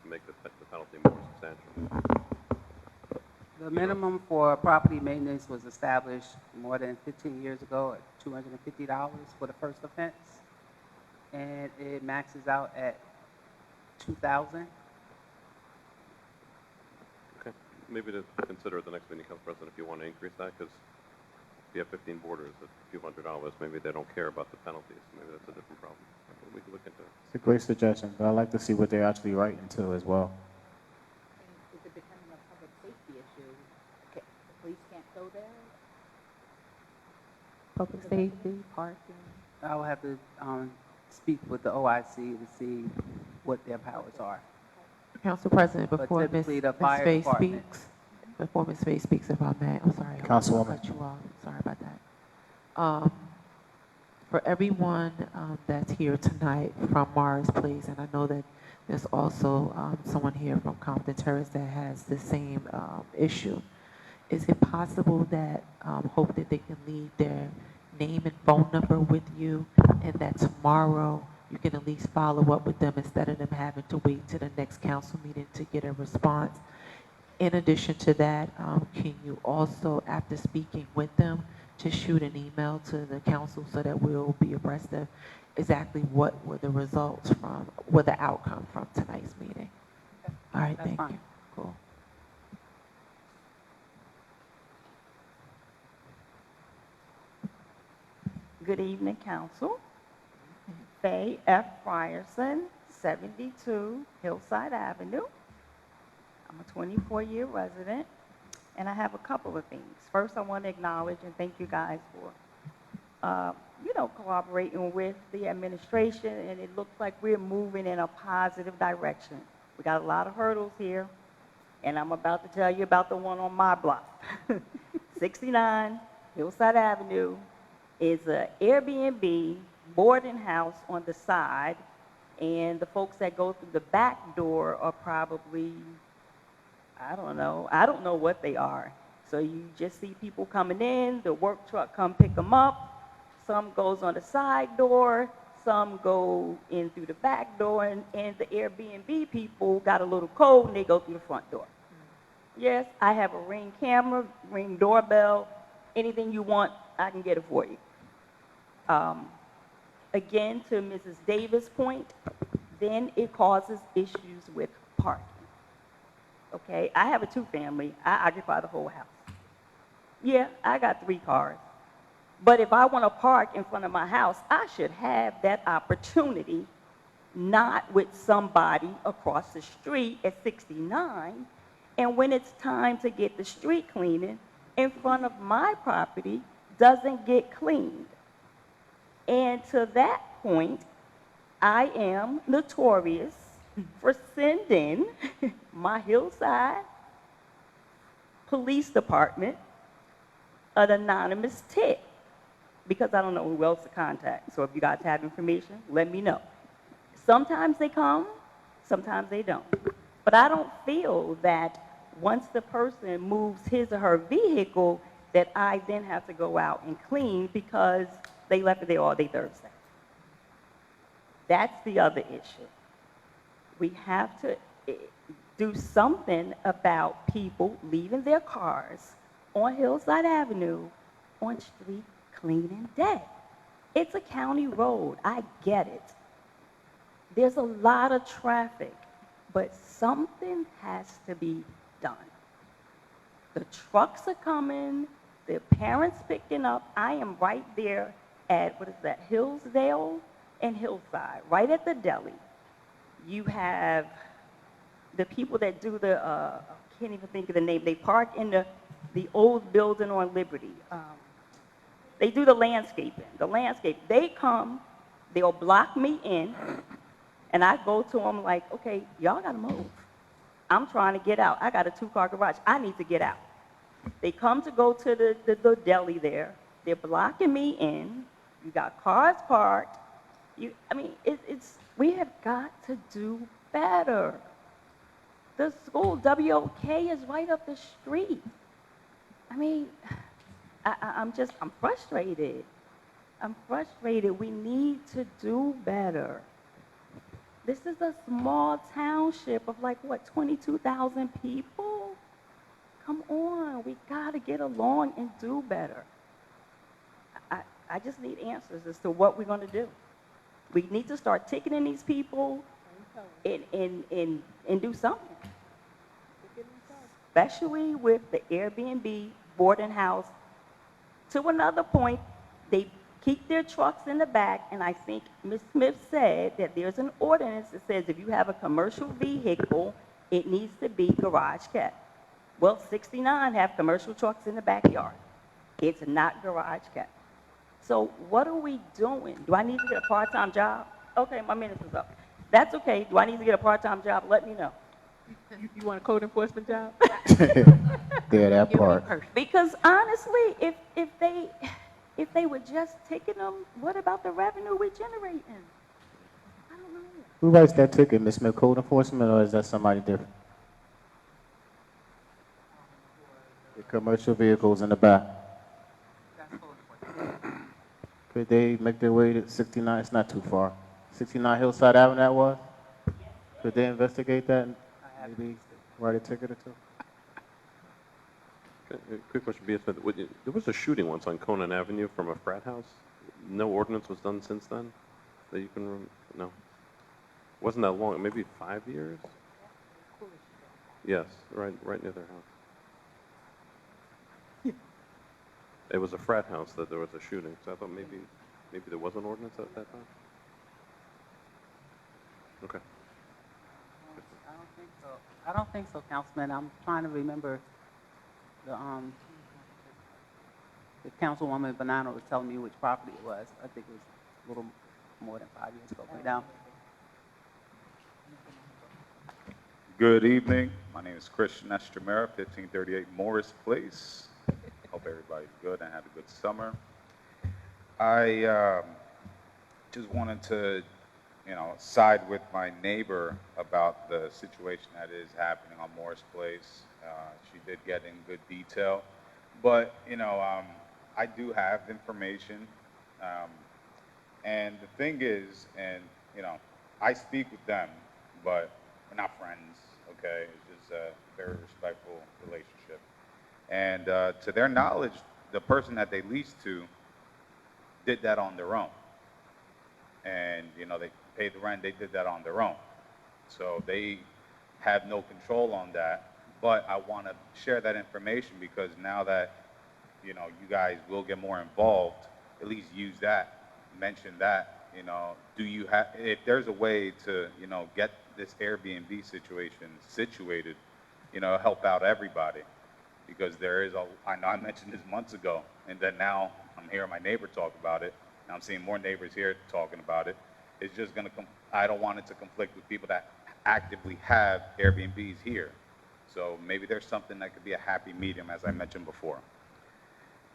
make the penalty more substantial. The minimum for property maintenance was established more than 15 years ago at $250 for the first offense, and it maxes out at $2,000. Okay, maybe to consider at the next meeting, Council President, if you want to increase that, because if you have 15 boarders at a few $100s, maybe they don't care about the penalties. Maybe that's a different problem. We can look into it. It's a great suggestion, but I'd like to see what they're actually writing to as well. Is it becoming a public safety issue? The police can't go there? Public safety, parking. I will have to speak with the OIC to see what their powers are. Council President, before Ms. typically the fire department. Before Ms. Faye speaks, if I may, I'm sorry. Councilwoman. I'll cut you off. Sorry about that. For everyone that's here tonight from Morris Place, and I know that there's also someone here from Compton Terrace that has the same issue, is it possible that, hope that they can leave their name and phone number with you, and that tomorrow you can at least follow up with them instead of them having to wait to the next council meeting to get a response? In addition to that, can you also, after speaking with them, to shoot an email to the council so that we'll be abreast of exactly what were the results from, what the outcome from tonight's meeting? All right, That's thank fine. you. Cool. Good evening, council. Faye F. Ryerson, 72 Hillside Avenue. I'm a 24-year resident, and I have a couple of things. First, I want to acknowledge and thank you guys for, cooperating with the administration, and it looks like we're moving in a positive direction. We got a lot of hurdles here, and I'm about to tell you about the one on my block. 69 Hillside Avenue is an Airbnb boarding house on the side, and the folks that go through the back door are probably, I don't know what they are. So you just see people coming in, the work truck come pick them up, some goes on the side door, some go in through the back door, and the Airbnb people got a little code and they go through the front door. Yes, I have a Ring camera, Ring doorbell, anything you want, I can get it for you. Again, to Mrs. Davis' point, then it causes issues with parking. Okay, I have a two-family. I occupy the whole house. Yeah, I got 3 cars. But if I want to park in front of my house, I should have that opportunity, not with somebody across the street at 69. And when it's time to get the street cleaning, in front of my property doesn't get cleaned. And to that point, I am notorious for sending my Hillside Police Department an anonymous tip because I don't know who else to contact. So if you guys have information, let me know. Sometimes they come, sometimes they don't. But I don't feel that once the person moves his or her vehicle that I then have to go out and clean because they left it there all day Thursday. That's the other issue. We have to do something about people leaving their cars on Hillside Avenue on street cleaning day. It's a county road. I get it. There's a lot of traffic, but something has to be done. The trucks are coming, the parents picking up. I am right there at, Hillsdale and Hillside, right at the deli. You have the people that do the, I can't even think of the name, they park in the old building on Liberty. They do the landscaping. They come, they'll block me in, and I go to them like, okay, y'all gotta move. I'm trying to get out. I got a 2-car garage. I need to get out. They come to go to the deli there. They're blocking me in. You got cars parked. We have got to do better. The school, WOK, is right up the street. I'm frustrated. I'm frustrated. We need to do better. This is a small township of 22,000 people? Come on, we gotta get along and do better. I just need answers as to what we're gonna do. We need to start ticketing these people and do something. Especially with the Airbnb boarding house. To another point, they keep their trucks in the back, and I think Ms. Smith said that there's an ordinance that says if you have a commercial vehicle, it needs to be garage kept. Well, 69 have commercial trucks in the backyard. It's not garage kept. So what are we doing? Do I need to get a part-time job? Okay, my minute is up. That's okay. Do I need to get a part-time job? Let me know. You want a code enforcement job? Yeah, that part. Because honestly, if they, If they were just taking them, what about the revenue we're generating? I don't know. Who writes that ticket, Ms. Smith, code enforcement, or is that somebody different? The commercial vehicles in the back. Could they make their way to 69? It's not too far. 69 Hillside Avenue that was? Could they investigate that and maybe write a ticket or two? Quick question, BS. There was a shooting once on Conan Avenue from a frat house. No ordinance was done since then that you can no. Wasn't that long? Maybe 5 years. Yes, right near their house. It was a frat house that there was a shooting, so I thought maybe there was an ordinance at that time. Okay. I don't think so, Councilman. I'm trying to remember the Councilwoman Banana was telling me which property it was. I think it was a little more than 5 years ago. But now, Good evening. My name is Christian Estremera, 1538 Morris Place. Hope everybody's good and had a good summer. I just wanted to, side with my neighbor about the situation that is happening on Morris Place. She did get in good detail, but I do have information, and the thing is, I speak with them, but we're not friends. Okay, it's just a very respectful relationship. And to their knowledge, the person that they leased to did that on their own. And, they paid the rent, they did that on their own. So they have no control on that. But I want to share that information because now that, you guys will get more involved, at least use that, mention that, do you have, if there's a way to, get this Airbnb situation situated, help out everybody. Because there is I know I mentioned this months ago, and then now I'm hearing my neighbor talk about it, and I'm seeing more neighbors here talking about it. It's just going to I don't want it to conflict with people that actively have Airbnbs here. So maybe there's something that could be a happy medium, as I mentioned before.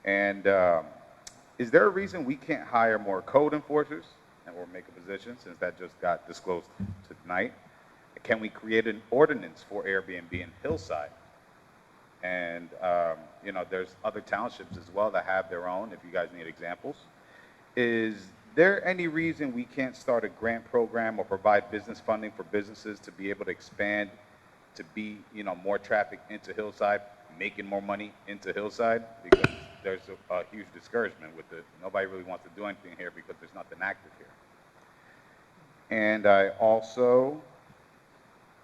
And is there a reason we can't hire more code enforcers or make a position, since that just got disclosed tonight? Can we create an ordinance for Airbnb in Hillside? And, there's other townships as well that have their own, if you guys need examples. Is there any reason we can't start a grant program or provide business funding for businesses to be able to expand, to be, more traffic into Hillside, making more money into Hillside? Because there's a huge discouragement with it. Nobody really wants to do anything here because there's nothing active here. And I also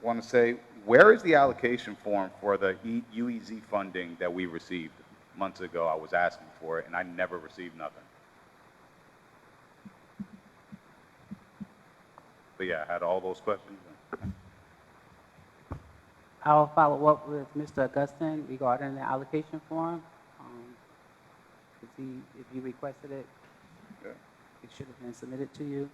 want to say, where is the allocation form for the UEZ funding that we received months ago? I was asking for it, and I never received nothing. But yeah, I had all those questions. I'll follow up with Mr. Augustine regarding the allocation form. If you requested it, Yeah. it should have been submitted to you.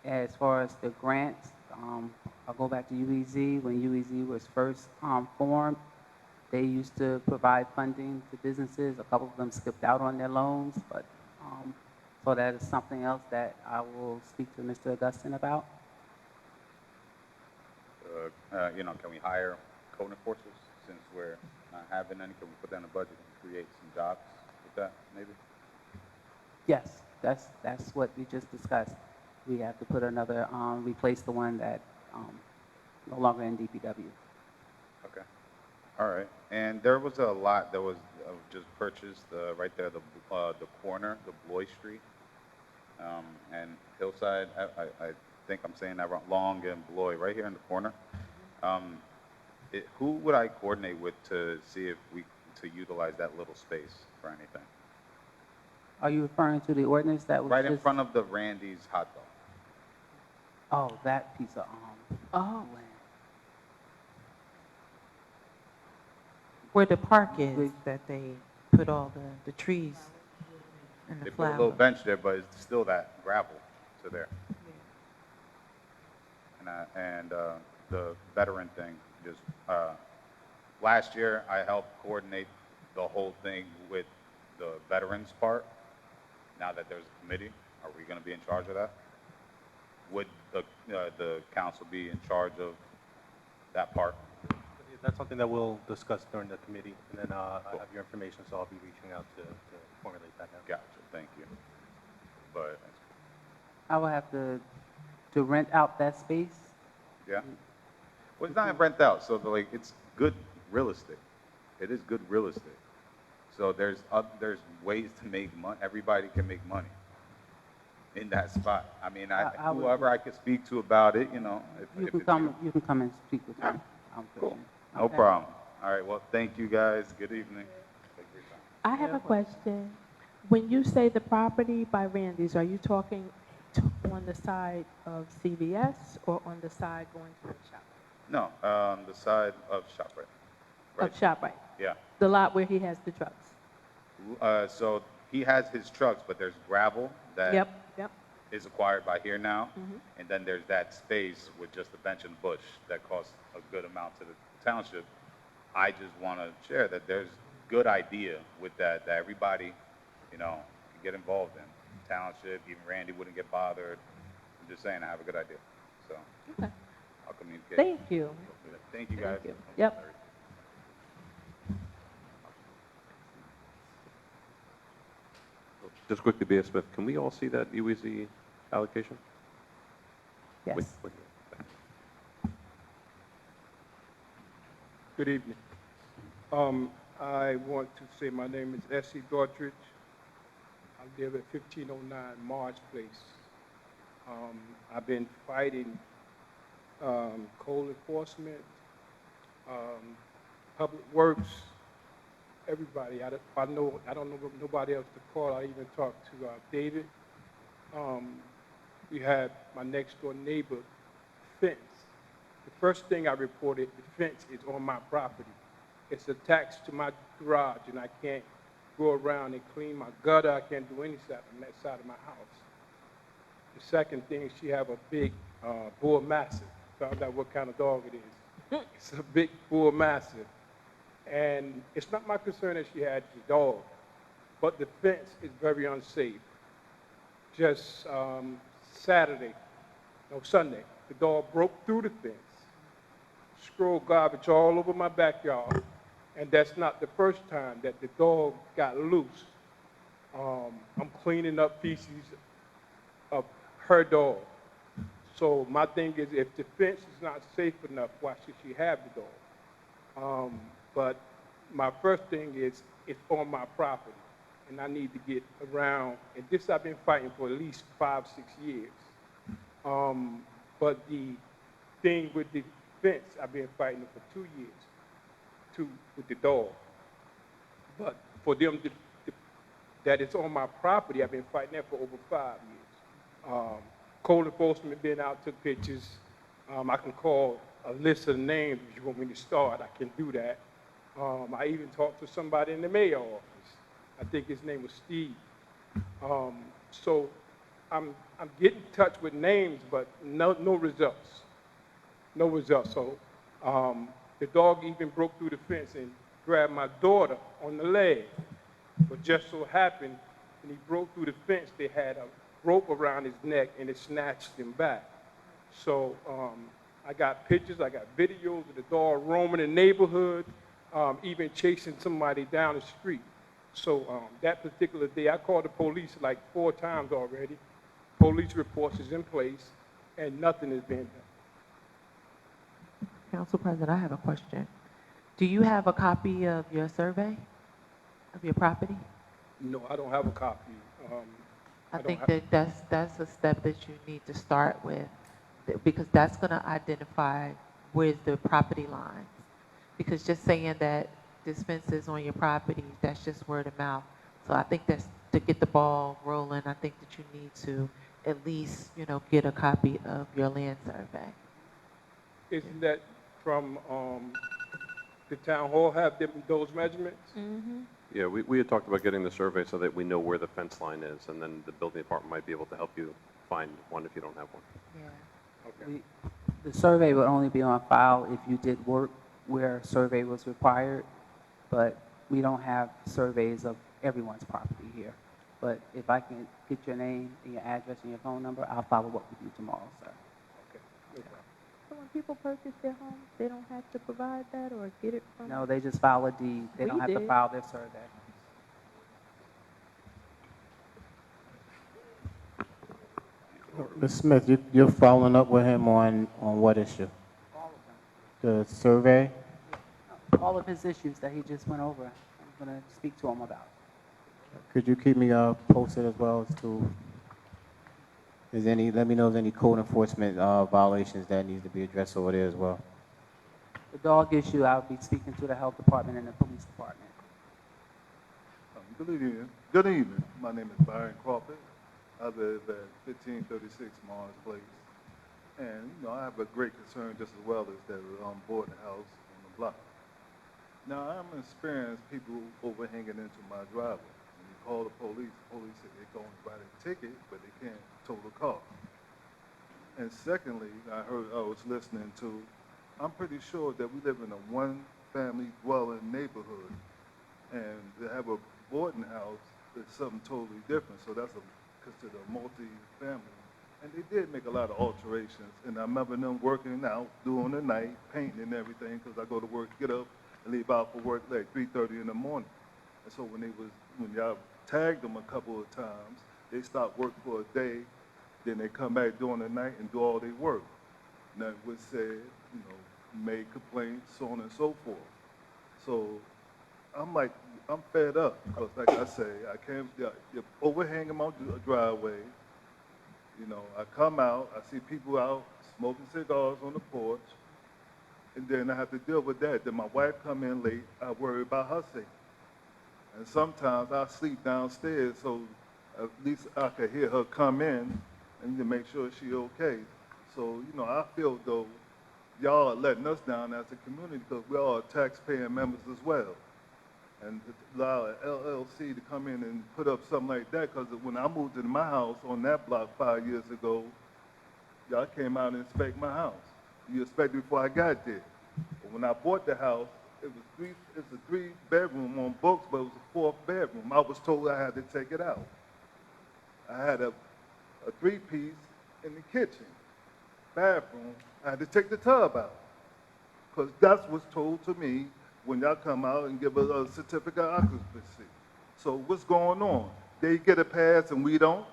As far as the grants, I'll go back to UEZ. When UEZ was first formed, they used to provide funding to businesses. A couple of them skipped out on their loans, but so that is something else that I will speak to Mr. Augustine about. Can we hire code enforcers since we're not having any? Can we put that in a budget and create some jobs with that, maybe? Yes, that's what we just discussed. We have to put another, replace the one that no longer in DPW. Okay. All right. And there was a lot that was just purchased right there, the corner, the Bloy Street, and Hillside. I think I'm saying that wrong. Long and Bloy, right here in the corner. Who would I coordinate with to see if to utilize that little space for anything? Are you referring to the ordinance that was Right in just- front of the Randy's hot dog. Oh, that piece of land. Where the park is, that they put all the trees and They the put a little flowers. bench there, but it's still that gravel to there. And the veteran thing, just last year I helped coordinate the whole thing with the veterans part, now that there's a committee, are we going to be in charge of that? Would the council be in charge of that part? That's something that we'll discuss during the committee, and then I have your information, so I'll be reaching out to formulate that now. Gotcha, thank you. But, I will have to rent out that space. yeah. Well, it's not rent out, so like, it's good real estate. It is good real estate. So there's ways to make money. Everybody can make money in that spot. I mean, whoever I could speak to about it, you know. You can come and speak with me. Cool. No Okay. problem. All right, well, thank you guys. Good evening. Thank you for your time. I have a question. When you say the property by Randy's, are you talking on the side of CVS or on the side going to the shop? No, the side of ShopRite. Of ShopRite? Yeah. The lot where he has the trucks? So he has his trucks, but there's gravel that Yep. is acquired by here now. Mhm. And then there's that space with just a bench and bush that costs a good amount to the township. I just want to share that there's good idea with that everybody, you know, can get involved in. Township, even Randy wouldn't get bothered. I'm just saying I have a good idea. So Okay. I'll communicate. Thank you. Thank you guys. Thank you. Yep. Just quickly, B.S. Smith, can we all see that UEZ allocation? Yes. Wait. Good evening. I want to say my name is S.C. Daughtridge. I live at 1509 March Place. I've been fighting code enforcement, public works, everybody. I don't know nobody else to call. I even talked to David. We had my next door neighbor fence. The first thing I reported, the fence is on my property. It's attached to my garage, and I can't go around and clean my gutter. I can't do any side on that side of my house. The second thing, she have a big bull mastiff. Found out what kind of dog it is. It's a big bull mastiff. And it's not my concern that she had the dog, but the fence is very unsafe. Just Sunday, the dog broke through the fence, scrolled garbage all over my backyard, and that's not the first time that the dog got loose. I'm cleaning up feces of her dog. So my thing is, if the fence is not safe enough, why should she have the dog? But my first thing is, it's on my property, and I need to get around, and this I've been fighting for at least 5-6 years. But the thing with the fence, I've been fighting it for 2 years, with the dog. But for them that it's on my property, I've been fighting that for over 5 years. Code enforcement been out, took pictures. I can call a list of names if you want me to start. I can do that. I even talked to somebody in the mayor office. I think his name was Steve. So I'm getting in touch with names, but no results. No results. So the dog even broke through the fence and grabbed my daughter on the leg. But just so happened, when he broke through the fence, they had a rope around his neck, and it snatched him back. So I got pictures, I got videos of the dog roaming the neighborhood, even chasing somebody down the street. So that particular day, I called the police like 4 times already. Police reports is in place, and nothing is being done. Council President, I have a question. Do you have a copy of your survey of your property? No, I don't have a copy. I think that's a step that you need to start with, because that's going to identify where's the property lines. Because just saying that this fence is on your property, that's just word of mouth. So I think that's to get the ball rolling. I think that you need to at least, get a copy of your land survey. Isn't that from the town hall have those measurements? Mm-hmm. Yeah, we had talked about getting the survey so that we know where the fence line is, and then the building department might be able to help you find one if you don't have one. Yeah. Okay. The survey would only be on file if you did work where a survey was required, but we don't have surveys of everyone's property here. But if I can get your name and your address and your phone number, I'll follow up with you tomorrow, sir. Okay, no problem. So when people purchase their homes, they don't have to provide that or get it from? No, they just file a deed. They We don't have to did. file their survey. Ms. Smith, you're following up with him on what issue? All of them. The survey? All of his issues that he just went over, I'm going to speak to him about. Could you keep me posted as well as to, let me know if there's any code enforcement violations that needs to be addressed over there as well? The dog issue, I'll be speaking to the health department and the police department. Good evening. Good evening. My name is Byron Crawford. I live at 1536 Mars Place. And, I have a great concern just as well as that boarding house on the block. Now, I'm experienced people overhanging into my driveway. When you call the police say they're going to write a ticket, but they can't tow the car. And secondly, I was listening to, I'm pretty sure that we live in a one-family dwelling neighborhood. And to have a boarding house is something totally different. So that's considered a multi-family. And they did make a lot of alterations. And I remember them working out during the night, painting and everything, because I go to work, get up, and leave out for work like 3:30 in the morning. And so when y'all tagged them a couple of times, they stopped work for a day, then they come back during the night and do all their work. Now it was said, made complaints, so on and so forth. So I'm fed up, because like I say, I can't, you're overhanging my driveway. I come out, I see people out smoking cigars on the porch, and then I have to deal with that. Then my wife come in late, I worry about her safety. And sometimes I sleep downstairs, so at least I could hear her come in and to make sure she's okay. So, I feel though y'all are letting us down as a community because we all are taxpaying members as well. And to allow an LLC to come in and put up something like that, because when I moved into my house on that block 5 years ago, y'all came out and inspected my house. You inspected before I got there. But when I bought the house, it's a 3-bedroom on books, but it was a 4th bedroom. I was told I had to take it out. I had a 3-piece in the kitchen. Bathroom, I had to take the tub out. Because that's what's told to me when y'all come out and give us a certificate of occupancy. So what's going on? They get a pass and we don't?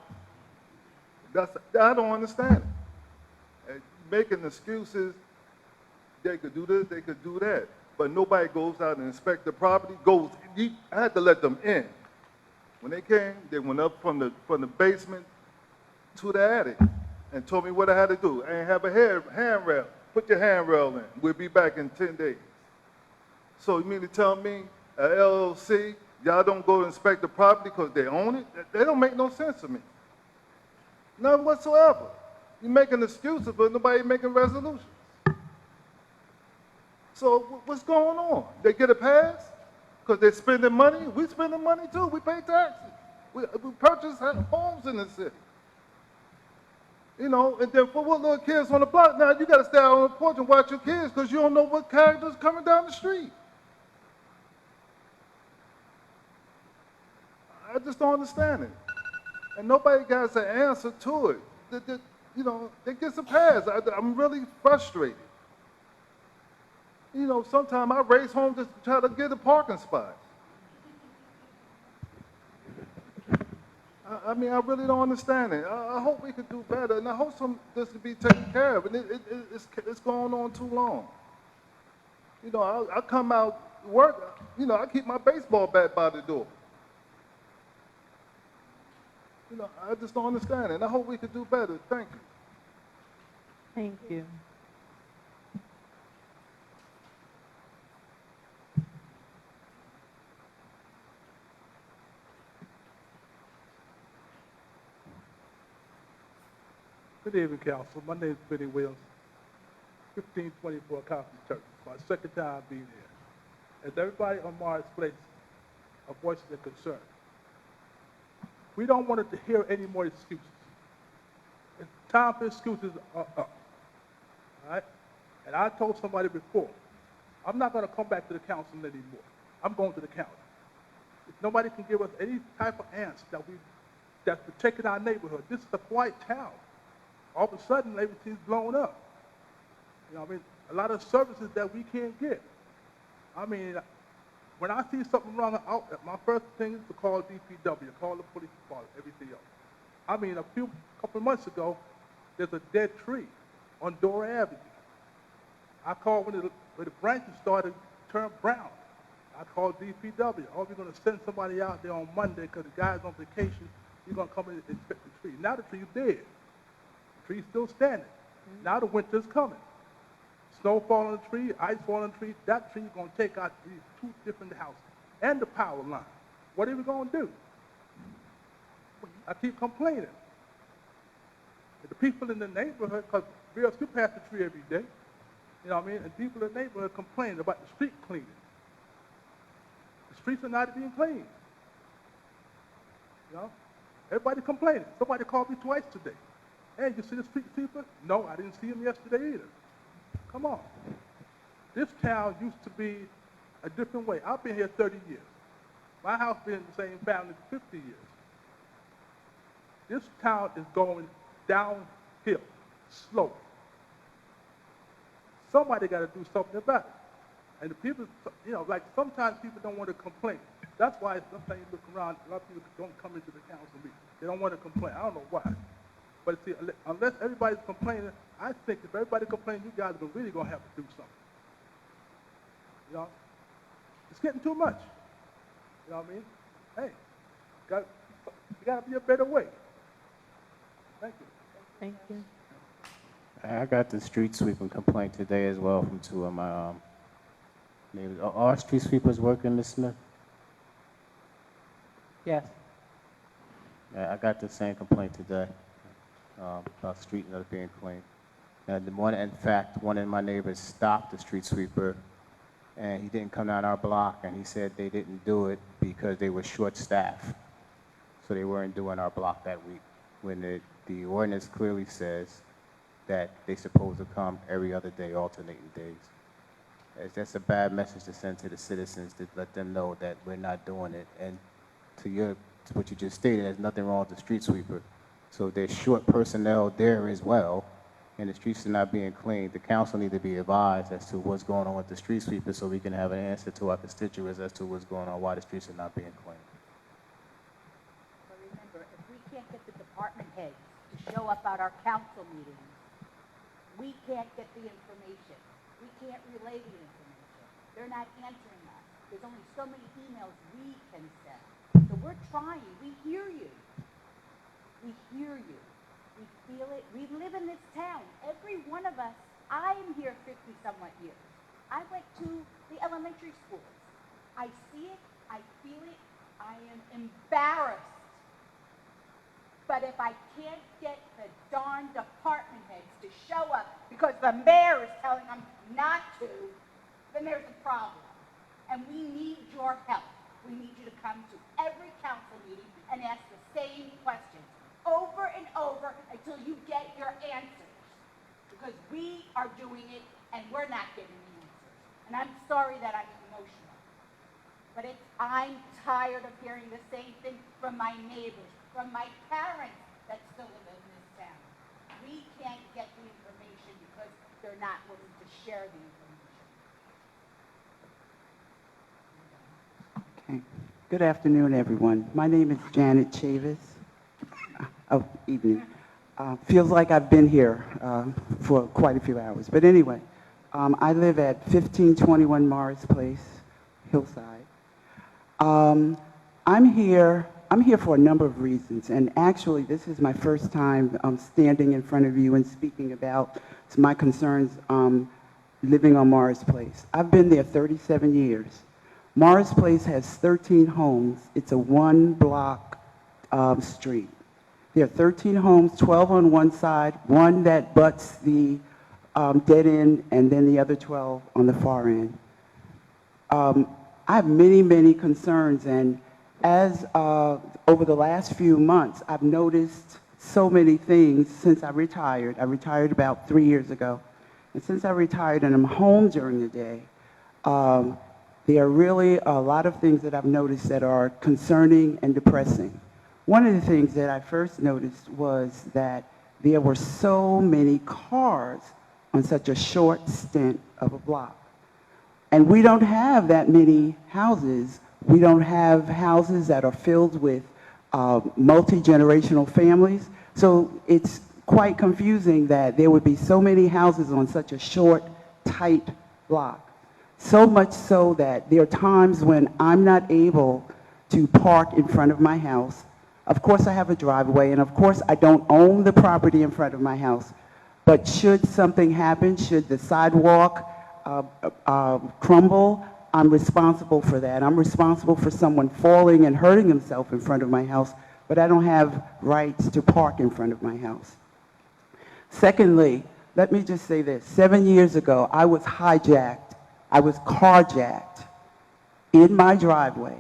I don't understand it. And making excuses, they could do this, they could do that. But nobody goes out and inspect the property, I had to let them in. When they came, they went up from the basement to the attic and told me what I had to do. I ain't have a handrail. Put your handrail in. We'll be back in 10 days. So you mean to tell me, a LLC, y'all don't go inspect the property because they own it? They don't make no sense to me. None whatsoever. You're making excuses, but nobody making resolutions. So what's going on? They get a pass because they're spending money? We spending money too. We pay taxes. We purchase homes in the city. And then for what little kids on the block, now you got to stay out on the porch and watch your kids because you don't know what character's coming down the street. I just don't understand it. And nobody got an answer to it. They get a pass. I'm really frustrated. Sometimes I race home just to try to get a parking spot. I mean, I really don't understand it. I hope we could do better, and I hope this will be taken care of. And it's going on too long. I come out work. I keep my baseball bat by the door. I just don't understand it, and I hope we could do better. Thank you. Thank you. Good evening, Council. My name is Benny Williams, 1524 Conference Church. My second time being here. As everybody on Mars Place are voicing their concern, we don't want to hear any more excuses. It's time for excuses are up. All right? And I told somebody before, I'm not going to come back to the council anymore. I'm going to the county. If nobody can give us any type of answer that we that's protecting our neighborhood. This is a quiet town. All of a sudden, everything's blown up. You know what I mean? A lot of services that we can't get. I mean, when I see something wrong, my first thing is to call DPW, call the police department, everything else. I mean, couple of months ago, there's a dead tree on Dora Avenue. I called when the branches started to turn brown. I called DPW. Oh, we're going to send somebody out there on Monday because the guy's on vacation. He's going to come in and inspect the tree. Now the tree's dead. The tree's still standing. Now the winter's coming. Snow fall on the tree, ice fall on the tree. That tree's going to take out these 2 different houses and the power line. What are we going to do? I keep complaining. The people in the neighborhood, because we pass the tree every day, you know what I mean? And people in the neighborhood complain about the street cleaning. The streets are not being cleaned. You know? Everybody complaining. Somebody called me twice today. Hey, you see the street sweeper? No, I didn't see him yesterday either. Come on. This town used to be a different way. I've been here 30 years. My house been in the same family for 50 years. This town is going downhill, slow. Somebody got to do something about it. And the people, you know, like sometimes people don't want to complain. That's why sometimes you look around, a lot of people don't come into the council meeting. They don't want to complain. I don't know why. But see, unless everybody's complaining, I think if everybody complains, you guys are really going to have to do something. You know? It's getting too much. You know what I mean? Hey, there got to be a better way. Thank you. Thank you. I got the street sweeping complaint today as well from 2 of my neighbors. Are our street sweepers working, Ms. Smith? Yes. Yeah, I got the same complaint today about the street not being clean. And one of my neighbors stopped the street sweeper, and he didn't come down our block, and he said they didn't do it because they were short-staffed, so they weren't doing our block that week. When the ordinance clearly says that they're supposed to come every other day, alternating days. That's a bad message to send to the citizens to let them know that we're not doing it. And to what you just stated, there's nothing wrong with the street sweeper. So there's short personnel there as well, and the streets are not being cleaned. The council need to be advised as to what's going on with the street sweeper so we can have an answer to our constituents as to what's going on, why the streets are not being cleaned. But remember, if we can't get the department heads to show up at our council meetings, we can't get the information. We can't relay the information. They're not answering us. There's only so many emails we can send. So we're trying. We hear you. We hear you. We feel it. We live in this town. Every one of us, I'm here 50-somewhat years. I went to the elementary schools. I see it. I feel it. I am embarrassed. But if I can't get the darn department heads to show up because the mayor is telling them not to, then there's a problem. And we need your help. We need you to come to every council meeting and ask the same questions over and over until you get your answers. Because we are doing it and we're not getting the answers. And I'm sorry that I'm emotional. But I'm tired of hearing the same thing from my neighbors, from my parents that still live in this town. We can't get the information because they're not willing to share the information. Okay. Good afternoon, everyone. My name is Janet Chavis. Oh, evening. Feels like I've been here for quite a few hours. But anyway, I live at 1521 Morris Place, Hillside. I'm here for a number of reasons, and actually this is my first time standing in front of you and speaking about my concerns living on Morris Place. I've been there 37 years. Morris Place has 13 homes. It's a one-block street. There are 13 homes, 12 on one side, one that butts the dead end, and then the other 12 on the far end. I have many, many concerns, and as over the last few months, I've noticed so many things since I retired. I retired about 3 years ago. And since I retired and I'm home during the day, there are really a lot of things that I've noticed that are concerning and depressing. One of the things that I first noticed was that there were so many cars on such a short stint of a block. And we don't have that many houses. We don't have houses that are filled with multi-generational families. So it's quite confusing that there would be so many houses on such a short, tight block. So much so that there are times when I'm not able to park in front of my house. Of course, I have a driveway, and of course, I don't own the property in front of my house. But should something happen, should the sidewalk crumble, I'm responsible for that. I'm responsible for someone falling and hurting himself in front of my house, but I don't have rights to park in front of my house. Secondly, let me just say this. 7 years ago, I was hijacked. I was carjacked in my driveway,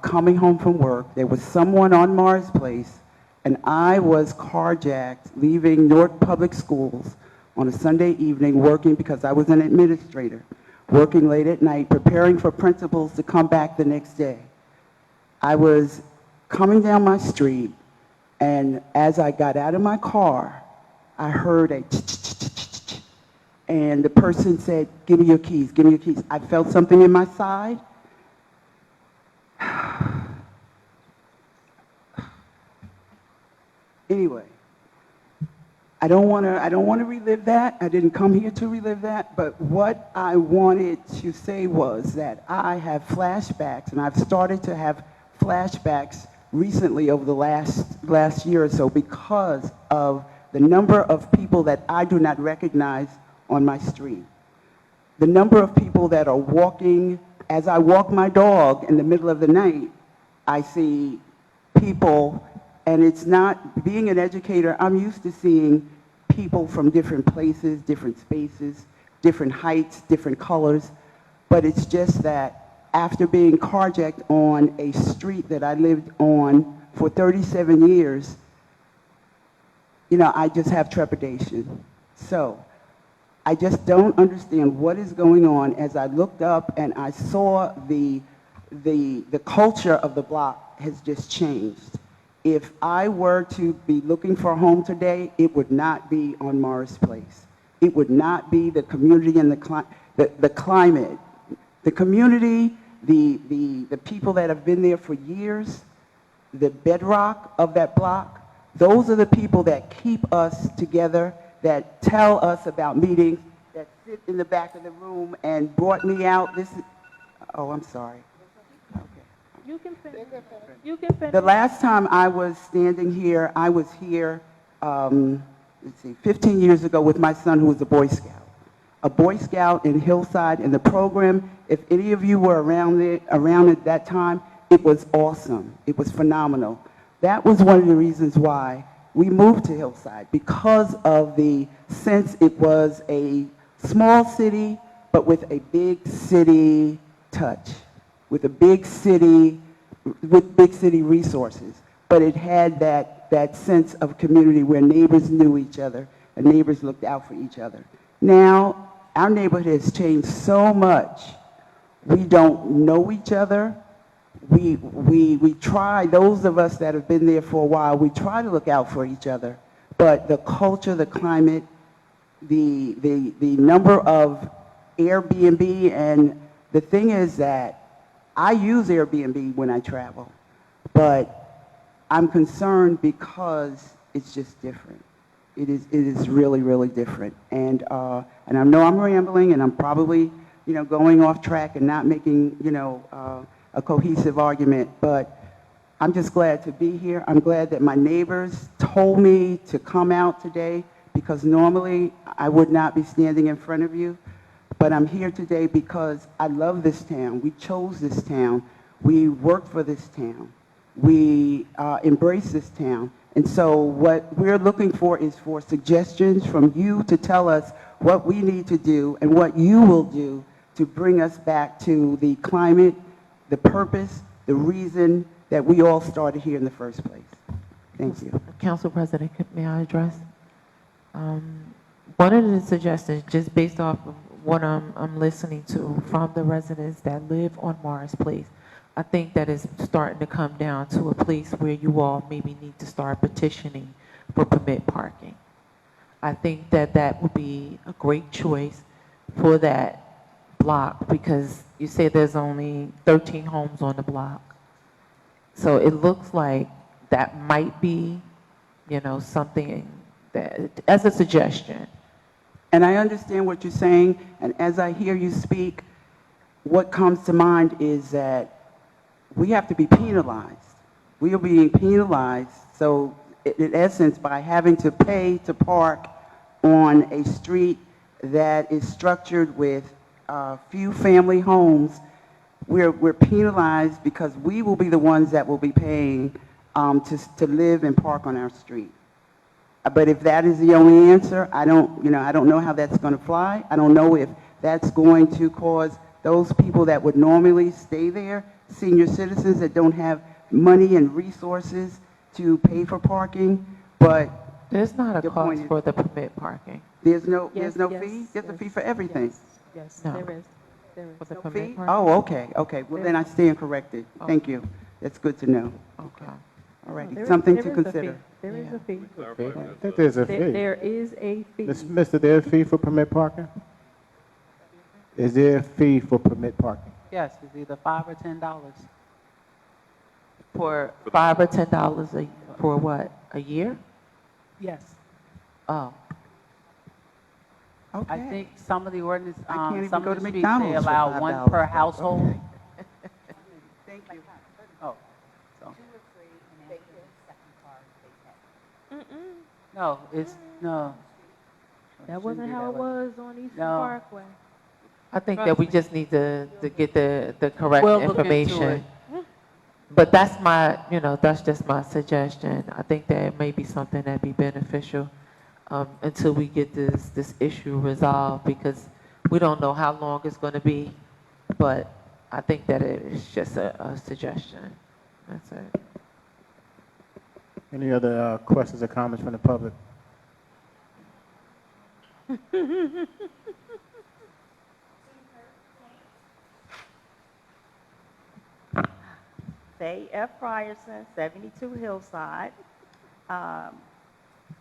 coming home from work. There was someone on Mars Place, and I was carjacked leaving Newark Public Schools on a Sunday evening working because I was an administrator, working late at night, preparing for principals to come back the next day. I was coming down my street, and as I got out of my car, I heard a ch-ch-ch-ch-ch-ch, and the person said, "Give me your keys, give me your keys." I felt something in my side. Anyway, I don't want to relive that. I didn't come here to relive that. But what I wanted to say was that I have flashbacks, and I've started to have flashbacks recently over the last year or so because of the number of people that I do not recognize on my street. The number of people that are walking, as I walk my dog in the middle of the night, I see people. And it's not, being an educator, I'm used to seeing people from different places, different spaces, different heights, different colors. But it's just that after being carjacked on a street that I lived on for 37 years, you know, I just have trepidation. So I just don't understand what is going on. As I looked up and I saw the culture of the block has just changed. If I were to be looking for a home today, it would not be on Morris Place. It would not be the community and the climate. The community, the people that have been there for years, the bedrock of that block, those are the people that keep us together, that tell us about meetings, that sit in the back of the room and brought me out. Oh, I'm sorry. You can finish. You can finish. The last time I was standing here, I was here, let's see, 15 years ago with my son who was a Boy Scout. A Boy Scout in Hillside, and the program, if any of you were around at that time, it was awesome. It was phenomenal. That was one of the reasons why we moved to Hillside, because of the sense it was a small city, but with a big city touch. With big city resources, but it had that sense of community where neighbors knew each other and neighbors looked out for each other. Now, our neighborhood has changed so much. We don't know each other. We try, those of us that have been there for a while, we try to look out for each other, but the culture, the climate, the number of Airbnb, and the thing is that I use Airbnb when I travel, but I'm concerned because it's just different. It is really, really different. And I know I'm rambling, and I'm probably, you know, going off track and not making, you know, a cohesive argument, but I'm just glad to be here. I'm glad that my neighbors told me to come out today, because normally I would not be standing in front of you. But I'm here today because I love this town. We chose this town. We work for this town. We embrace this town. And so what we're looking for is for suggestions from you to tell us what we need to do and what you will do to bring us back to the climate, the purpose, the reason that we all started here in the first place. Thank you. Council President, may I address? One of the suggestions, just based off of what I'm listening to from the residents that live on Morris Place, I think that it's starting to come down to a place where you all maybe need to start petitioning for permit parking. I think that that would be a great choice for that block because you say there's only 13 homes on the block. So it looks like that might be, you know, something that, as a suggestion. And I understand what you're saying, and as I hear you speak, what comes to mind is that we have to be penalized. We are being penalized, so in essence, by having to pay to park on a street that is structured with few family homes, we're penalized because we will be the ones that will be paying to live and park on our street. But if that is the only answer, I don't know how that's going to fly. I don't know if that's going to cause those people that would normally stay there, senior citizens that don't have money and resources to pay for parking, but there's not a your point cost is- for the permit parking. There's no Yes, fee? There's a yes, fee for everything? Yes, No. there is. There is. For the No permit fee? parking? Oh, okay. Well, then I stand corrected. Thank you. That's good to know. Okay. All righty, There is- something there to is a consider. fee. There is a fee. Clarify if I there's think there's a fee. There is a fee. Mister, there's a fee for permit parking? Is there a fee for permit parking? Yes, it's either $5 or $10. For $5 or $10 for what? A year? Yes. Oh. Okay. I think some of the ordinance, I can't even some go of to the streets, they McDonald's for allow one $5, per but household. okay. Thank you. Oh, so. No, it's, no. That wasn't how it was on Eastern No. Parkway. I think that we just need to get the correct We'll look into information. it. But that's my, that's just my suggestion. I think that it may be something that'd be beneficial until we get this issue resolved because we don't know how long it's going to be. But I think that it's just a suggestion. That's it. Any other questions or comments from the public? Faye F. Frierson, 72 Hillside.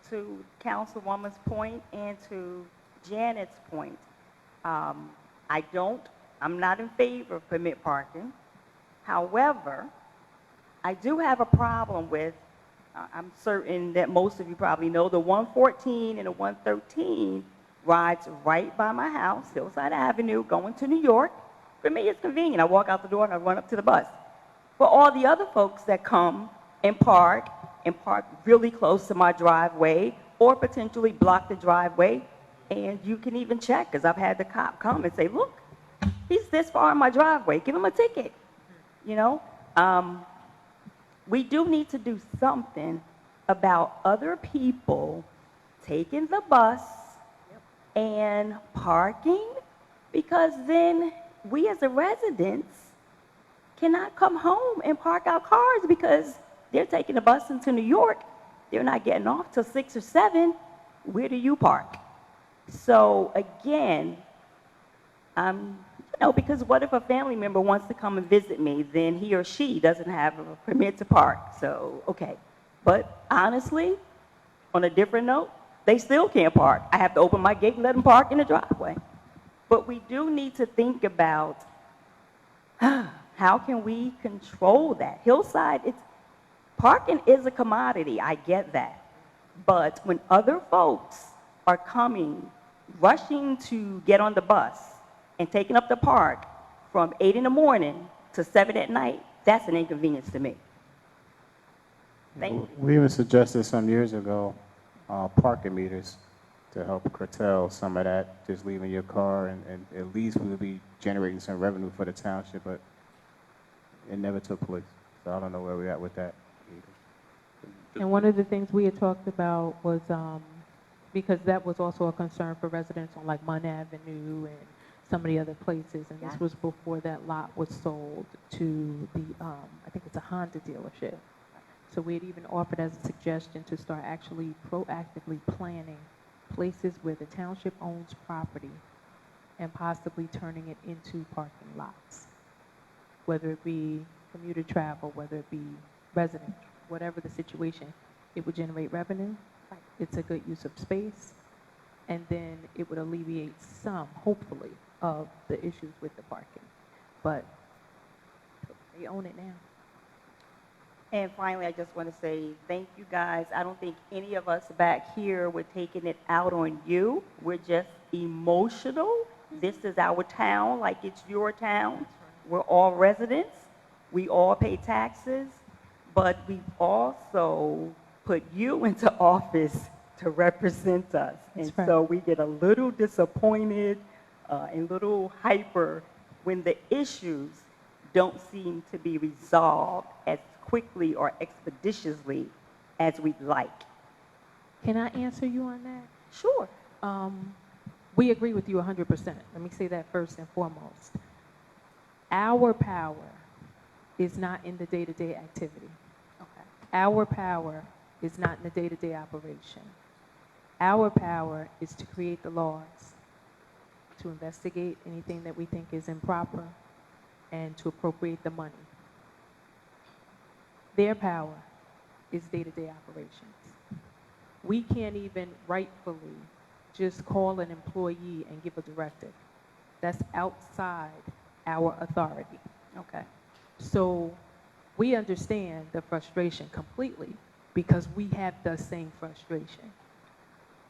To Councilwoman's point and to Janet's point, I'm not in favor of permit parking. However, I do have a problem with, I'm certain that most of you probably know, the 114 and the 113 rides right by my house, Hillside Avenue, going to New York. For me, it's convenient. I walk out the door and I run up to the bus. For all the other folks that come and park really close to my driveway or potentially block the driveway, and you can even check, because I've had the cop come and say, look, he's this far in my driveway, give him a ticket, We do need to do something about other people taking the bus and parking, because then we as a residents cannot come home and park our cars because they're taking the bus into New York. They're not getting off till 6 or 7. Where do you park? So again, because what if a family member wants to come and visit me, then he or she doesn't have a permit to park. So, okay. But honestly, on a different note, they still can't park. I have to open my gate and let them park in the driveway. But we do need to think about how can we control that? Hillside, parking is a commodity, I get that. But when other folks are coming, rushing to get on the bus and taking up the park from 8 in the morning to 7 at night, that's an inconvenience to me. Thank you. We even suggested some years ago parking meters to help curtail some of that, just leaving your car, and at least we would be generating some revenue for the township, but it never took place. So I don't know where we're at with that either. And one of the things we had talked about was, because that was also a concern for residents on like Munn Avenue and some of the other places, and this was before that lot was sold to the, I think it's a Honda dealership. So we had even offered as a suggestion to start actually proactively planning places where the township owns property and possibly turning it into parking lots. Whether it be commuter travel, whether it be resident, whatever the situation, it would generate revenue. It's a good use of space, and then it would alleviate some, hopefully, of the issues with the parking. But they own it now. And finally, I just want to say thank you guys. I don't think any of us back here were taking it out on you. We're just emotional. This is our town like it's your town. We're all residents. We all pay taxes. But we've also put you into office to represent us. And so we get a little disappointed and a little hyper when the issues don't seem to be resolved as quickly or expeditiously as we'd like. Can I answer you on that? Sure. We agree with you 100%. Let me say that first and foremost. Our power is not in the day-to-day activity. Okay. Our power is not in the day-to-day operation. Our power is to create the laws, to investigate anything that we think is improper, and to appropriate the money. Their power is day-to-day operations. We can't even rightfully just call an employee and give a directive. That's outside our authority. Okay. So we understand the frustration completely because we have the same frustration.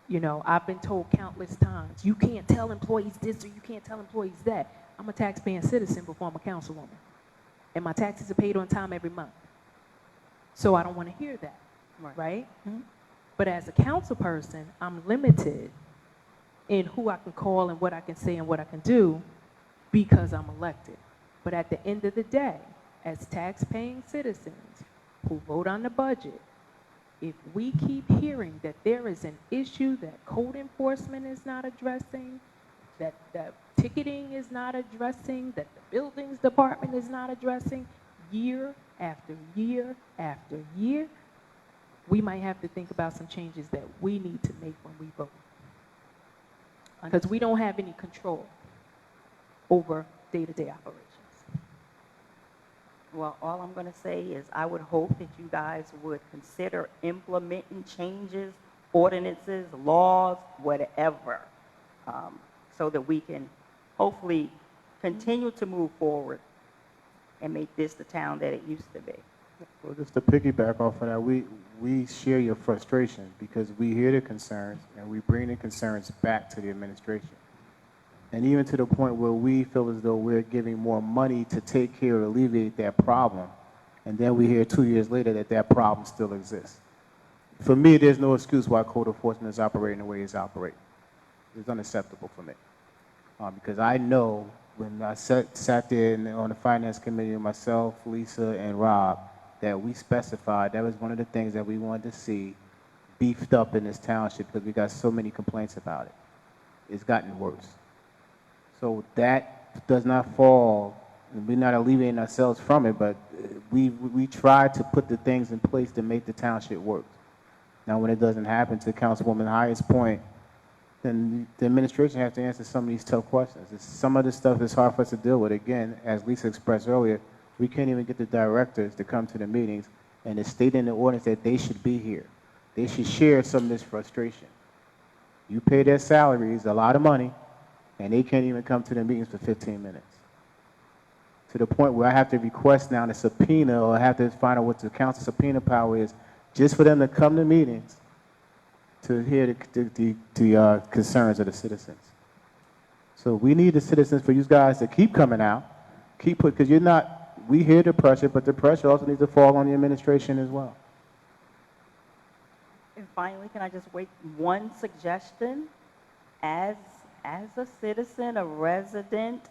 You know, I've been told countless times, you can't tell employees this or you can't tell employees that. I'm a taxpaying citizen before I'm a councilwoman. And my taxes are paid on time every month. So I don't want to hear that, right? Mm-hmm. But as a council person, I'm limited in who I can call and what I can say and what I can do because I'm elected. But at the end of the day, as tax-paying citizens who vote on the budget, if we keep hearing that there is an issue that code enforcement is not addressing, that the ticketing is not addressing, that the buildings department is not addressing, year after year after year, we might have to think about some changes that we need to make when we vote. Because we don't have any control over day-to-day operations. Well, all I'm going to say is I would hope that you guys would consider implementing changes, ordinances, laws, whatever, so that we can hopefully continue to move forward and make this the town that it used to be. Well, just to piggyback off of that, we share your frustration because we hear the concerns and we bring the concerns back to the administration. And even to the point where we feel as though we're giving more money to take care or alleviate that problem, and then we hear 2 years later that that problem still exists. For me, there's no excuse why code enforcement is operating the way it's operating. It's unacceptable for me. Because I know when I sat there on the finance committee with myself, Lisa, and Rob, that we specified that was one of the things that we wanted to see beefed up in this township because we got so many complaints about it. It's gotten worse. So that does not fall, and we're not alleviating ourselves from it, but we try to put the things in place to make the township work. Now, when it doesn't happen, to Councilwoman Hyatt's point, then the administration has to answer some of these tough questions. Some of this stuff is hard for us to deal with. Again, as Lisa expressed earlier, we can't even get the directors to come to the meetings, and it's stated in the ordinance that they should be here. They should share some of this frustration. You pay their salaries a lot of money, and they can't even come to the meetings for 15 minutes. To the point where I have to request now the subpoena, or I have to find out what the council subpoena power is, just for them to come to meetings to hear the concerns of the citizens. So we need the citizens for you guys to keep coming out, because you're not, we hear the pressure, but the pressure also needs to fall on the administration as well. And finally, can I just make one suggestion? As a citizen, a resident,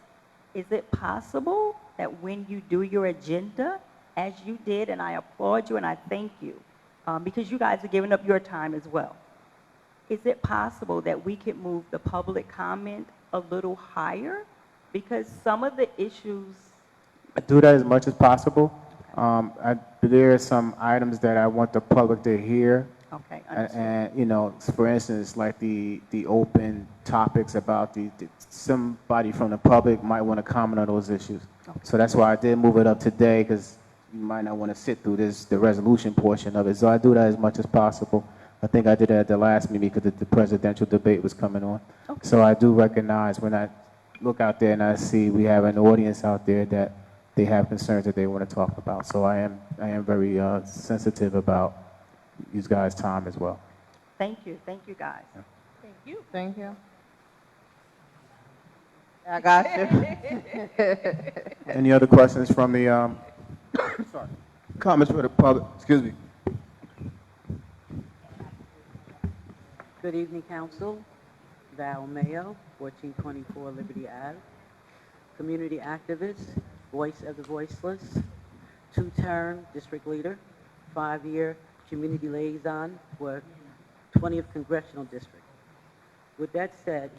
is it possible that when you do your agenda, as you did, and I applaud you and I thank you, because you guys are giving up your time as well, is it possible that we could move the public comment a little higher? Because some of the issues... I do that as much as possible. There are some items that I want the public to hear Okay, And, understood. and, you know, for instance, like the open topics about somebody from the public might want to comment on those issues. So that's why I did move it up today, because you might not want to sit through the resolution portion of it. So I do that as much as possible. I think I did it at the last meeting because the presidential debate was coming on. So I do recognize when I look out there and I see we have an audience out there that they have concerns that they want to talk about. So I am very sensitive about you guys' time as well. Thank you guys. Thank you. Thank you. I got you. Any other questions from the, sorry, comments for the public? Excuse me. Good evening, Council. Val Mayo, 1424 Liberty Ave. Community activist, voice of the voiceless, two-term district leader, 5-year community liaison for 20th Congressional District. With that said,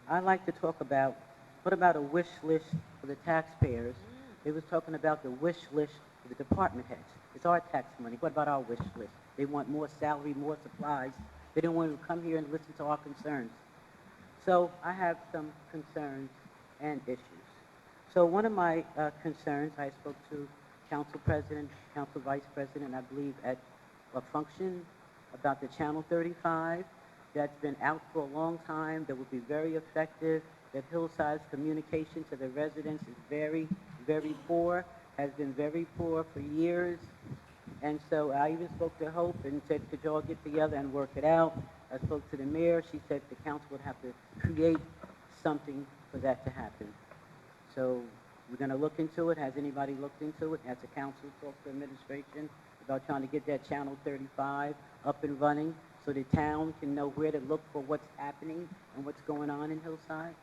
I'd like to talk about, what about a wish list for the taxpayers? They was talking about the wish list for the department heads. It's our tax money. What about our wish list? They want more salary, more supplies. They don't want to come here and listen to our concerns. So I have some concerns and issues. So one of my concerns, I spoke to Council President, Council Vice President, I believe at a function about the Channel 35 that's been out for a long time, that would be very effective, that Hillside's communication to the residents is very, very poor, has been very poor for years. And so I even spoke to Hope and said, could y'all get together and work it out? I spoke to the mayor. She said the council would have to create something for that to happen. So we're going to look into it. Has anybody looked into it? Has the council talked to administration about trying to get that Channel 35 up and running so the town can know where to look for what's happening and what's going on in Hillside?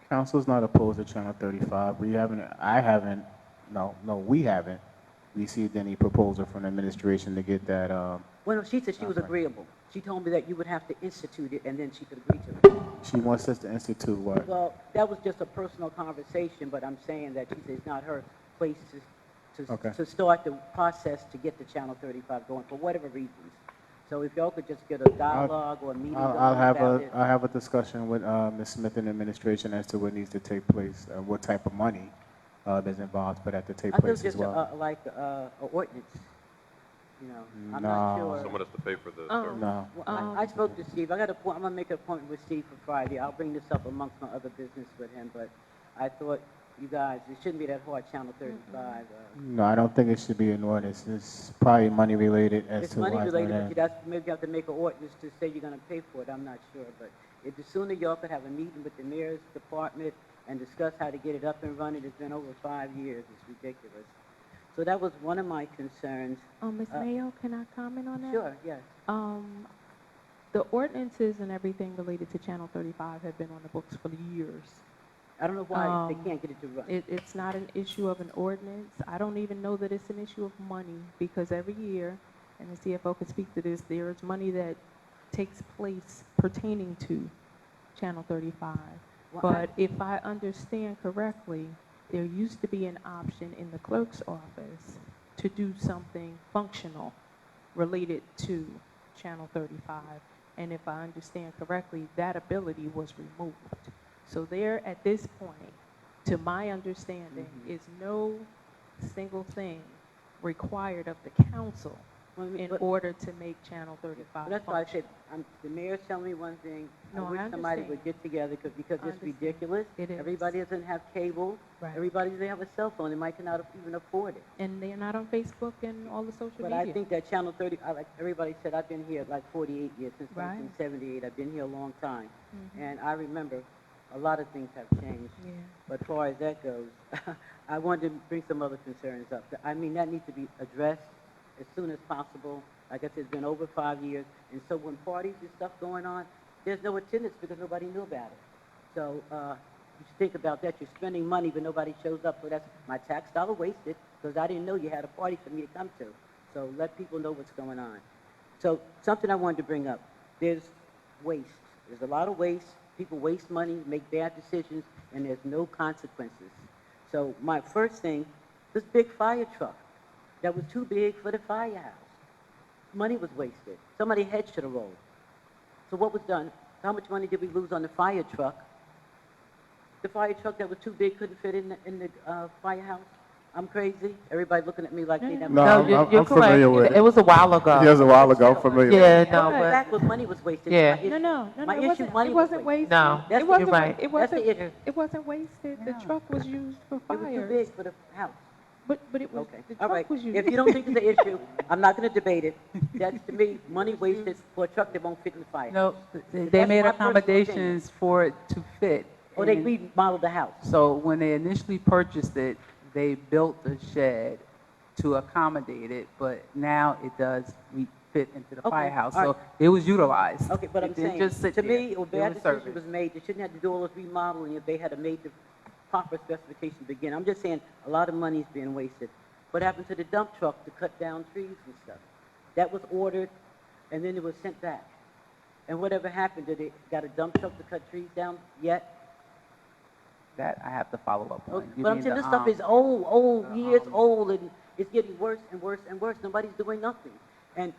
Council's not opposed to Channel 35. We haven't received any proposal from the administration to get that. Well, she said she was agreeable. She told me that you would have to institute it and then she could agree to it. She wants us to institute what? Well, that was just a personal conversation, but I'm saying that she said it's not her place to start the process to get the Channel 35 going for whatever reasons. So if y'all could just get a dialogue or a meeting going about it. I'll have a discussion with Ms. Smith and the administration as to what needs to take place, what type of money is involved for that to take place as well. I thought it was just an ordinance. You know, I'm No. not sure. Someone has to pay for the Oh. service. No. Well, I spoke to Steve. I'm going to make an appointment with Steve for Friday. I'll bring this up amongst my other business with him, but I thought you guys, it shouldn't be that hard, Channel 35. No, I don't think it should be an ordinance. It's probably money related as It's to money why it's related, not but that's, maybe you have to make an ordinance to say you're going to pay for it. I'm not sure, but if the sooner y'all could have a meeting with the mayor's department and discuss how to get it up and running, it's been over 5 years. It's ridiculous. So that was one of my concerns. Ms. Mayo, can I comment on that? Sure, yes. The ordinances and everything related to Channel 35 have been on the books for years. I don't know why they can't get it to run. It's not an issue of an ordinance. I don't even know that it's an issue of money, because every year, and the CFO could speak to this, there's money that takes place pertaining to Channel 35. Well, But if I understand correctly, there used to be an option in the clerk's office to do something functional related to Channel 35. And if I understand correctly, that ability was removed. So there, at this point, to my understanding, is no single thing required of the council in order to make Channel 35 That's why I said, the mayor's telling me one thing. No, I wish I somebody understand. would get together because it's ridiculous. It is. Everybody doesn't have cable. Right. Everybody doesn't have a cell phone. They might cannot even afford it. And they're not on Facebook and all the social But media. I think that Channel 30, like everybody said, I've been here like 48 years, since Right. 1978. I've been here a long time. Mhm. And I remember a lot of things have changed. Yeah. But as far as that goes, I wanted to bring some other concerns up. I mean, that needs to be addressed as soon as possible. Like I said, it's been over 5 years. And so when parties and stuff going on, there's no attendance because nobody knew about it. So you should think about that. You're spending money, but nobody shows up. So that's my tax dollar wasted because I didn't know you had a party for me to come to. So let people know what's going on. So something I wanted to bring up. There's waste. There's a lot of waste. People waste money, make bad decisions, and there's no consequences. So my first thing, this big fire truck that was too big for the firehouse. money was wasted. Somebody's head should have rolled. So what was done? How much money did we lose on the fire truck? The fire truck that was too big couldn't fit in the firehouse? I'm crazy? Everybody looking at me like they never... No, you're I'm familiar correct. with it. It was a while ago. It was a while ago, I'm familiar with Yeah, it. no, Looking but back when money was wasted. Yeah. My issue. No, My it issue, wasn't, money it was wasn't wasted. wasted. No, That's It the wasn't, you're right. it That's the wasn't, issue. it wasn't wasted. The truck was used for It was too fire. big for the house. But it was, Okay, the all truck right. was used. If you don't think it's an issue, I'm not going to debate it. That's, to me, money wasted for a truck that won't fit in the fire. No, they That's made my personal accommodations for it to fit. Or they and remodeled the house. So when they initially purchased it, they built a shed to accommodate it, but now it does fit into the Okay, firehouse. all So right. it was utilized. Okay, but I'm It didn't saying, just sit to there. me, a It bad was decision serviced. was made. They shouldn't have to do all this remodeling if they had to made the proper specifications to begin. I'm just saying, a lot of money is being wasted. What happened to the dump truck to cut down trees and stuff? That was ordered, and then it was sent back. And whatever happened, did they got a dump truck to cut trees down yet? That I have to follow up on. Okay, You but I'm mean saying the, this stuff is old, years um, old, and it's getting worse and worse and worse. Nobody's doing nothing. And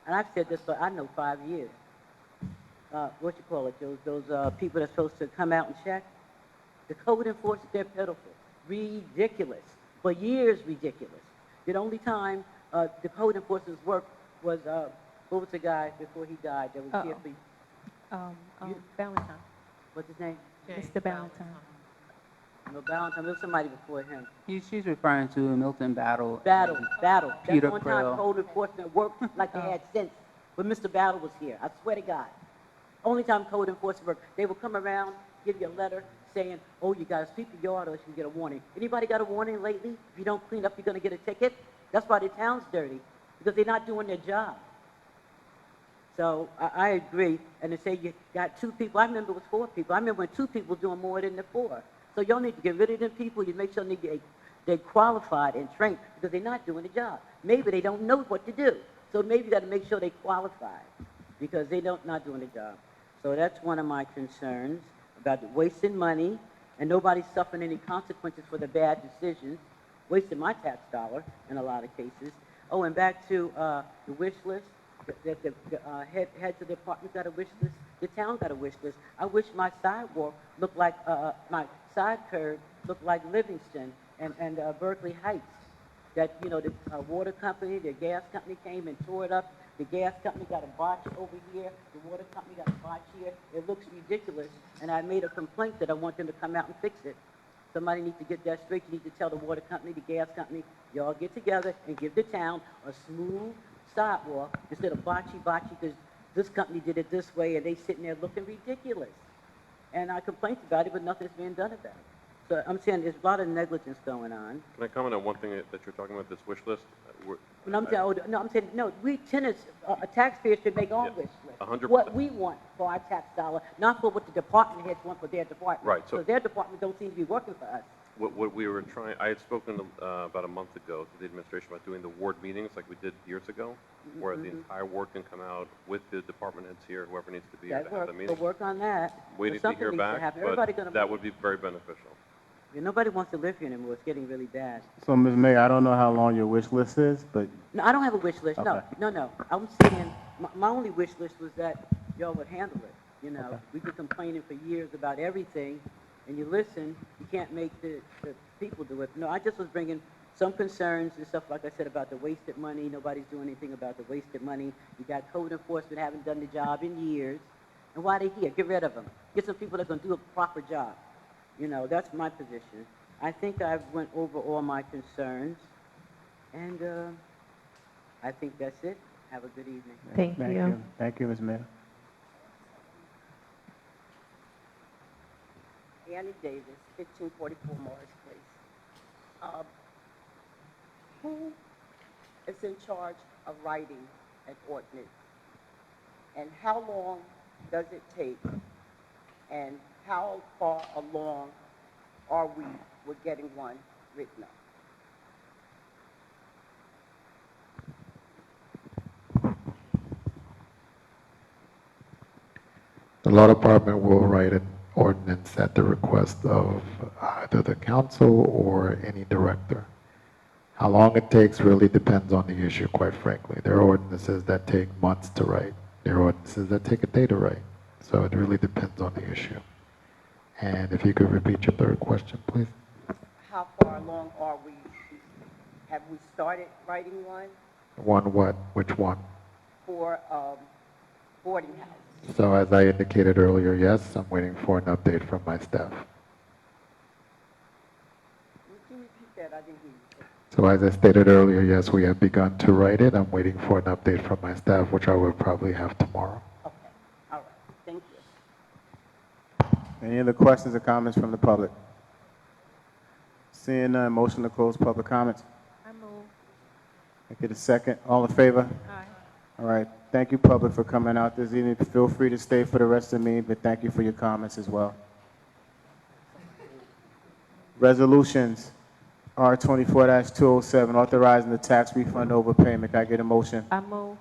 I've said this for, I know, 5 years. What you call it, those people that's supposed to come out and check? The code enforcement, they're pitiful. Ridiculous. For years, ridiculous. The only time the code enforcement's work was, what was the guy before he died that was here for, Valentine. what's his name? Mr. Valentine. No, Valentine, there was somebody before him. she's referring to Milton Battle. Battle. That's Peter the one time Krill. code enforcement worked like they had sense. When Mr. Battle was here, I swear to God. Only time code enforcement worked. They would come around, give you a letter saying, oh, you got to sweep your yard or else you get a warning. Anybody got a warning lately? If you don't clean up, you're going to get a ticket? That's why the town's dirty, because they're not doing their job. So I agree. And to say you got 2 people, I remember it was 4 people. I remember when 2 people were doing more than the 4. So y'all need to get rid of them people. You make sure they're qualified and trained, because they're not doing the job. Maybe they don't know what to do. So maybe you got to make sure they qualified, because they don't not doing the job. So that's one of my concerns about wasting money, and nobody's suffering any consequences for the bad decisions. Wasting my tax dollar in a lot of cases. Oh, and back to the wish list. That the heads of the department got a wish list. The town got a wish list. I wish my sidewalk looked like, my side curb looked like Livingston and Berkeley Heights. That, you know, the water company, the gas company came and tore it up. The gas company got a botch over here. The water company got a botch here. It looks ridiculous. And I made a complaint that I want them to come out and fix it. Somebody needs to get that straight. You need to tell the water company, the gas company, y'all get together and give the town a smooth sidewalk instead of botchy, because this company did it this way and they sitting there looking ridiculous. And I complained about it, but nothing's being done about it. So I'm saying there's a lot of negligence going on. Can I comment on one thing that you're talking about, this wish list? And I'm saying, no, we tenants, taxpayers should make our Yeah, wish list. 100%. What we want for our tax dollar, not for what the department heads want for their department. Right, so- So their department don't seem to be working for us. What we were trying, I had spoken about a month ago to the administration about doing the ward meetings like we did years ago, where the entire ward can come out with the department heads here, whoever needs to be here That to have the work, meeting. we'll work on that. Waiting But to hear something needs back, happen. Everybody but gonna that would be very beneficial. Yeah, nobody wants to live here anymore. It's getting really bad. So, Ms. Mayor, I don't know how long your wish list is, but No, I don't have a wish list. Okay. No. I'm saying my only wish list was that y'all would handle it. You know, Okay. we've been complaining for years about everything, and you listen, you can't make the people do it. No, I just was bringing some concerns and stuff, like I said, about the wasted money. Nobody's doing anything about the wasted money. You got code enforcement haven't done the job in years. And why they here? Get rid of them. Get some people that's going to do a proper job. You know, that's my position. I think I've went over all my concerns, and I think that's it. Have a good evening. Thank you. Thank you, Ms. Mayor. Annie Davis, 1544 Morris Place. Who is in charge of writing an ordinance? And how long does it take? And how far along are we with getting one written up? The law department will write an ordinance at the request of either the council or any director. How long it takes really depends on the issue, quite frankly. There are ordinances that take months to write. There are ordinances that take a day to write. So it really depends on the issue. And if you could repeat your third question, please. How far along are we? Have we started writing one One what? Which one? for boarding house? So as I indicated earlier, yes, I'm waiting for an update from my staff. Would you repeat that? I didn't hear you. So as I stated earlier, yes, we have begun to write it. I'm waiting for an update from my staff, which I will probably have tomorrow. Okay. All right. Thank you. Any other questions or comments from the public? Seeing none, motion to close public comments. I move. I get a second. All in favor? Aye. All right. Thank you, public, for coming out this evening. Feel free to stay for the rest of the meeting, but thank you for your comments as well. Resolutions. R 24-207, authorizing the tax refund overpayment. Can I get a motion? I move.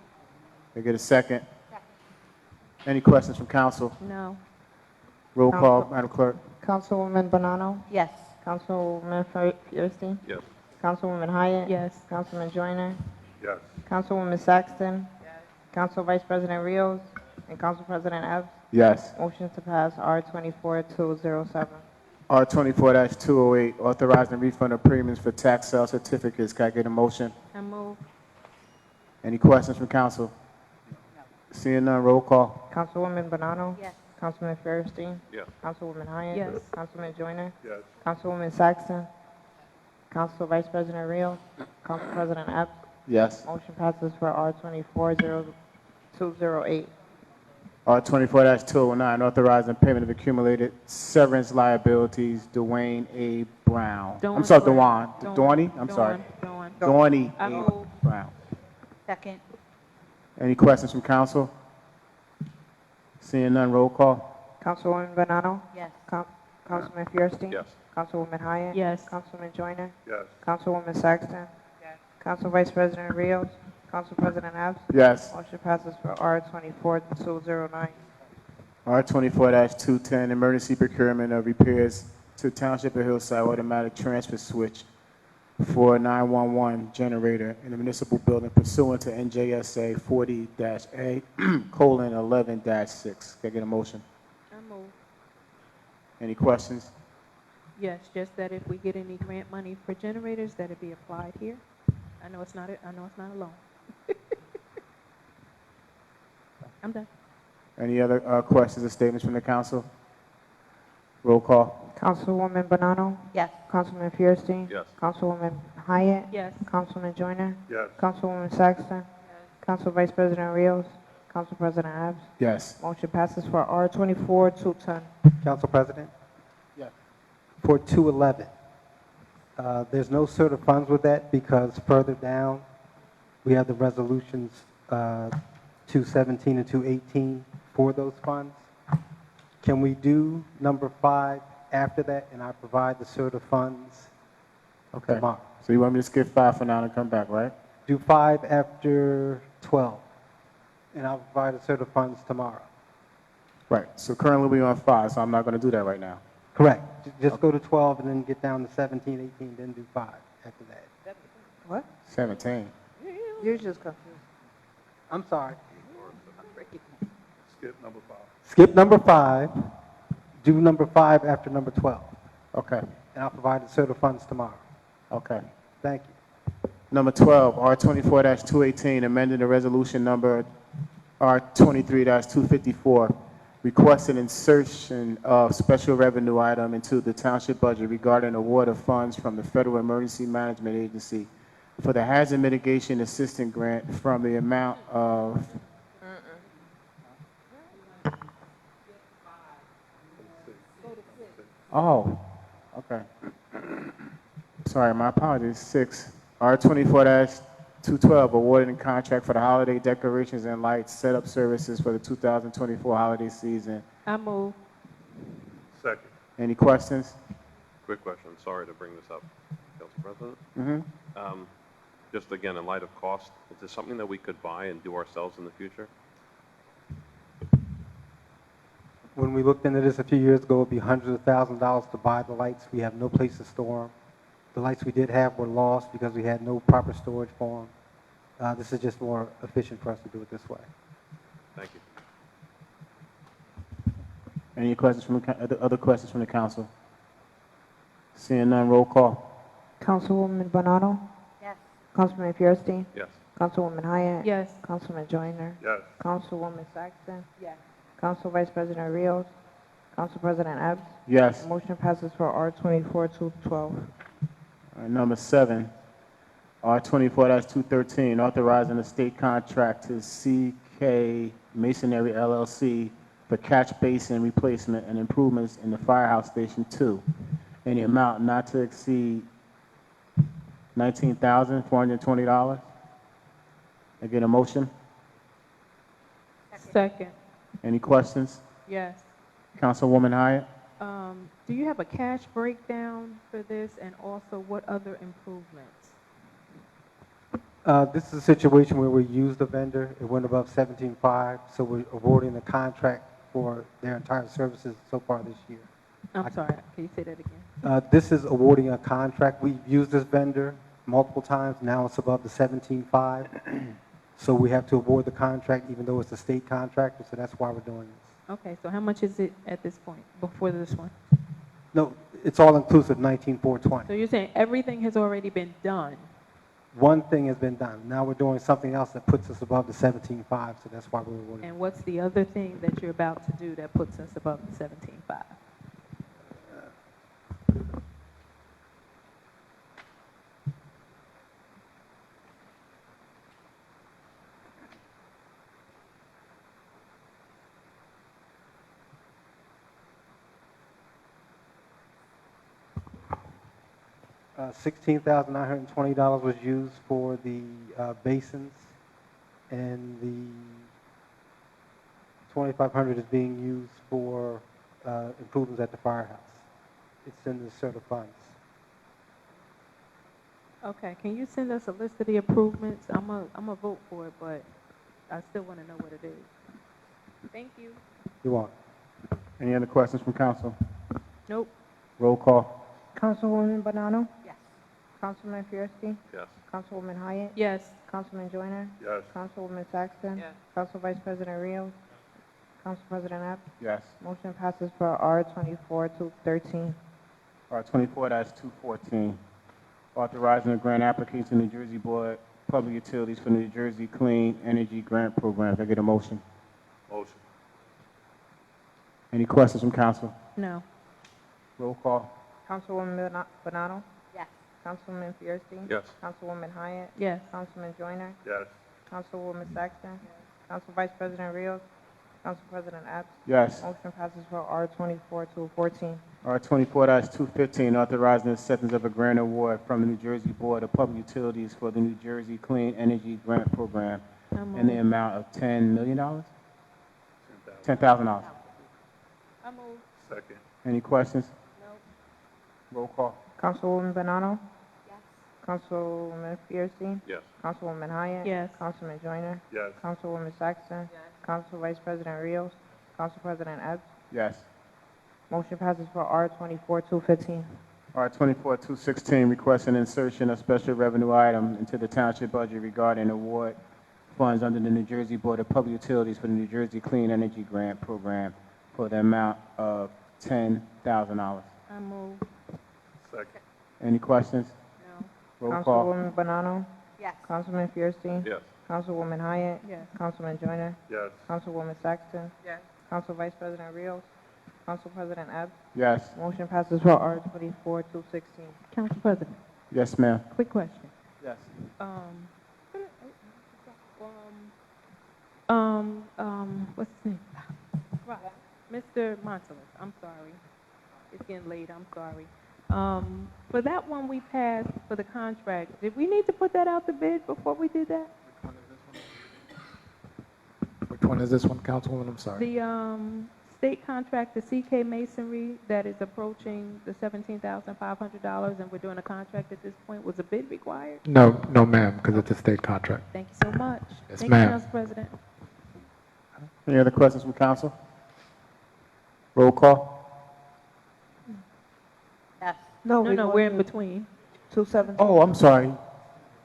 Can I get a second? Any questions from council? No. Roll call, Council. Madam Clerk. Councilwoman Bonanno? Yes. Councilwoman Fierstein? Yes. Councilwoman Hyatt? Yes. Councilman Joyner? Yes. Councilwoman Saxton? Council Vice President Rios? And Council President Epps? Yes. Motion to pass R 24-207. R 24-208, authorizing refund of premiums for tax sale certificates. Can I get a motion? I move. Any questions from council? Seeing none, roll call. Councilwoman Bonanno? Yes. Councilman Fierstein? Yes. Councilwoman Hyatt? Yes. Councilman Joyner? Yes. Councilwoman Saxton? Council Vice President Rios? Council President Epps? Yes. Motion passes for R 24-208. R 24-209, authorizing payment of accumulated severance liabilities, Dwayne A. Brown. I'm sorry, Dwan. Dwani? I'm sorry. Dwani I A. move. Brown. Second. Any questions from council? Seeing none, roll call. Councilwoman Bonanno? Yes. Councilman Fierstein? Yes. Councilwoman Hyatt? Yes. Councilman Joyner? Yes. Councilwoman Saxton? Council Vice President Rios? Council President Epps? Yes. Motion passes for R 24-209. R 24-210, emergency procurement of repairs to Township of Hillside automatic transfer switch for 911 generator in the municipal building pursuant to NJSA 40-A:11-6. Can I get a motion? I move. Any questions? Yes, just that if we get any grant money for generators, that it be applied here. I know it's not a loan. I'm done. Any other questions or statements from the council? Roll call. Councilwoman Bonanno? Yes. Councilman Fierstein? Yes. Councilwoman Hyatt? Yes. Councilman Joyner? Yes. Councilwoman Saxton? Council Vice President Rios? Council President Epps? Yes. Motion passes for R 24-210. Council President? Yes. For 211, there's no sort of funds with that because further down, we have the resolutions 217 and 218 for those funds. Can we do number 5 after that, and I provide the sort of funds Okay. tomorrow? So you want me to skip 5 for now and come back, right? Do 5 after 12, and I'll provide the sort of funds tomorrow. Right. So currently we're on 5, so I'm not going to do that right now. Correct. Just go to 12 and then get down to 17, 18, then do 5 after that. What? 17. You're just confused. I'm sorry. Skip number 5. Skip number 5, do number 5 after number 12, Okay. and I'll provide the sort of funds tomorrow. Okay. Thank you. Number 12, R 24-218, amending the resolution number R 23-254, requesting insertion of special revenue item into the township budget regarding award of funds from the Federal Emergency Management Agency for the Hazard Mitigation Assistance Grant from the amount of Oh, okay. Sorry, my apologies. 6, R 24-212, awarding contract for the holiday decorations and lights setup services for the 2024 holiday season. I move. Second. Any questions? Quick question. Sorry to bring this up, Council President. Mm-hmm. Just again, in light of cost, is this something that we could buy and do ourselves in the future? When we looked into this a few years ago, it would be hundreds of thousands of dollars to buy the lights. We have no place to store them. The lights we did have were lost because we had no proper storage for them. This is just more efficient for us to do it this way. Thank you. Any questions from the, other questions from the council? Seeing none, roll call. Councilwoman Bonanno? Yes. Councilman Fierstein? Yes. Councilwoman Hyatt? Yes. Councilman Joyner? Yes. Councilwoman Saxton? Yes. Council Vice President Rios? Council President Epps? Yes. Motion passes for R24-212. All right, number 7, R24-213, authorizing the state contract to CK Masonry LLC for catch basin replacement and improvements in the Firehouse Station 2 in the amount not to exceed $19,420. I get a motion? Second. Any questions? Yes. Councilwoman Hyatt? Do you have a cash breakdown for this, and also what other improvements? This is a situation where we used a vendor. It went above 17.5, so we're awarding the contract for their entire services so far this year. I'm sorry, can you say that again? This is awarding a contract. We've used this vendor multiple times. Now it's above the 17.5. So we have to award the contract even though it's a state contractor, so that's why we're doing this. Okay, so how much is it at this point, before this one? No, it's all inclusive, 19,420. So you're saying everything has already been done? One thing has been done. Now we're doing something else that puts us above the 17.5, so that's why we're awarding. And what's the other thing that you're about to do that puts us above the 17.5? $16,920 was used for the basins, and the $2,500 is being used for improvements at the firehouse. It's in the set of funds. Okay, can you send us a list of the improvements? I'm a vote for it, but I still want to know what it is. Thank you. You're welcome. Any other questions from council? Nope. Roll call. Councilwoman Bonanno? Yes. Councilman Fierstein? Yes. Councilwoman Hyatt? Yes. Councilman Joyner? Yes. Councilwoman Saxton? Yes. Council Vice President Rios? Council President Epps? Yes. Motion passes for R24-213. R24-214, authorizing a grant application to New Jersey Board of Public Utilities for New Jersey Clean Energy Grant Program. Can I get a motion? Motion. Any questions from council? No. Roll call. Councilwoman Bonanno? Yes. Councilman Fierstein? Yes. Councilwoman Hyatt? Yes. Councilman Joyner? Yes. Councilwoman Saxton? Council Vice President Rios? Council President Epps? Yes. Motion passes for R24-214. R24-215, authorizing the acceptance of a grant award from the New Jersey Board of Public Utilities for the New Jersey Clean Energy Grant Program in the amount of $10 million? $10,000. I move. Second. Any questions? No. Roll call. Councilwoman Bonanno? Yes. Councilwoman Fierstein? Yes. Councilwoman Hyatt? Yes. Councilman Joyner? Yes. Councilwoman Saxton? Yes. Council Vice President Rios? Council President Epps? Yes. Motion passes for R24-215. R24-216, requesting insertion of special revenue item into the township budget regarding award funds under the New Jersey Board of Public Utilities for the New Jersey Clean Energy Grant Program for the amount of $10,000. I move. Second. Any questions? No. Roll call. Councilwoman Bonanno? Yes. Councilman Fierstein? Yes. Councilwoman Hyatt? Yes. Councilman Joyner? Yes. Councilwoman Saxton? Yes. Council Vice President Rios? Council President Epps? Yes. Motion passes for R24-216. Council President, Yes, ma'am. quick question. Yes. What's his name? Right. Mr. Montalez, I'm sorry. It's getting late, I'm sorry. For that one we passed for the contract, did we need to put that out to bid before we did that? Which one is this one, Councilwoman? I'm sorry. The state contract to CK Masonry that is approaching the $17,500, and we're doing a contract at this point, was a bid required? No, no, ma'am, because it's a state contract. Thank you so much. Yes, Thank ma'am. you, Council President. Any other questions from council? Roll call. Yes. No, No, we're in between. 217. Oh, I'm sorry.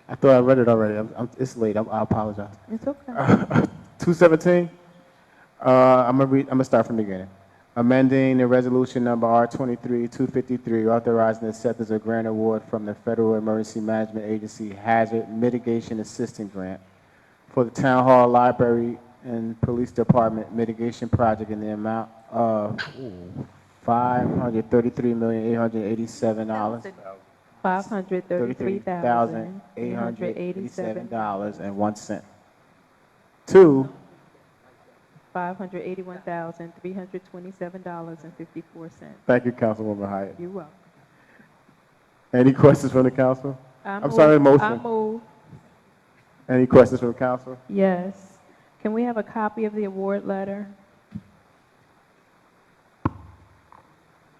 I thought I read it already. It's late. I apologize. It's okay. 217. I'm gonna start from the beginning. Amending the resolution number R23-253, authorizing the acceptance of grant award from the Federal Emergency Management Agency Hazard Mitigation Assistance Grant for the Town Hall, Library, and Police Department mitigation project in the amount of $533,887. $33,887.01. Two, $581,327.54. thank you, Councilwoman Hyatt. You're welcome. Any questions from the council? I'm move- sorry, I motion. move. Any questions from the council? Yes. Can we have a copy of the award letter?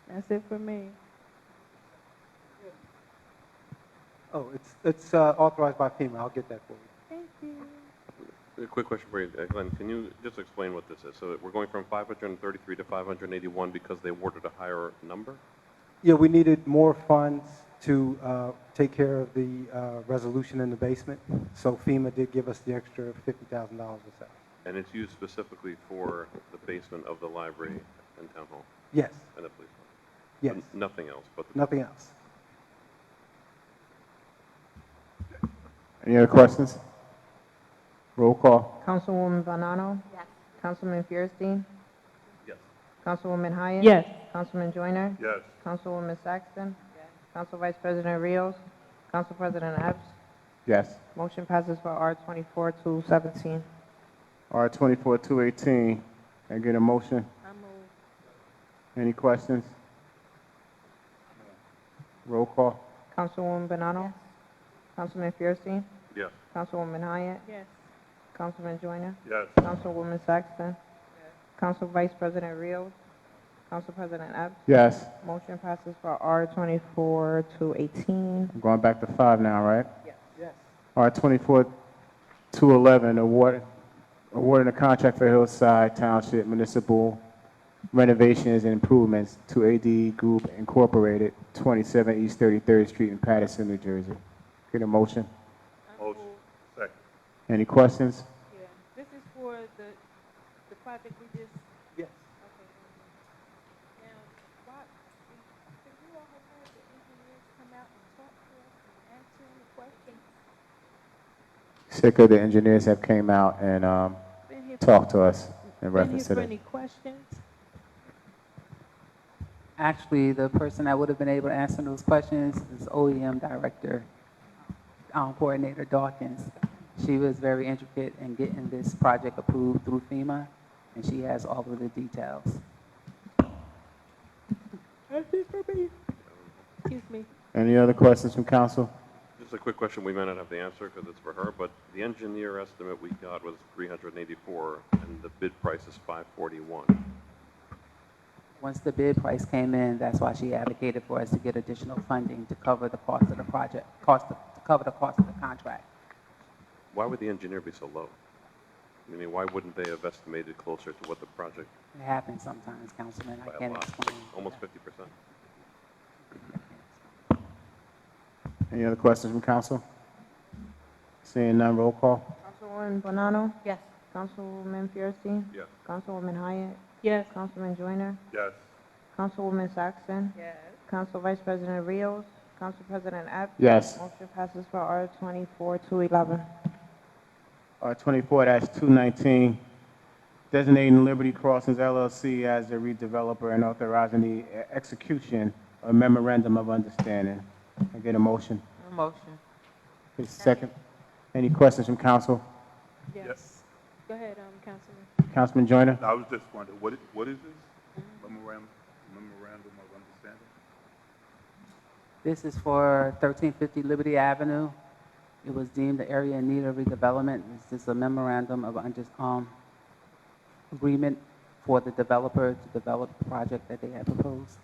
That's it for me. Oh, it's authorized by FEMA. I'll get that for you. Thank you. A quick question for you, Glenn. Can you just explain what this is? So we're going from 533 to 581 because they awarded a higher number? Yeah, we needed more funds to take care of the resolution in the basement, so FEMA did give us the extra $50,000 or so. And it's used specifically for the basement of the library and town hall? Yes. And the police department? Yes. So nothing else but the... Nothing else. Any other questions? Roll call. Councilwoman Bonanno? Yes. Councilman Fierstein? Yes. Councilwoman Hyatt? Yes. Councilman Joyner? Yes. Councilwoman Saxton? Council Vice President Rios? Council President Epps? Yes. Motion passes for R24-217. R24-218. Can I get a motion? I move. Any questions? Roll call. Councilwoman Bonanno? Councilman Fierstein? Yes. Councilwoman Hyatt? Yes. Councilman Joyner? Yes. Councilwoman Saxton? Council Vice President Rios? Council President Epps? Yes. Motion passes for R24-218. I'm going back to 5 now, right? Yes. Yes. R24-211, awarding a contract for Hillside Township Municipal renovations and improvements to AD Group Incorporated, 27 East 33rd Street in Patterson, New Jersey. Get a motion? Motion. Second. Any questions? Yeah. This is for the project we just... Yes. Okay. Now, have you all heard the engineers come out and talk to us and answer any questions? Sick of the engineers have came out and talked to us in reference to Been here for that. any questions? Actually, the person that would have been able to answer those questions is OEM Director, Coordinator Dawkins. She was very intricate in getting this project approved through FEMA, and she has all of the details. That's it for me. Excuse me. Any other questions from council? Just a quick question, we may not have the answer because it's for her, but the engineer estimate we got was 384 and the bid price is 541. Once the bid price came in, that's why she advocated for us to get additional funding to cover the cost of the project, to cover the cost of the contract. Why would the engineer be so low? I mean, why wouldn't they have estimated closer to what the project? It happens sometimes, Councilman, I By a can't lot, explain. almost 50%. Any other questions from council? Seeing none, roll call. Councilwoman Bonanno? Yes. Councilwoman Fierstein? Yes. Councilwoman Hyatt? Yes. Councilman Joyner? Yes. Councilwoman Saxton? Yes. Council Vice President Rios? Council President Epps? Yes. Motion passes for R24-211. R24-219, designating Liberty Crossings LLC as the redeveloper and authorizing the execution of memorandum of understanding. Can I get a motion? Motion. Please, second. Any questions from council? Yes. Go ahead, Councilman. Councilman Joyner? I was just wondering, what is this? Memorandum of understanding? This is for 1350 Liberty Avenue. It was deemed the area in need of redevelopment. This is a memorandum of agreement for the developer to develop the project that they had proposed.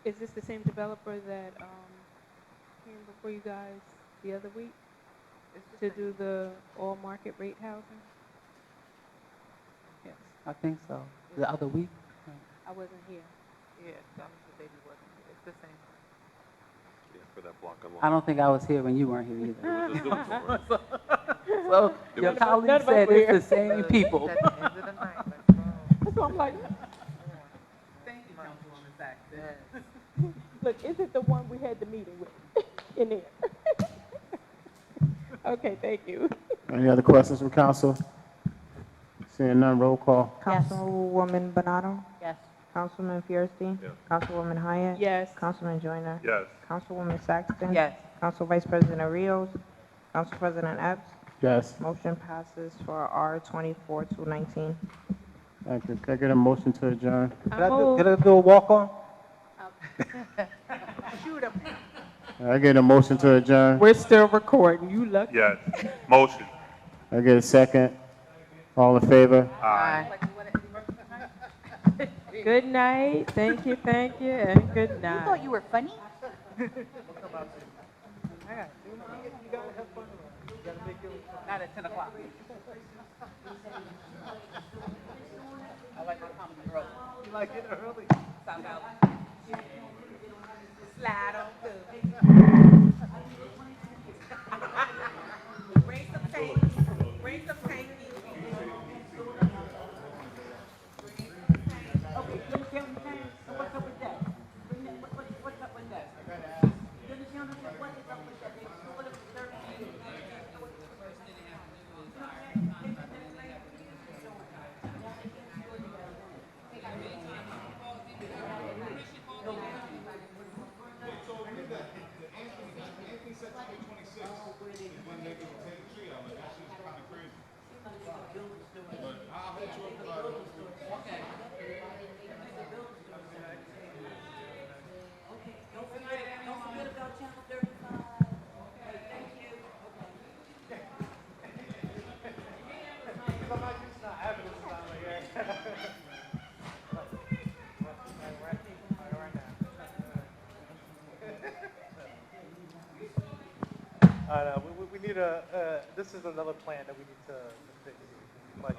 Is this the same developer that came before you guys the other week to do the all market rate housing? Yes, I think so. The other week? I wasn't here. Yeah, that was the baby wasn't here. It's the same. Yeah, for that block on I don't think I was here when you weren't here It was a Zoom call, right? So It your was- colleague said it's the same people. At the end of the night, let's go. So I'm like, Thank you, Councilwoman Saxton. look, is it the one we had the meeting with in there? Okay, thank you. Any other questions from council? Seeing none, roll call. Councilwoman Bernado? Yes. Councilman Fierstein? Yes. Councilwoman Hyatt? Yes. Councilman Joyner? Yes. Councilwoman Saxton? Yes. Council Vice President Rios? Council President Epps? Yes. Motion passes for R 24-19. Thank you. Can I get a motion to adjourn? Could I do a walk-on? Shoot 'em. I get a motion to adjourn. We're still recording. You lucky. Yes. Motion. I get a second. All in favor? Aye. Good night. Thank you, and good You night. thought you were funny? Not at 10 o'clock. I like my comedy early. You like it early? Sound out. Slide on through. Bring some cake. Bring some cake. Okay, let me tell you, what's up with that? What's up with that? You understand what is up with that? They put up the 13. We need this is another plan that we need to fix. Like,